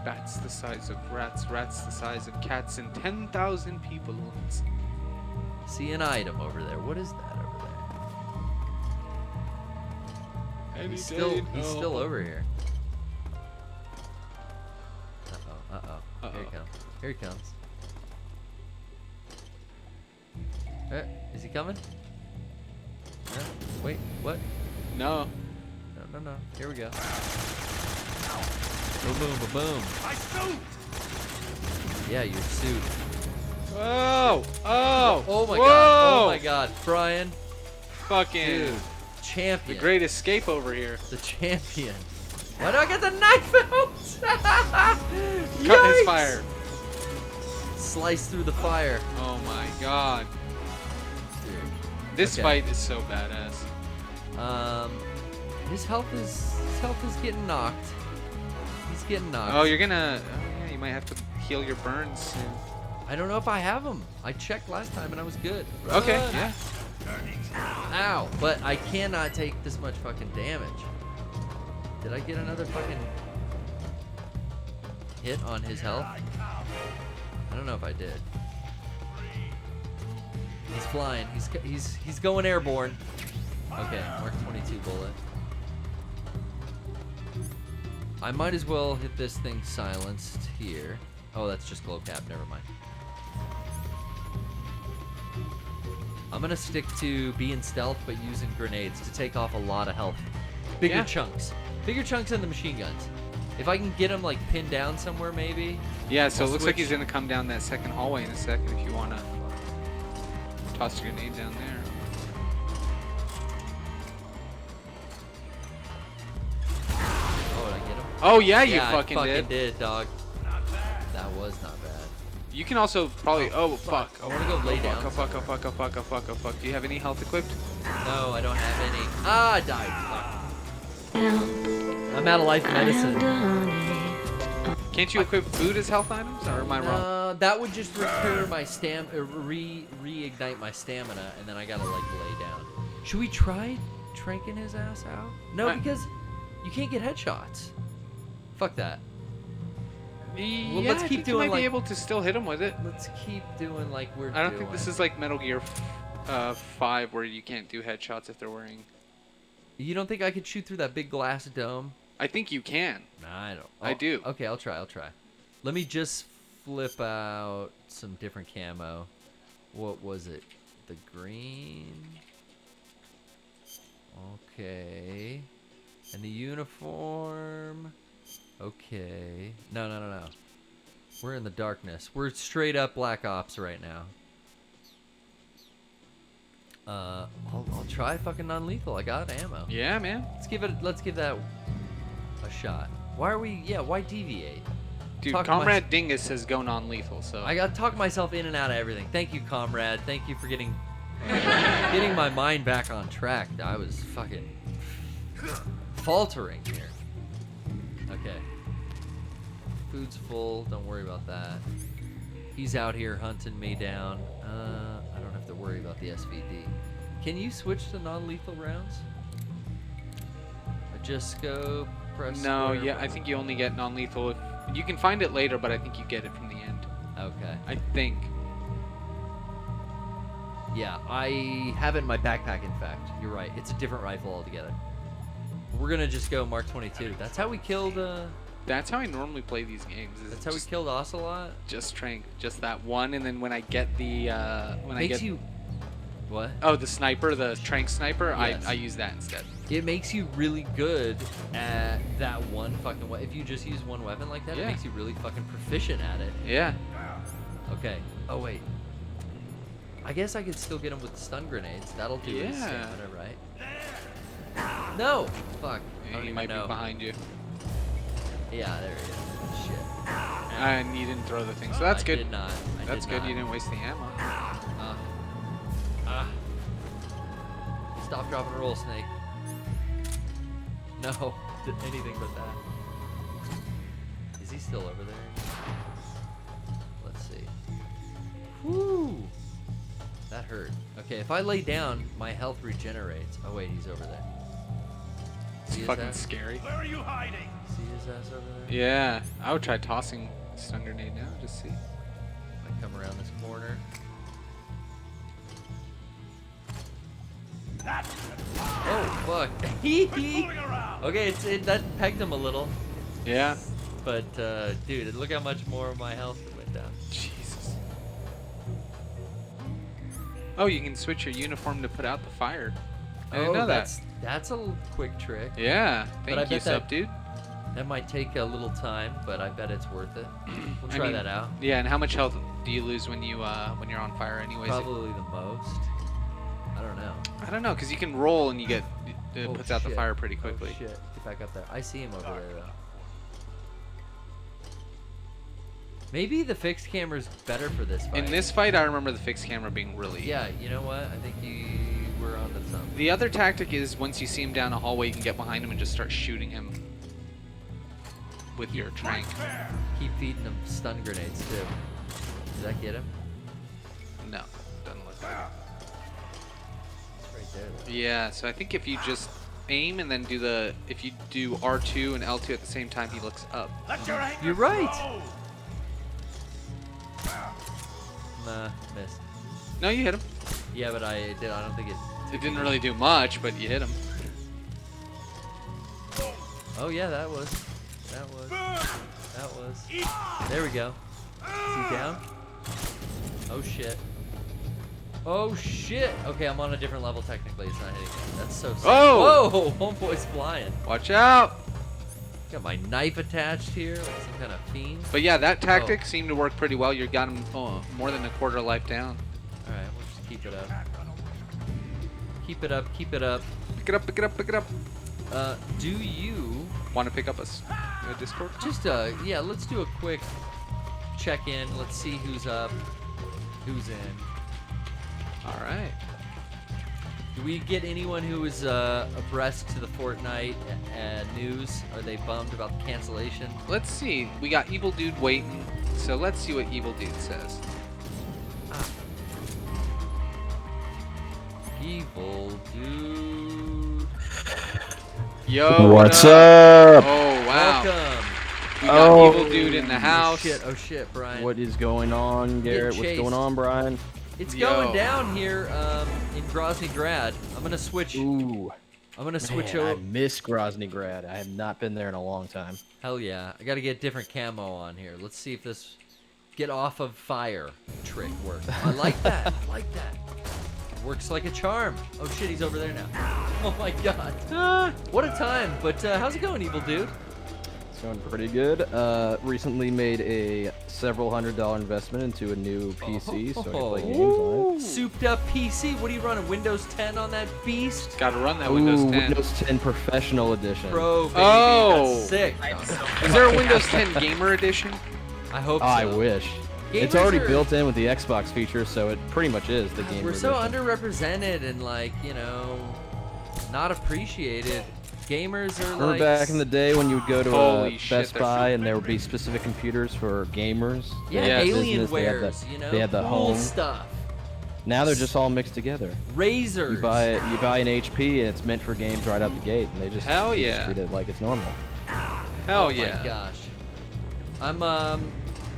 Bats the size of rats, rats the size of cats, and 10,000 people. See an item over there. What is that over there? He's still over here. Uh-oh. Here he comes. Is he coming? Wait, what? No. No. Here we go. Boom, boom. My suit! Yeah, your suit. Oh Oh my god, Brian. Fucking Dude, champion. The great escape over here. The champion. Why do I get the knife out? Cut his fire. Slice through the fire. Oh my god. Dude. This Okay. fight is so badass. His health is getting knocked. He's getting knocked. Oh, you're gonna. Oh yeah, you might have to heal your burns soon. I don't know if I have them. I checked last time and I was good. Okay, Run. yeah. Ow! But I cannot take this much fucking damage. Did I get another fucking hit on his health? I don't know if I did. He's flying. He's going airborne. Okay, Mark 22 bullet. I might as well hit this thing silenced here. Oh, that's just glow cap. Never mind. I'm gonna stick to being stealth, but using grenades to take off a lot of health. Bigger chunks than the machine guns. If I can get him like pinned down somewhere, maybe. Yeah, so I'll it looks like switch. he's gonna come down that second hallway in a second if you wanna toss a grenade down there. Oh, did I get him? Oh yeah, you Yeah, fucking I fucking did. did, dog. That was not bad. You can also probably. Oh fuck! I wanna go lay down Oh fuck! Oh fuck! Oh fuck! Oh fuck! Oh fuck! Do you have any health equipped? No, I don't have any. Ah, I died. Fuck. I'm out of life medicine. Can't you equip food as health items, or am I wrong? That would just repair my reignite my stamina, and then I gotta like lay down. Should we try tranking his ass out? No, because you can't get headshots. Fuck that. Well, Yeah, let's I keep think you doing might like be able to still hit him with it. let's keep doing like we're I don't doing. think this is like Metal Gear 5 where you can't do headshots if they're wearing. You don't think I could shoot through that big glass dome? I think you can. Nah, I don't. I do. Okay, I'll try. Let me just flip out some different camo. What was it? The green. Okay. And the uniform. Okay. No. We're in the darkness. We're straight up Black Ops right now. I'll try fucking non-lethal. I got ammo. Yeah, man. Let's give that a shot. Why deviate? Dude, Talk Comrade Dingus says go non-lethal, so. I gotta talk myself in and out of everything. Thank you, comrade. Thank you for getting my mind back on track. I was fucking faltering here. Okay. Food's full. Don't worry about that. He's out here hunting me down. I don't have to worry about the SVD. Can you switch to non-lethal rounds? Adjust scope. Press. No, square yeah, I button. think you only get non-lethal if you can find it later, but I think you get it from the end. Okay. I think. Yeah, I have it in my backpack, in fact. You're right. It's a different rifle altogether. We're going to just go Mark 22. That's how we killed... That's how I normally play these games. That's how we killed Ocelot? Just Trank. Just that one, and then when I get the... What? Oh, the sniper, the Trank sniper, Yes. I use that instead. It makes you really good at that one fucking weapon. If you just use one weapon like that, Yeah. it makes you really fucking proficient at it. Yeah. Okay. Oh, wait. I guess I could still get him with the stun grenades. That'll do his Yeah. stamina, right? No! Fuck. I don't He even might know. be behind you. Yeah, there he is. Shit. And you didn't throw the thing, so that's I good. did not. That's good. You didn't waste the ammo. Stop, drop, and roll, Snake. No, did anything but that. Is he still over there? Let's see. Whoo! That hurt. Okay, if I lay down, my health regenerates. Oh wait, he's over there. It's See his fucking ass? scary. Where are you hiding? See his ass over there? Yeah, I would try tossing stun grenade now, just see. I come around this corner. Oh fuck! Okay, that pegged him a little. Yeah. But dude, look how much more of my health went down. Jesus. Oh, you can switch your uniform to put out the fire. I didn't know that. That's a quick trick. Yeah. But I Thank you, bet sub dude. That might take a little time, but I bet it's worth it. We'll try that out. Yeah, and how much health do you lose when you're on fire anyways? Probably the most. I don't know. I don't know, because you can roll and you get it puts out the shit. fire pretty quickly. Oh, shit. Get back up there. I see him over there though. Maybe the fixed camera's better for this fight. In this fight, I remember the fixed camera being really... Yeah, you know what? I think you were onto something. The other tactic is once you see him down a hallway, you can get behind him and just start shooting him with your trank. Keep feeding him stun grenades too. Did that get him? No, doesn't look like it. It's right there though. Yeah, so I think if you just aim and then if you do R2 and L2 at the same time, he looks up. You're right. Nah, missed. No, you hit him. Yeah, but I don't think it. It didn't really do much, but you hit him. Oh yeah, that was. There we go. Is he down? Oh shit. Oh shit. Okay, I'm on a different level technically. It's not hitting me. That's so sick. Oh! Whoa! Homeboy's flying. Watch out! Got my knife attached here, like some kind of fiend. But yeah, that tactic seemed to work pretty well. You got him more than a quarter life down. All right, we'll just keep it up. Keep it up. Keep it up. Pick it up. Pick it up. Pick it up. Do you want to pick up a Discord? Just yeah, let's do a quick check-in. Let's see who's up, who's in. All right. Do we get anyone who is abreast to the Fortnite news? Are they bummed about the cancellation? Let's see. We got Evil Dude waiting, so let's see what Evil Dude says. Evil Dude. Yo, What's up? Oh, wow. Welcome. We got Evil Dude in the house. Oh shit, Brian. What is going on, Garrett? What's going on, Brian? It's going down here in Grozny Grad. I'm gonna switch. Ooh. I'm gonna switch Man, over. I miss Grozny Grad. I have not been there in a long time. Hell yeah! I gotta get different camo on here. Let's see if this get off of fire trick works. I like that. I like that. Works like a charm. Oh shit, he's over there now. Oh my god. What a time. But how's it going, Evil Dude? It's going pretty good. Recently made a several $100 investment into a new PC so I can play games on it. Souped up PC. What are you running? Windows 10 on that beast? Gotta run that Windows 10. Windows 10 Professional Edition. Bro, baby, that's sick. Is there a Windows 10 Gamer Edition? I hope so. I wish. It's Gamers already are- built in with the Xbox feature, so it pretty much is the gamer We're so edition. underrepresented and like, you know, not appreciated. Gamers are Remember like back in the day when you would go to Holy shit, Best they're Buy and there would be specific computers for gamers? yeah, They had Alienwares, business, you know, they had the cool home stuff. Now they're just all mixed together. Razors. You buy an HP and it's meant for games right out the gate, and they just Hell they yeah. just treat it like it's normal. Hell Oh yeah. my gosh.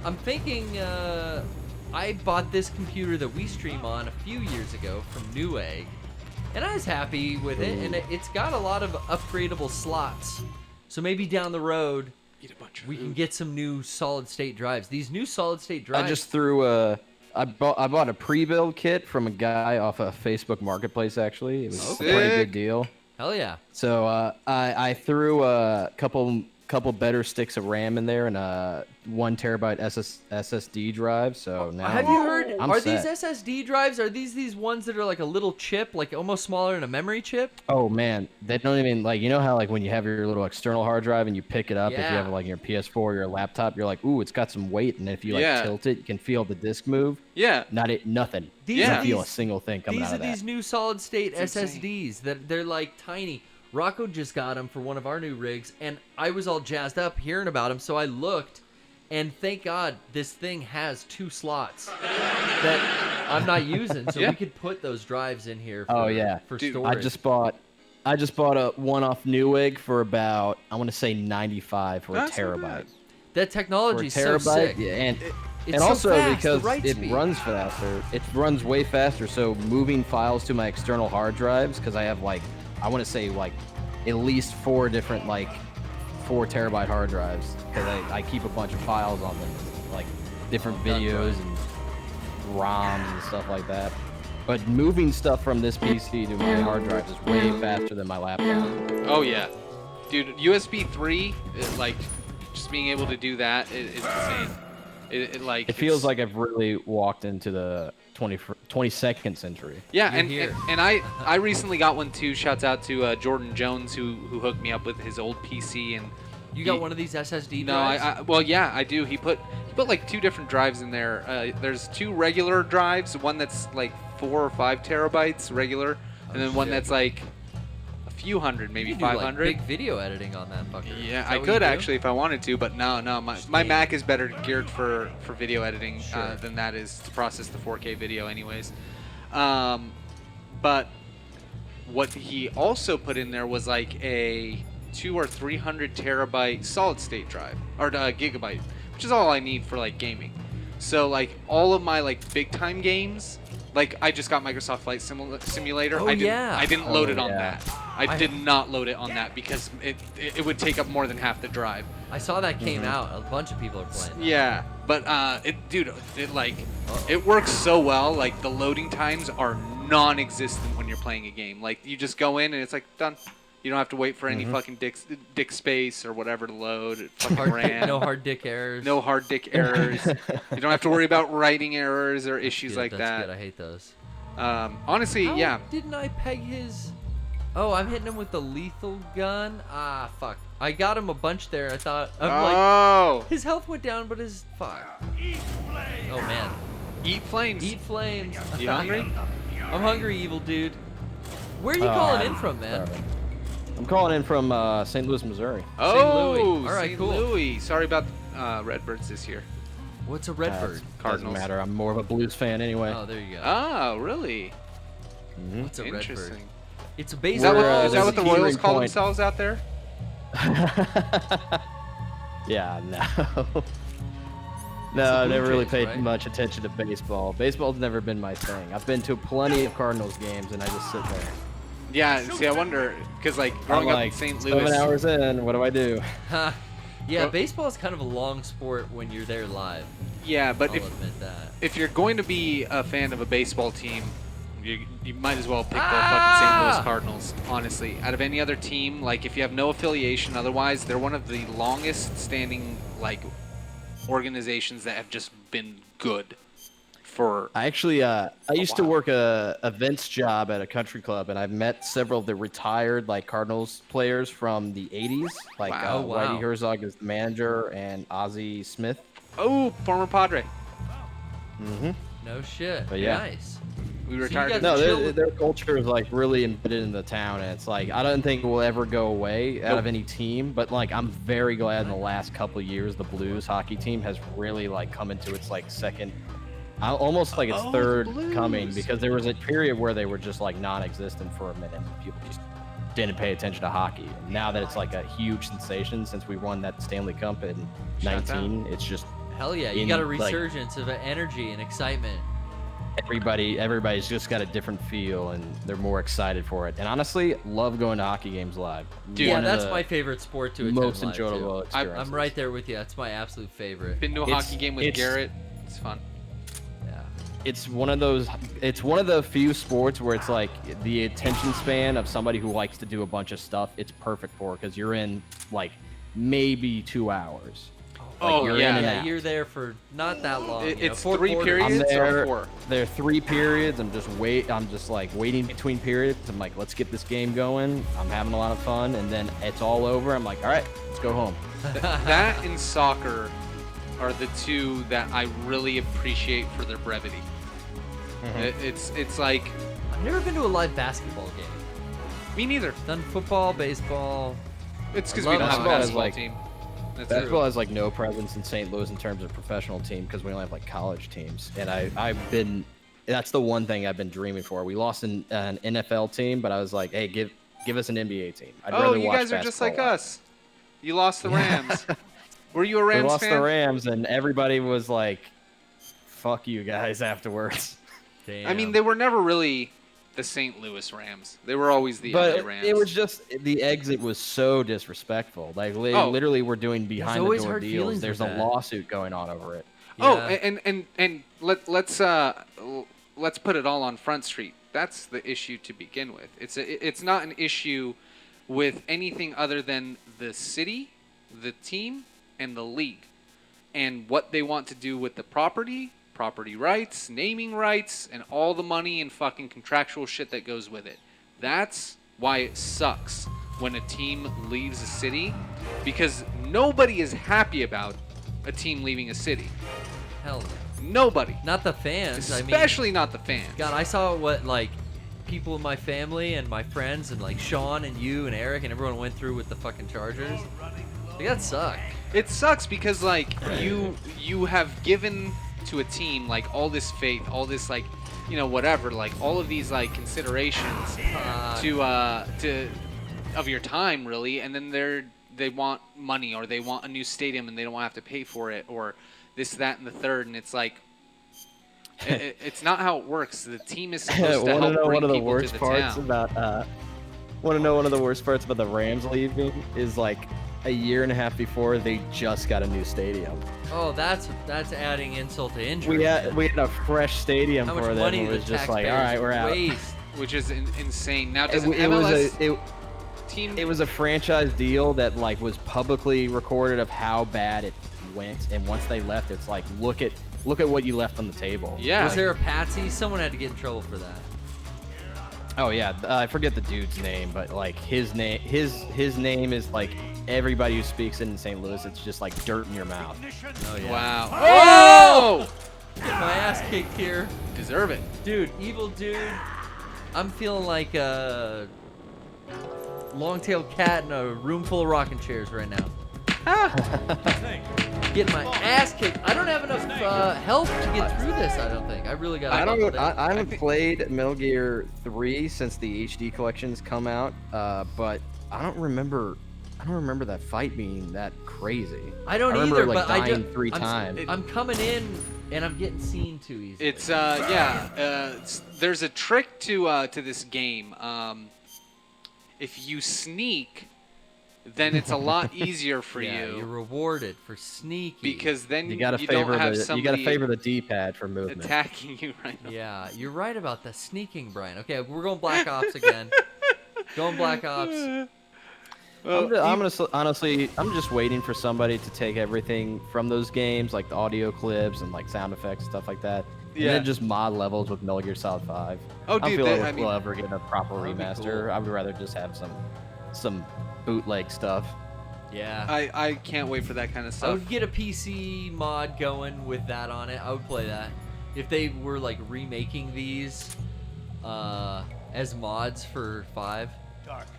I'm thinking I bought this computer that we stream on a few years ago from Newegg, and I was happy with it, and it's got a lot of upgradable slots. So maybe down the road we can get some new solid state drives. These new solid state drives. I just threw I bought a pre-build kit from a guy off a Facebook Marketplace. Actually, it was a pretty good deal. Hell yeah. So I threw a couple better sticks of RAM in there and a 1 terabyte SSD drive. So now Have you heard? I'm Are set. these SSD drives? Are these ones that are like a little chip, like almost smaller than a memory chip? Oh man, they don't even like, you know how like when you have your little external hard drive and you pick it up, if you Yeah. have like your PS4 or your laptop, you're like, ooh, it's got some weight, and if you like Yeah. tilt it, you can feel the disc move. Yeah. Nothing. These You are don't feel a these- single thing coming These out are of that. these new solid state It's SSDs that they're like tiny. Rocco just got them for one of our new rigs, and I was all jazzed up hearing about them, so I looked, and thank God this thing has 2 slots that I'm not using, so we could put those drives in here for, Oh yeah, for Dude, storage. I just bought a one off Newegg for about, I want to say 95 for That's a not terabyte. bad. That For a technology's so terabyte, sick. yeah, and It's and so also fast, the because write it speed. runs faster. It runs way faster. So moving files to my external hard drives, because I have like, I want to say like at least 4 different like 4 terabyte hard drives, because I keep a bunch of files on them, like different videos and ROMs and stuff like that. But moving stuff from this PC to my hard drive is way faster than my laptop. Oh yeah. Dude, USB 3, like just being able to do that is insane. It feels like I've really walked into the 22nd century. Yeah, You're and I recently got one too. Shouts out to Jordan Jones who hooked me up with his old PC, and You got one of these SSD no, drives? well yeah, I do. He put like 2 different drives in there. There's 2 regular drives, one that's like 4 or 5 terabytes regular, and then one that's like a few hundred, maybe You can do, 500. like, big video editing on that fucker. Yeah, Is I that what could you do? actually if I wanted to, but no, my Mac is better geared for video editing Sure. than that is to process the 4K video, anyways. But what he also put in there was like a 200 or 300 terabyte solid state drive or gigabyte, which is all I need for like gaming. So like all of my like big time games, like I just got Microsoft Flight Simulator. Oh, I didn't, yeah. I didn't Oh, load it on yeah. that. I did not load it on that because it would take up more than half the drive. I saw that came out. A bunch of people are playing that. Yeah, but it works so well. Like the loading times are non-existent when you're playing a game. Like you just go in and it's like done. You don't have to wait for any fucking dick space or whatever to load. It fucking ran. No hard dick errors. No hard dick errors. You don't have to worry about writing errors or issues Good, like that's that. good. I hate those. Honestly, How yeah. didn't I peg his... Oh, I'm hitting him with the lethal gun? Ah, fuck. I got him a bunch there. I thought... Oh. His health went down, but his... Fuck. Oh, man. Eat flames. Eat flames. You hungry? I'm hungry, evil dude. Where are you calling in from, man? I'm calling in from St. Louis, Missouri. Oh, Louis. All right, St. cool. Louis. Sorry about Redbirds this year. What's a redbird? Doesn't Cardinals. matter. I'm more of a Blues fan anyway. Oh, there you go. Oh, really? What's a redbird? Interesting. It's a Is baseball. that what the there's a Royals call point. themselves out there? Yeah, no. No, I've never really paid right? much attention to baseball. Baseball's never been my thing. I've been to plenty of Cardinals games, and I just sit there. Yeah, see, I wonder, because like growing I'm up in like, St. Louis. 7 hours in, what do I do? Yeah, baseball is kind of a long sport when you're there live. Yeah, but I'll admit that. if you're going to be a fan of a baseball team, you might as well pick the fucking St. Louis Cardinals, honestly. Out of any other team, like if you have no affiliation otherwise, they're one of the longest standing like organizations that have just been good for I actually, I used to work a events job at a country club, and I've met several of the retired like Cardinals players from the 80s. Like Wow. Whitey Herzog is the manager, and Ozzie Smith. Oh, former Padre. Mm-hmm. No shit. But yeah. Nice. We So retired. you guys No, chill their, with- their culture is like really embedded in the town, and it's like I don't think it will ever go away out of any team. But like I'm very glad in the last couple of years the Blues hockey team has really like come into its like second, almost like its third coming, because there was a period where they were just like non-existent for a minute. People just didn't pay attention to hockey. And now that it's like a huge sensation since we won that Stanley Cup in Shout 19, it's just Hell yeah, you in, got a like, resurgence of energy and excitement. everybody's just got a different feel, and they're more excited for it. And honestly, love going to hockey games live. Dude, Yeah, One of that's the my favorite sport to attend most live, too. enjoyable experiences. I'm right there with you. That's my absolute favorite. Been to a It's- hockey game with it's- Garrett. It's fun. Yeah. It's one of those. It's one of the few sports where it's like the attention span of somebody who likes to do a bunch of stuff. It's perfect for, because you're in like maybe 2 hours. Like, Oh, you're yeah. in and Yeah, out. you're there for not that long. you know, It's four 3 quarters. I'm periods or there. 4? There are 3 periods. I'm just like waiting between periods. I'm like, let's get this game going. I'm having a lot of fun, and then it's all over. I'm like, all right, let's go home. That and soccer are the two that I really appreciate for their brevity. It's like I've never been to a live basketball game. me neither. Done football, baseball. It's because I we love don't have a basketball is basketball like- team. That's Basketball true. has like no presence in St. Louis in terms of professional team, because we only have like college teams. And I've been, that's the one thing I've been dreaming for. We lost an NFL team, but I was like, hey, give us an NBA team. I'd Oh, rather you watch guys are just like basketball live. us. You lost the Rams. Were you a Rams We lost fan? the Rams, and everybody was like, fuck you guys afterwards. Damn. I mean, they were never really the St. Louis Rams. They were always the But LA Rams. it was just, the exit was so disrespectful. Like, they Oh. literally were doing behind the always door hurt deals. feelings There's with a that. lawsuit going on over it. Oh, Yeah. and let's put it all on Front Street. That's the issue to begin with. It's not an issue with anything other than the city, the team, and the league, and what they want to do with the property rights, naming rights, and all the money and fucking contractual shit that goes with it. That's why it sucks when a team leaves a city, because nobody is happy about a team leaving a city. Hell no. Nobody. Not the fans. Especially not the fans. God, I saw what like people in my family and my friends and like Sean and you and Eric and everyone went through with the fucking Chargers. Like, that sucked. It sucks because like you have given to a team like all this faith, all this like, you know, whatever, like all of these like considerations to of your time really, and then they want money, or they want a new stadium and they don't want to have to pay for it, or this, that, and the third, and it's like it's not how it works. The team is supposed to help bring people to the town. Want to know one of the worst parts about the Rams leaving is like a year and a half before they just got a new stadium. Oh, that's adding insult to injury. We had a fresh stadium How for much them. money It the was just like, all taxpayers right, we're out. waste. Which is insane. Now, does It, an it was MLS a team? it was a franchise deal that like was publicly recorded of how bad it went, and once they left, it's like look at what you left on the table. Yeah. Was there a patsy? Someone had to get in trouble for that. Oh yeah, I forget the dude's name, but like his name is like everybody who speaks it in St. Louis. It's just like dirt in your mouth. Oh yeah. Wow. Oh! Get my ass kicked here. Deserve it. Dude, evil dude. I'm feeling like a long-tailed cat in a room full of rocking chairs right now. Getting my ass kicked. I don't have enough health to get through this, I don't think. I really got to I haven't played Metal Gear 3 since the HD collections come out, but I don't remember. I don't remember that fight being that crazy. I don't remember, either, like, but dying 3 times. I'm coming in and I'm getting seen too easily. It's there's a trick to this game. If you sneak, then it's a lot easier for you. You're rewarded for sneaky. Because then you gotta don't have you somebody gotta favor the D-pad for movement. attacking you right now. Yeah, you're right about the sneaking, Brian. Okay, we're going Black Ops again. Going Black Ops. Honestly, I'm just waiting for somebody to take everything from those games, like the audio clips and like sound effects, stuff like that, and then just mod levels with Metal Gear Solid 5. Oh, I don't dude, feel that- like I mean, we'll ever get a proper that'd be remaster. cool. I would rather just have some bootleg stuff. Yeah. I can't wait for that kind of I stuff. would get a PC mod going with that on it. I would play that. If they were like remaking these as mods for 5,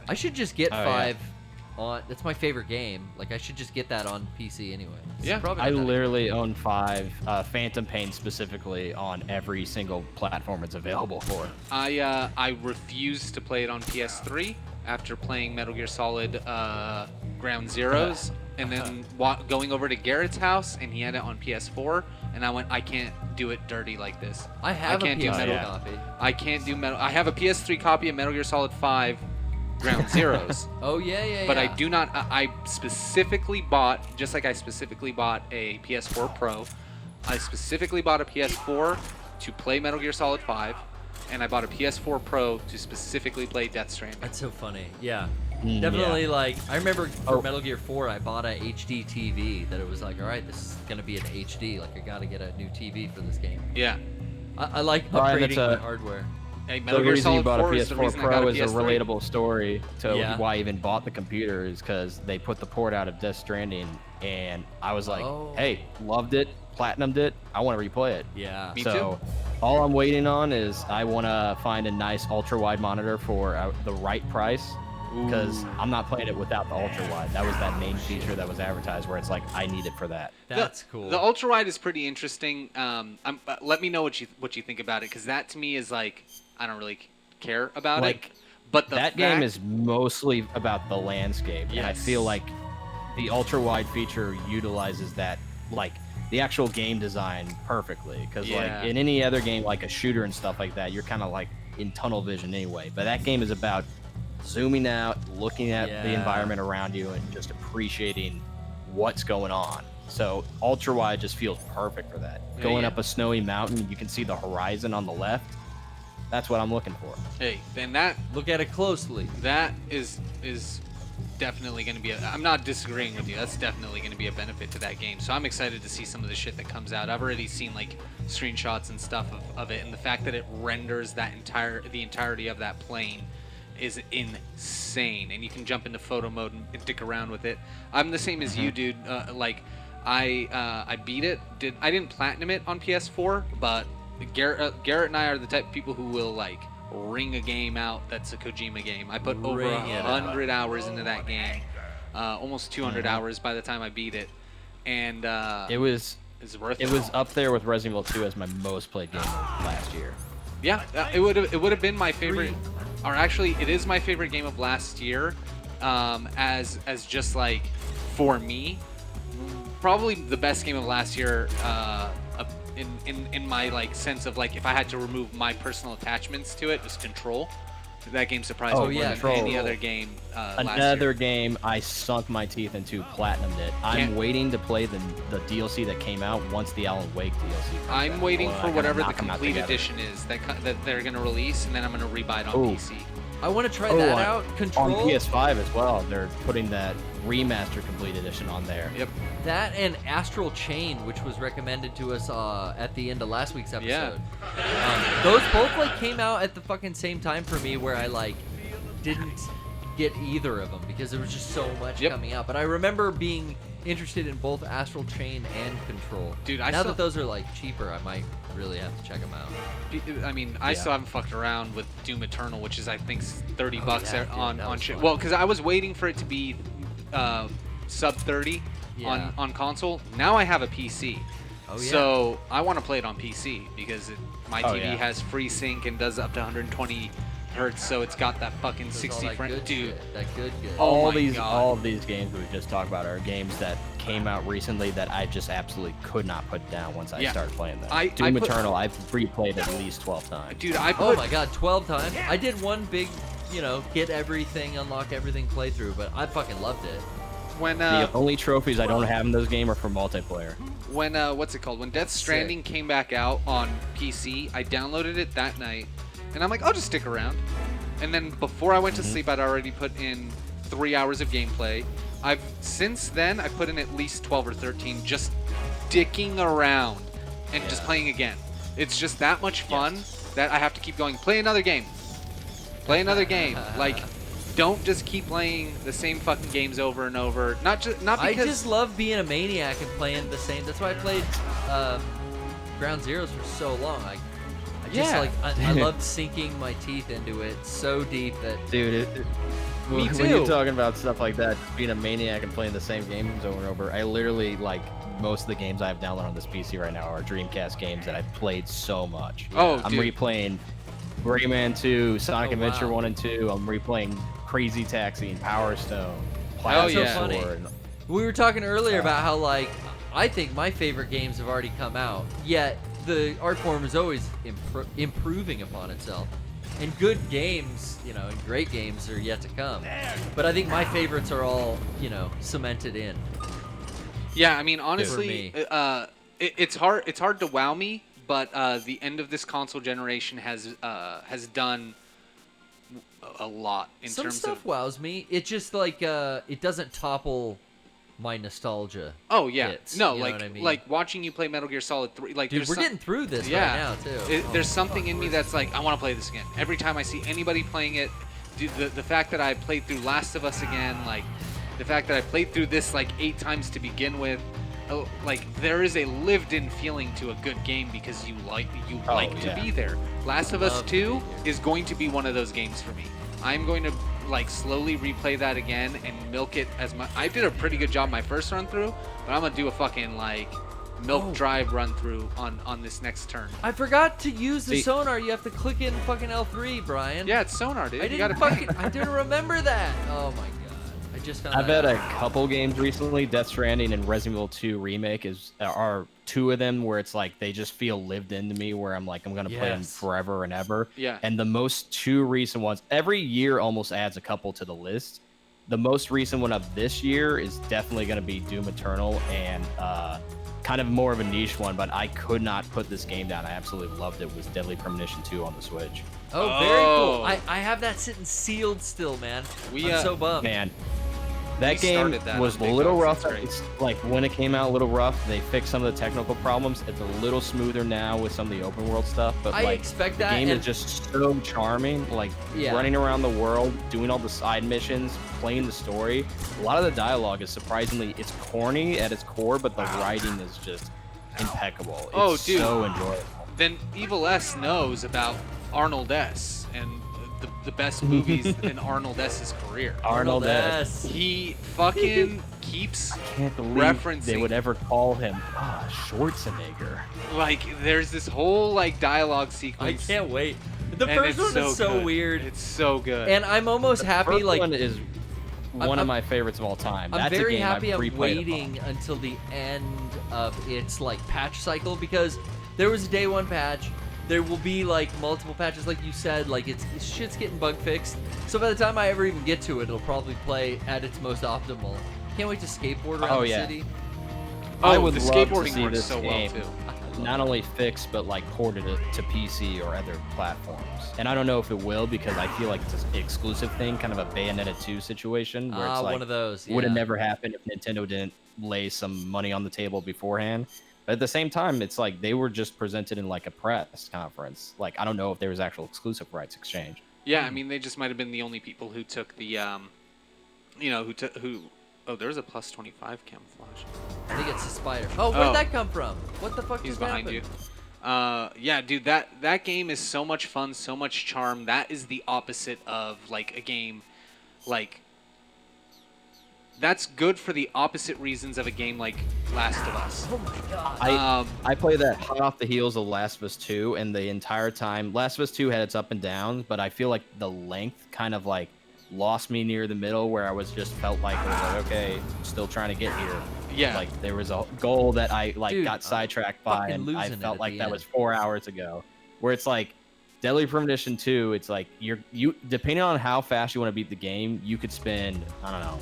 I should just get 5 on. That's my favorite game. Like I should just get that on PC anyway. Yeah. Probably I not that literally own 5, Phantom Pain specifically, on every single platform it's available for. I refuse to play it on PS3 after playing Metal Gear Solid Ground Zeroes, and then going over to Garrett's house, and he had it on PS4, and I went, I can't do it dirty like this. I have a can't do PS3 Metal. copy. I can't do Metal. I have a PS3 copy of Metal Gear Solid 5 Ground Zeroes. Oh yeah. But I do not. I specifically bought, just like I specifically bought a PS4 Pro. I specifically bought a PS4 to play Metal Gear Solid 5, and I bought a PS4 Pro to specifically play Death Stranding. That's so funny. Yeah. Definitely, yeah. like, I remember for Metal Gear 4, I bought a HD TV that it was like, all right, this is going to be an HD. Like, I got to get a new TV for this game. Yeah. I like Brian, upgrading that's my hardware. Hey, The Metal Gear reason you Solid bought a 4 is the PS4 reason I got Pro a is a PS3. relatable story to Yeah. why I even bought the computer, is because they put the port out of Death Stranding, and I was like, hey, loved it, platinumed it, I want to replay it. Yeah. Me So all I'm waiting on is I want to find a nice ultra-wide monitor for the right price, because I'm not playing it without the ultra-wide. That was that main feature that was advertised where it's like, I need it for that. That's cool. The ultra wide is pretty interesting. Let me know what you think about it, because that to me is like, I don't really care about it. But that game is mostly about the landscape, and I Yes. feel like the ultra-wide feature utilizes that, like, the actual game design perfectly. Because Yeah. like in any other game, like a shooter and stuff like that, you're kind of like in tunnel vision anyway. But that game is about zooming out, looking at the Yeah. environment around you, and just appreciating what's going on. So ultra-wide just feels perfect for that. Yeah, Going yeah. up a snowy mountain, you can see the horizon on the left. That's what I'm looking for. Hey, then that Look at it closely. that is definitely going to be. I'm not disagreeing with you. That's definitely going to be a benefit to that game. So I'm excited to see some of the shit that comes out. I've already seen like screenshots and stuff of it, and the fact that it renders the entirety of that plane is insane. And you can jump into photo mode and dick around with it. I'm the same as you, dude. I beat it. I didn't platinum it on PS4, but Garrett and I are the type of people who will like ring a game out that's a Kojima game. I put over Ring it 100 hours into that game, almost 200 hours by the time I beat it, and It was it's worth It was up there with Resident Evil 2 as my most played game of last year. Yeah, it would have been my favorite, or actually, it is my favorite game of last year, as just like for me, probably the best game of last year. In my like sense of like if I had to remove my personal attachments to it, was Control. That game surprised me more than any other game last year. Another game I sunk my teeth into, platinumed it. I'm waiting to play the DLC that came out once the Alan Wake DLC comes out. I'm waiting Well, for I gotta whatever the knock 'em out complete together. edition is that they're gonna release, and then I'm gonna rebuy it on Ooh. PC. I want to try that on, out. Control. On PS5 as well. They're putting that remaster complete edition on there. Yep. That and Astral Chain, which was recommended to us at the end of last week's episode. Those both like came out at the fucking same time for me, where I like didn't get either of them because there was just so much coming out. But I remember being interested in both Astral Chain and Control. Dude, now that those are like cheaper, I might really have to check them out. I mean, I still haven't fucked around with Doom Eternal, which is I think $30 yeah, dude, on that was shit. fun. Well, because I was waiting for it to be sub 30 Yeah. on console. Now I have a PC, Oh, yeah. so I want to play it on PC because my Oh, TV yeah. has FreeSync and does up to 120 hertz, so it's got that fucking There's 60 all that frame. good Dude, shit, that good. Oh all my these God. all of these games we just talked about are games that came out recently that I just absolutely could not put down once I Yeah. started playing them. I Doom put- Eternal, I've replayed at least 12 times. dude, I Oh put my god, 12 times. I did one big, get everything, unlock everything playthrough, but I fucking loved it. when The only trophies I don't have in those games are for multiplayer. when what's it called? When Death Stranding came back out on PC, I downloaded it that night, and I'm like, I'll just stick around. And then before I went to sleep, I'd already put in 3 hours of gameplay. Since then I put in at least 12 or 13 just dicking around and just playing again. It's just that much fun that I have to keep going. Play another game. Play another game. Like, don't just keep playing the same fucking games over and over. Not because I just love being a maniac and playing the same. That's why I played Ground Zeroes for so long. I I loved sinking my teeth into it so deep that. Dude, Me when too. you're talking about stuff like that, being a maniac and playing the same games over and over, I literally, most of the games I have downloaded on this PC right now are Dreamcast games that I've played so much. Oh, I'm dude. replaying Rayman 2, Sonic Oh, Adventure wow. 1 and 2. I'm replaying Crazy Taxi and Power Stone. Hell Plasma yeah. Funny. Sword. We were talking earlier about how, I think my favorite games have already come out, yet the art form is always improving upon itself. And good games, and great games are yet to come. But I think my favorites are all, cemented in. Yeah, I mean, honestly, me. it's hard to wow me, but the end of this console generation has done a lot in Some terms stuff of. wows me. It just it doesn't topple my nostalgia. Oh yeah, hits, no, you know like what I mean? like watching you play Metal Gear Solid 3. Like, Dude, there's we're some- getting through this yeah, right now too. There's something in me that's like, I want to play this again. Every time I see anybody playing it, dude, the fact that I played through Last of Us again, like the fact that I played through this 8 times to begin with, there is a lived-in feeling to a good game because you like to be there. Last of Us Love to 2 be there. is going to be one of those games for me. I'm going to slowly replay that again and milk it as much. I did a pretty good job my first run through, but I'm gonna do a fucking milk drive run through on this next turn. I forgot to use the See- sonar. You have to click in fucking L3, Brian. Yeah, it's sonar, dude. I You didn't gotta I didn't remember that. Oh my god. I just found I've that had out. a couple games recently. Death Stranding and Resident Evil 2 Remake are two of them where it's they just feel lived into me. Where I'm I'm gonna play them Yes. forever and ever. Yeah. And the most two recent ones, every year almost adds a couple to the list. The most recent one of this year is definitely gonna be Doom Eternal, and kind of more of a niche one, but I could not put this game down. I absolutely loved it. Was Deadly Premonition 2 on the Switch. Oh, very cool. I have that sitting sealed still, man. We, I'm so bummed. Man, that We game started that was on a Big little Dogs, rough. that's It's when it came out, a little rough. They fixed some of the technical problems. It's a little smoother now with some of the open world stuff. But I expect the that, game and- is just so charming. Yeah. Running around the world, doing all the side missions, playing the story. A lot of the dialogue is surprisingly, it's corny at its core, but the writing is just impeccable. It's Oh, dude. so enjoyable. Then Evil S knows about Arnold S. and the best movies in Arnold S.'s career. Arnold S. He fucking keeps Can't believe referencing. they would ever call him Schwarzenegger. There's this whole dialogue I sequence. can't wait. The and first it's one is so good. weird. It's so good. And I'm almost happy, First one is one of my favorites of all time. I'm That's very a game happy I've I'm replayed waiting until the end of its patch cycle, because there was a day one patch. There will be multiple patches, like you said. Shit's getting bug fixed. So by the time I ever even get to it, it'll probably play at its most optimal. Can't wait to skateboard around the city. I would the love skateboarding to see works this so well, game too. not only fixed but ported it to PC or other platforms. And I don't know if it will, because I feel like it's an exclusive thing, kind of a Bayonetta 2 situation where it's one of those. would have yeah. never happened if Nintendo didn't lay some money on the table beforehand. But at the same time, it's they were just presented in a press conference. I don't know if there was actual exclusive rights exchange. Yeah, I mean, they just might have been the only people who took the, Oh, there's a plus 25 camouflage. I think it's a spider. Oh, where'd that come from? What the fuck He's just behind happened? you. Yeah, dude, that game is so much fun, so much charm. That is the opposite of a game that's good for the opposite reasons of a game like Last of Us. Oh my god. I play that hot off the heels of Last of Us 2, and the entire time, Last of Us 2 had its up and downs, but I feel like the length kind of like lost me near the middle, where I was just felt like, I was like, okay, still trying to get here. Yeah. Like there was a goal that I like Dude, got sidetracked by, fucking and I losing it felt at like the that end. was 4 hours ago. Where it's like Deadly Premonition 2, it's like you depending on how fast you want to beat the game, you could spend, I don't know,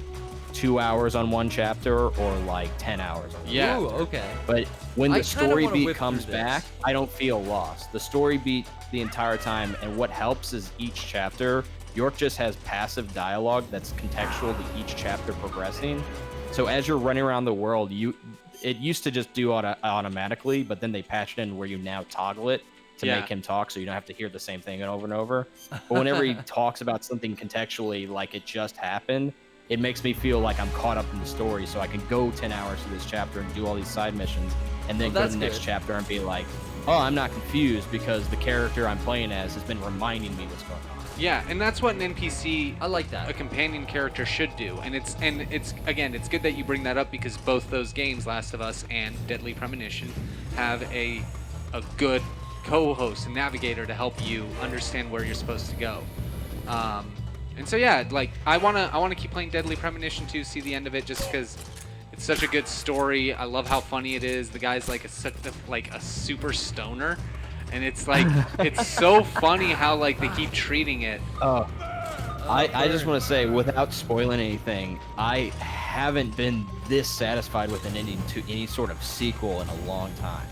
2 hours on one chapter or like 10 hours on one Yeah. Ooh, okay. But when I the kinda story wanna beat whip comes through this. back, I don't feel lost. The story beat the entire time, and what helps is each chapter, York just has passive dialogue that's contextual to each chapter progressing. So as you're running around the world, it used to just do automatically, but then they patched in where you now toggle it to Yeah. make him talk, so you don't have to hear the same thing over and over. But whenever he talks about something contextually like it just happened, it makes me feel like I'm caught up in the story, so I can go 10 hours through this chapter and do all these side missions, and then Well, go to the that's next good. chapter and be like, oh, I'm not confused because the character I'm playing as has been reminding me what's going on. Yeah, and that's what an NPC, I like that. a companion character, should do. And it's again, it's good that you bring that up because both those games, Last of Us and Deadly Premonition, have a good co-host and navigator to help you understand where you're supposed to go. And so yeah, like I wanna keep playing Deadly Premonition 2, see the end of it, just because it's such a good story. I love how funny it is. The guy's like a super stoner. And it's like, it's so funny how like they keep treating it. I just want to say, without spoiling anything, I haven't been this satisfied with an ending to any sort of sequel in a long time.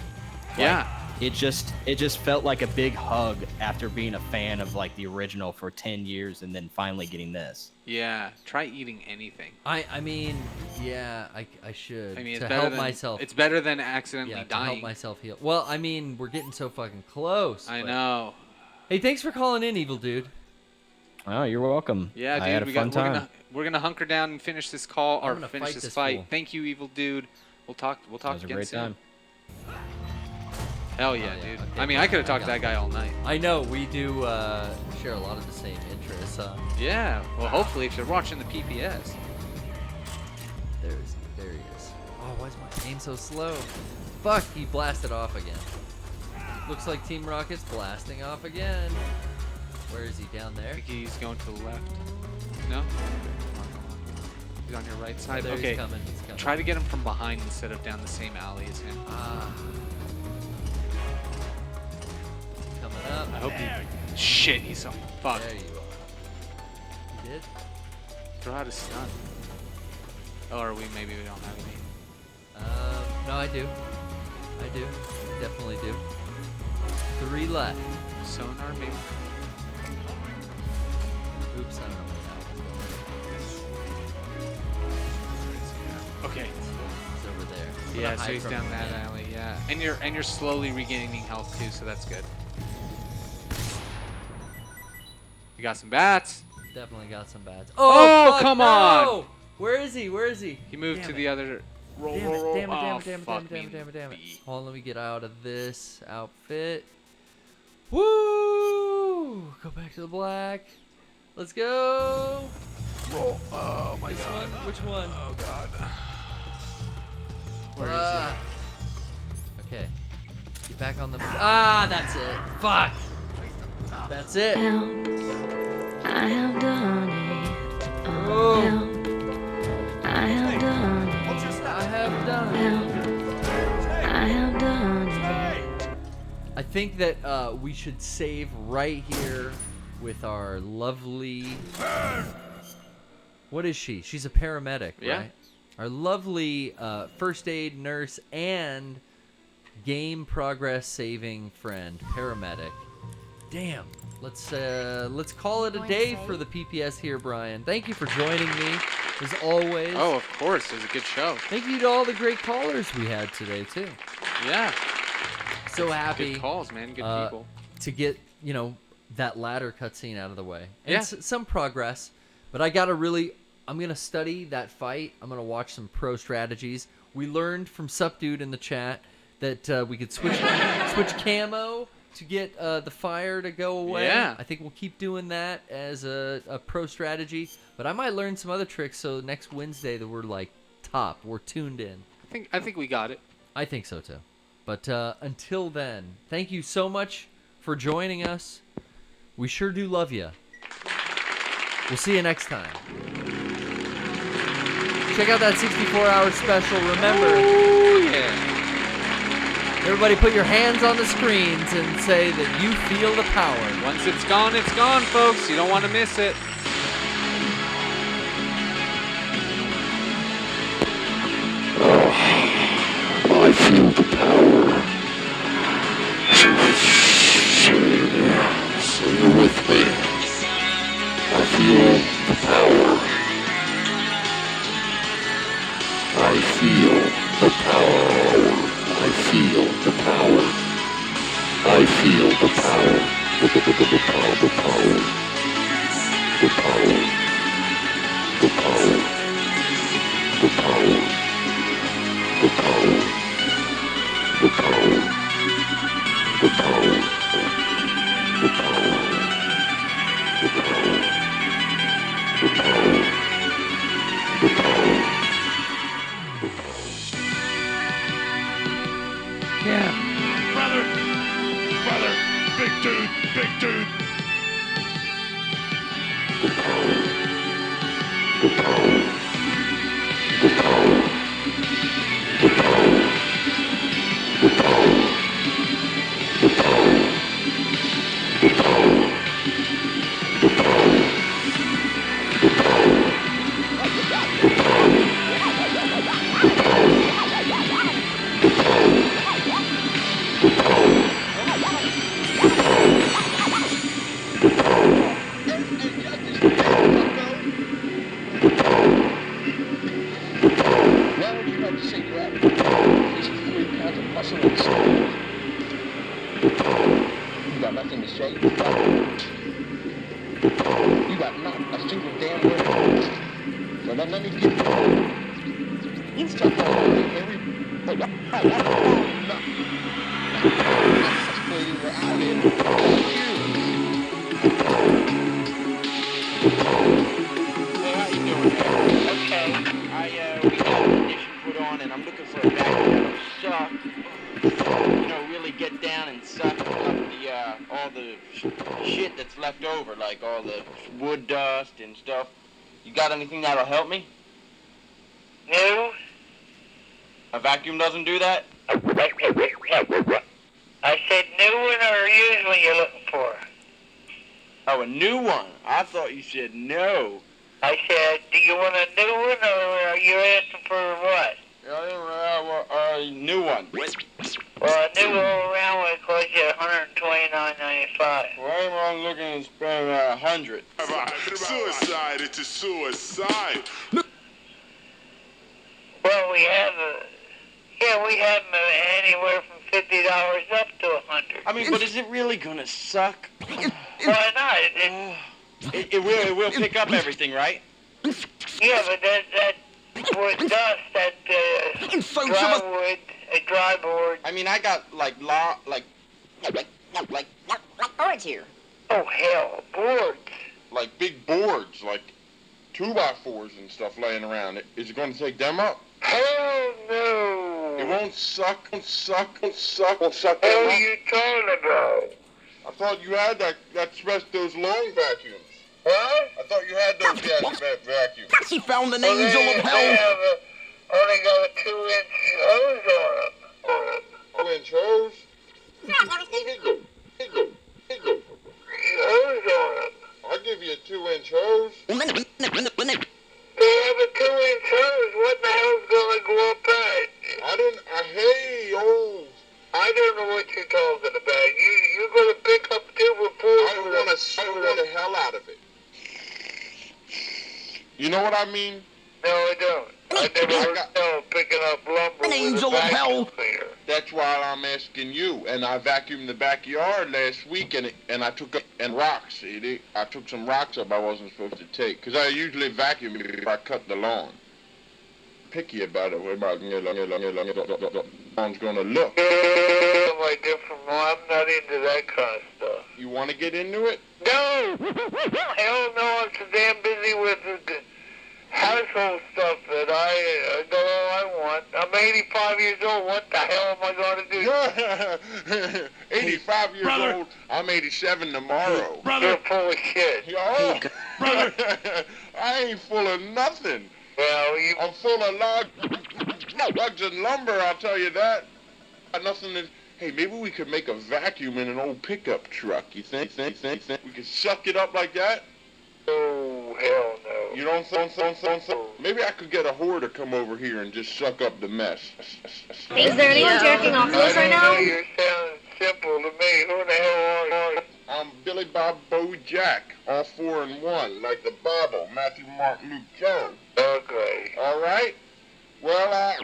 Like, Yeah. It just felt like a big hug after being a fan of like the original for 10 years and then finally getting this. Yeah. Try eating anything. I mean, yeah, I should. I mean, it's to better help than myself. It's better than accidentally yeah, to dying. help myself heal. Well, I mean, we're getting so fucking close. I but- know. Hey, thanks for calling in, Evil Dude. Oh, you're welcome. Yeah, dude, I had a fun time. we're gonna hunker down and finish this call I'm or gonna finish fight this this fight. fool. Thank you, Evil Dude. We'll talk That was a again great soon. time. Hell yeah, Oh, yeah, dude. okay, I mean, I could have talked to that guy all night. I know we do share a lot of the same interests. Yeah. Well, hopefully, if you're watching the PPS. There he is. Oh, why is my aim so slow? Fuck, he blasted off again. Looks like Team Rocket's blasting off again. Where is he? Down I there? think he's going to the left. No? Come on. He's on your right side. There, Okay. he's coming. He's coming. Try to get him from behind instead of down the same alley as him. Coming up. I hope he. Shit, he's so fuck. There you are. You did? Throw out a stun. Oh, or maybe we don't have any. No, I do. I do. Definitely do. 3 left. Sonar, maybe. Oops, I don't know where that was going. Okay. He's over there. I'm Yeah, gonna so hide he's from down him that again. alley. Yeah, and you're slowly regaining health too, so that's good. You got some bats. Definitely got some bats. Oh, fuck, come no! on! Where is he? Where is he? He moved Damn to it. the other. Roll, Damn roll, it, roll. damn it, Oh, damn it, damn it, fuck damn it, me. damn it, damn it. B. Hold on, let me get out of this outfit. Woo! Go back to the black. Let's go. Roll. Oh my god. Which one? Oh god. Where is Okay. Get back on the. That's it. Fuck. That's it. I have done it. Oh. I have done it. I have done it. I have done it. I think that we should save right here with our lovely. What is she? She's a paramedic, Yeah. right? Our lovely first aid nurse and game progress saving friend, paramedic. Damn. Let's call it a day for the PPS here, Brian. Thank you for joining me, as always. Oh, of course. It was a good show. Thank you to all the great callers we had today too. Yeah. So happy. Good calls, man. Good people. To get that ladder cutscene out of the way. And Yeah. some progress, but I'm gonna study that fight. I'm gonna watch some pro strategies. We learned from Sup Dude in the chat that we could switch camo to get the fire to go away. Yeah. I think we'll keep doing that as a pro strategy. But I might learn some other tricks so next Wednesday that we're like top. We're tuned in. I think we got it. I think so too. But until then, thank you so much for joining us. We sure do love you. We'll see you next time. Check out that 64-hour special. Remember, everybody put your hands on the screens and say that you feel the power. Once it's gone, folks. You don't want to miss it. I feel the power. So you're with me. I feel the power. I feel the power. I feel the power. I feel the power. The power. The power. The power. The power. The power. The power. The power. The power. The power. The power. The power. The power. The power. Yeah. Brother. Big dude. The power. The power. The power. The power. The power. The power. The power. The power. The power. The power. The power. The power. The power. The power. The power. The power. The power. The power. Now would you like to say grab The power. 3 pounds of muscle and soul? The power. You got nothing to say? The power. The power. You got not a single damn word. Well, then let me give you you stuff all over every... The power. You were out in The power. The power. The power. Hey, how you doing? Okay, we got an audition put on, and I'm looking for a back that'll suck. You know, really get down and suck up all the shit that's left over, like all the wood dust and stuff. You got anything that'll help me? No. A vacuum doesn't do that? I said new one or used one you're looking for? Oh, a new one. I thought you said no. I said, do you want a new one or are you asking for what? A new one. Well, a new all-around would cost you $129.95. Why am I looking to spend $100? Suicide, it's a suicide. Well, we have them anywhere from $50 up to $100. I mean, but is it really gonna suck? Why not? It will pick up everything, right? Yeah, but that wood dust, that dry wood, a dry board. I mean, I got like boards here. Oh hell, boards. Like big boards, like 2x4s and stuff laying around. Is it going to take them up? Hell no. It won't suck. Won't suck. What are you talking about? I thought you had those long vacuums. Huh? I thought you had those vacuums. She found an Well, angel of They hell. have only got a 2-inch hose on them. 2-inch hose? Hose on them. I'll give you a 2-inch hose. They have a 2-inch hose. What the hell's gonna go up that? I don't know what you're talking about. You're gonna pick up 2 reports. I want the hell out of it. You know what I mean? No, I don't. I never heard no picking up lumber An with angel a of vacuum hell. cleaner. That's why I'm asking you. And I vacuumed the backyard last week, and I took rocks. I took some rocks up I wasn't supposed to take, because I usually vacuum if I cut the lawn. Picky about it. What about the lawn's gonna look? Well, I different. I'm not into that kind of stuff. You want to get into it? No! Hell no, I'm so damn busy with the household stuff that I go all I want. I'm 85 years old. What the hell am I going to do? 85 years old. I'm 87 tomorrow. You're full of shit. Oh, brother. I ain't full of nothing. Well, I'm full of logs and lumber, I'll tell you that. Got nothing to... Hey, maybe we could make a vacuum in an old pickup truck. You think? We could suck it up like that? Oh, hell no. You don't think? Maybe I could get a whore to come over here and just suck up the mess. Is there anyone jacking off to this right now? You're sounding simple to me. Who the hell are you? I'm Billy Bob Bo Jack, all 4 in 1, like the Bible, Matthew, Mark, Luke, John. Okay. All right? Well,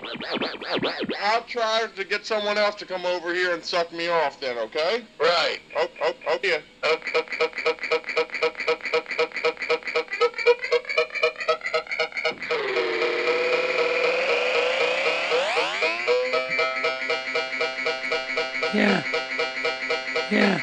I'll try to get someone else to come over here and suck me off then, okay? Right. Okay. Yeah. Yeah.